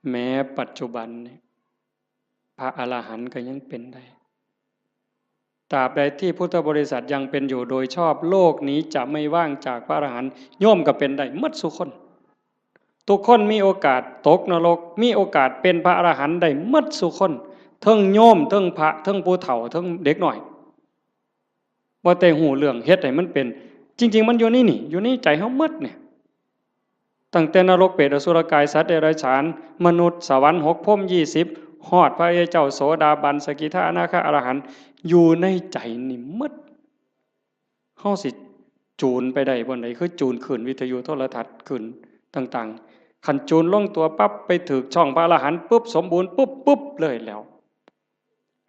แม้ปัจจุบันนี้พระอรหันต์ก็ยังเป็นได้ตราบใดที่พุทธบริษัทยังเป็นอยู่โดยชอบโลกนี้จะไม่ว่างจากพระอรหันต์โยมก็เป็นได้หมดทุกคนทุกคนมีโอกาสตกนรกมีโอกาสเป็นพระอรหันต์ได้หมดทุกคนทั้งโยมทั้งพระทั้งผู้เฒ่าทั้งเด็กน้อยบ่แต่หูเรื่องเฮ็ดให้มันเป็นจริงๆมันอยู่นี่อยู่ในใจเฮาหมดเนี่ยตั้งแต่นรกเปรตอสุรกายสัตว์เดรัจฉานมนุษย์สวรรค์6พรหม20ฮอดพระอริยเจ้าโสดาบันสกิทาอนาคาอรหันต์อยู่ในใจนี่หมดเฮาสิจูนไปได้บ่ไดคือจูนขึ้นวิทยุโทรทัศน์ขึ้นต่างๆคันจูนลงตัวปั๊บไปถึกช่องพระอรหันต์ปุ๊บสมบูรณ์ปุ๊บเลยแล้ว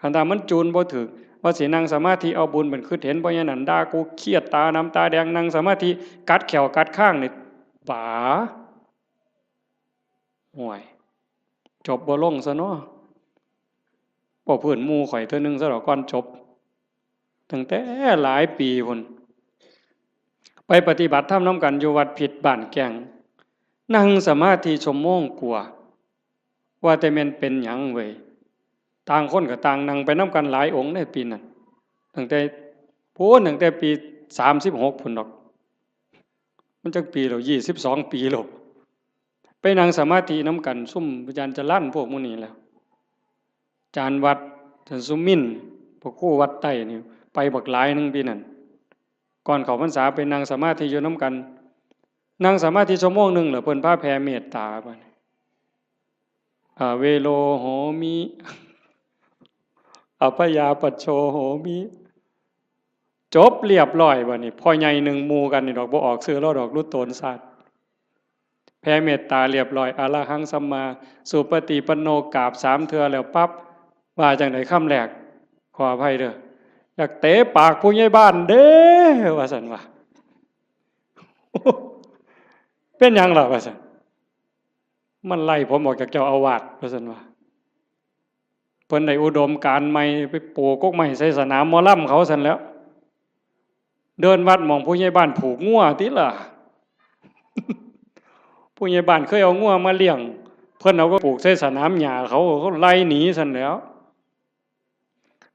คันถ้ามันจูนบ่ถึกว่าสินั่งสมาธิเอาบุญมันคือเห็นบ่อย่างนั้นด่ากูเครียดตาน้ำตาแดงนั่งสมาธิกัดแขวกัดข้างนี่ป๋าห่วยจบบ่ลงซะเนาะบ่เพิ่นหมู่ข่อยเทื่อนึงซะดอกก่อนจบตั้งแต่หลายปีพุ่นไปปฏิบัติธรรมนํกันอยู่วัดผิดบ้านแก่งนั่งสมาธิชั่วโมงกว่าว่าแต่แม่นเป็นหยังเว้ยต่างคนก็ต่างนั่งไปนํกันหลายองค์ในปีนั้นตั้งแต่ปี36พุ่นดอกมันจักปีแล้ว22 ปีแล้วไปนั่งสมาธินํกันซุ่มอาจารย์จรัญพวกหมู่นี้แล้วอาจารย์วัดอาจารย์สุมินพวกครูวัดใต้นี่ไปบักหลายนึงปีนั้นก่อนเข้าพรรษาไปนั่งสมาธิอยู่นํกันนั่งสมาธิชั่วโมงนึงแล้วเพิ่นพาแผ่เมตตาบัดเวโลโหมิอภยาปัชโชโหมิจบเรียบร้อยบัดนี้พ่อใหญ่หนึ่งหมู่กันนี่ดอกบ่ออกชื่อแล้วดอกรุดโตนศาสตร์แผ่เมตตาเรียบร้อยอะระหังสัมมาสุปฏิปันโนกราบ3 เทื่อแล้วปั๊บว่าจังได๋คำแรกขออภัยเด้อ อยากเตะปากผู้ใหญ่บ้านเด้ว่าสันว่าเป็นยังล่ะว่าสันมันไล่ผมออกจากเจ้าอาวาสว่าสันว่าเพิ่นได้อุดมการณ์ใหม่ไปปลูกกกไม้ใส่สนามหมอลำเขาสันแล้วเดินวัดมองผู้ใหญ่บ้านผูกงัวติล่ะผู้ใหญ่บ้านเคยเอางัวมาเลี้ยงเพิ่นเอาก็ปลูกใส่สนามหญ้าเขาไล่หนีสันแล้ว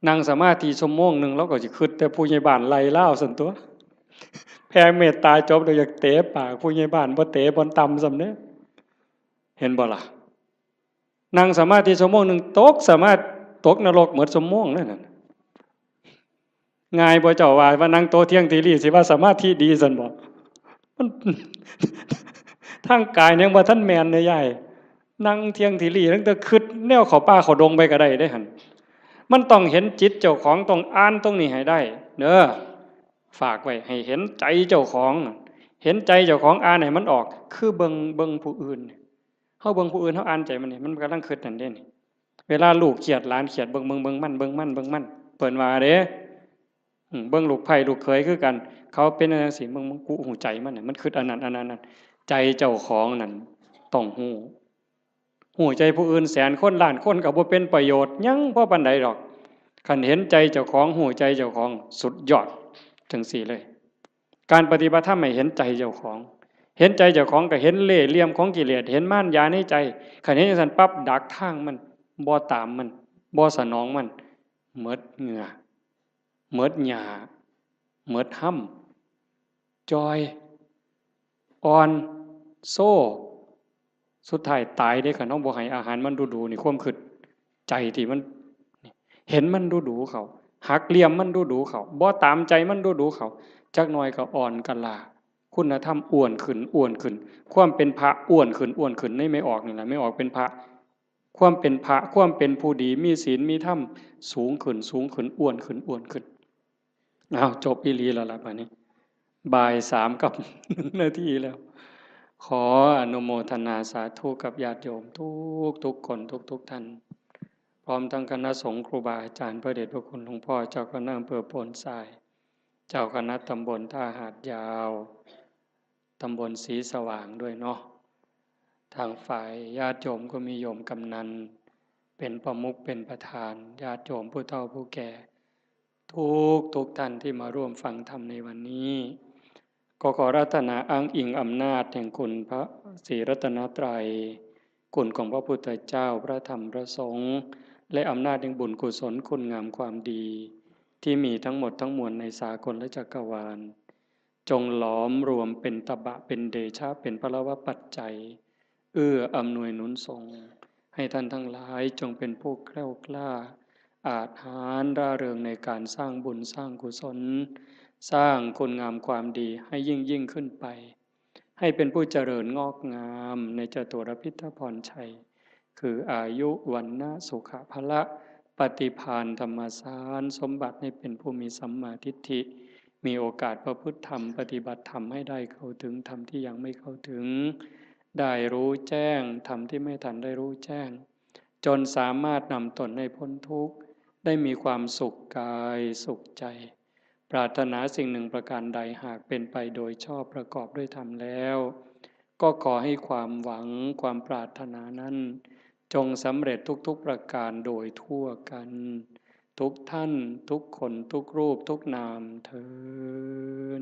นั่งสมาธิชั่วโมงหนึ่งแล้วก็จะคิดแต่ผู้ใหญ่บ้านไล่ล่าสันตัวแผ่เมตตาจบเราอยากเตะปากผู้ใหญ่บ้านบ่เตะบนต่ำสำเนี้ยเห็นบ่ล่ะนั่งสมาธิชั่วโมงหนึ่งตกสามารถตกนรกเหมือนชั่วโมงนั่นน่ะง่ายบ่เจ้าว่านั่งโตเที่ยงทีรีสิว่าสมาธิดีสันบ่มันทางกายยังบ่ท่านแมนเนี่ยใหญ่นั่งเที่ยงทีรีตั้งแต่คิดแนวเขาป่าเขาดงไปก็ได้หั่นมันต้องเห็นจิตเจ้าของต้องอ่านตรงนี้ให้ได้เด้อฝากไว้ให้เห็นใจเจ้าของเห็นใจเจ้าของอ่านให้มันออกคือเบิ่งผู้อื่นเฮาเบิ่งผู้อื่นเฮาอ่านใจมันนี่มันกำลังคิดนั่นเด้นี่เวลาลูกเครียดหลานเครียดเบิ่งมันเปิ้นว่าเด้เบิ่งลูกไผ่ลูกเขยคือกันเขาเป็นจังซี่มึงกูหูใจมันน่ะมันคิดอันนั้นใจเจ้าของนั่นต้องหูใจผู้อื่นแสนคนล้านคนก็บ่เป็นประโยชน์หยังพอปานใดดอกคันเห็นใจเจ้าของหูใจเจ้าของสุดยอดจังซี่เลยการปฏิบัติธรรมให้เห็นใจเจ้าของเห็นใจเจ้าของก็เห็นเล่ห์เหลี่ยมของกิเลสเห็นม่านยาในใจคันเห็นจังซั่นปั๊บดักทางมันบ่ตามมันบ่สนองมันหมดเหงื่อหมดหญ้าหมดห้ำจอยอ่อนโซ่สุดท้ายตายได้คันเฮาบ่ให้อาหารมันดูๆนี่ความคิดใจที่มันเห็นมันดูๆเขาหักเหลี่ยมมันดูๆเขาบ่ตามใจมันดูๆเขาจักหน่อยก็อ่อนกะลาคุณธรรมอ้วนขึ้นความเป็นพระอ้วนขึ้นในไม่ออกนี่แหละไม่ออกเป็นพระความเป็นพระความเป็นผู้ดีมีศีลมีธรรมสูงขึ้นอ้วนขึ้นอ้าวจบอีหลีแล้วล่ะบัดนี้บ่าย3กับ1นาทีแล้วขออนุโมทนาสาธุกับญาติโยมทุกคนทุกท่านพร้อมทั้งคณะสงฆ์ครูบาอาจารย์พระเดชพระคุณหลวงพ่อเจ้าคณะอำเภอโพนทรายเจ้าคณะตำบลท่าหาดยาวตำบลศรีสว่างด้วยเนาะทางฝ่ายญาติโยมก็มีโยมกำนันเป็นประมุขเป็นประธานญาติโยมผู้เฒ่าผู้แก่ทุกท่านที่มาร่วมฟังธรรมในวันนี้ก็ขอรัตนาอ้างอิงอำนาจแห่งคุณพระศรีรัตนตรัยคุณของพระพุทธเจ้าพระธรรมพระสงฆ์และอำนาจแห่งบุญกุศลคุณงามความดีที่มีทั้งหมดทั้งมวลในสากลและจักรวาลจงหลอมรวมเป็นตบะเป็นเดชะเป็นพลวปัจจัยอำนวยหนุนส่งให้ท่านทั้งหลายจงเป็นผู้แกล้วกล้าอาจหาญร่าเริงในการสร้างบุญสร้างกุศลสร้างคุณงามความดีให้ยิ่งขึ้นไปให้เป็นผู้เจริญงอกงามในจตุรพิทพรชัยคืออายุวันนะสุขภละปฏิภาณธรรมสารสมบัติให้เป็นผู้มีสัมมาทิฏฐิมีโอกาสประพฤติธรรมปฏิบัติธรรมให้ได้เข้าถึงธรรมที่ยังไม่เข้าถึงได้รู้แจ้งธรรมที่ไม่ทันได้รู้แจ้งจนสามารถนำตนให้พ้นทุกข์ได้มีความสุขกายสุขใจปรารถนาสิ่งหนึ่งประการใดหากเป็นไปโดยชอบประกอบด้วยธรรมแล้วก็ขอให้ความหวังความปรารถนานั้นจงสำเร็จทุกประการโดยทั่วกันทุกท่านทุกคนทุกรูปทุกนามเทอญ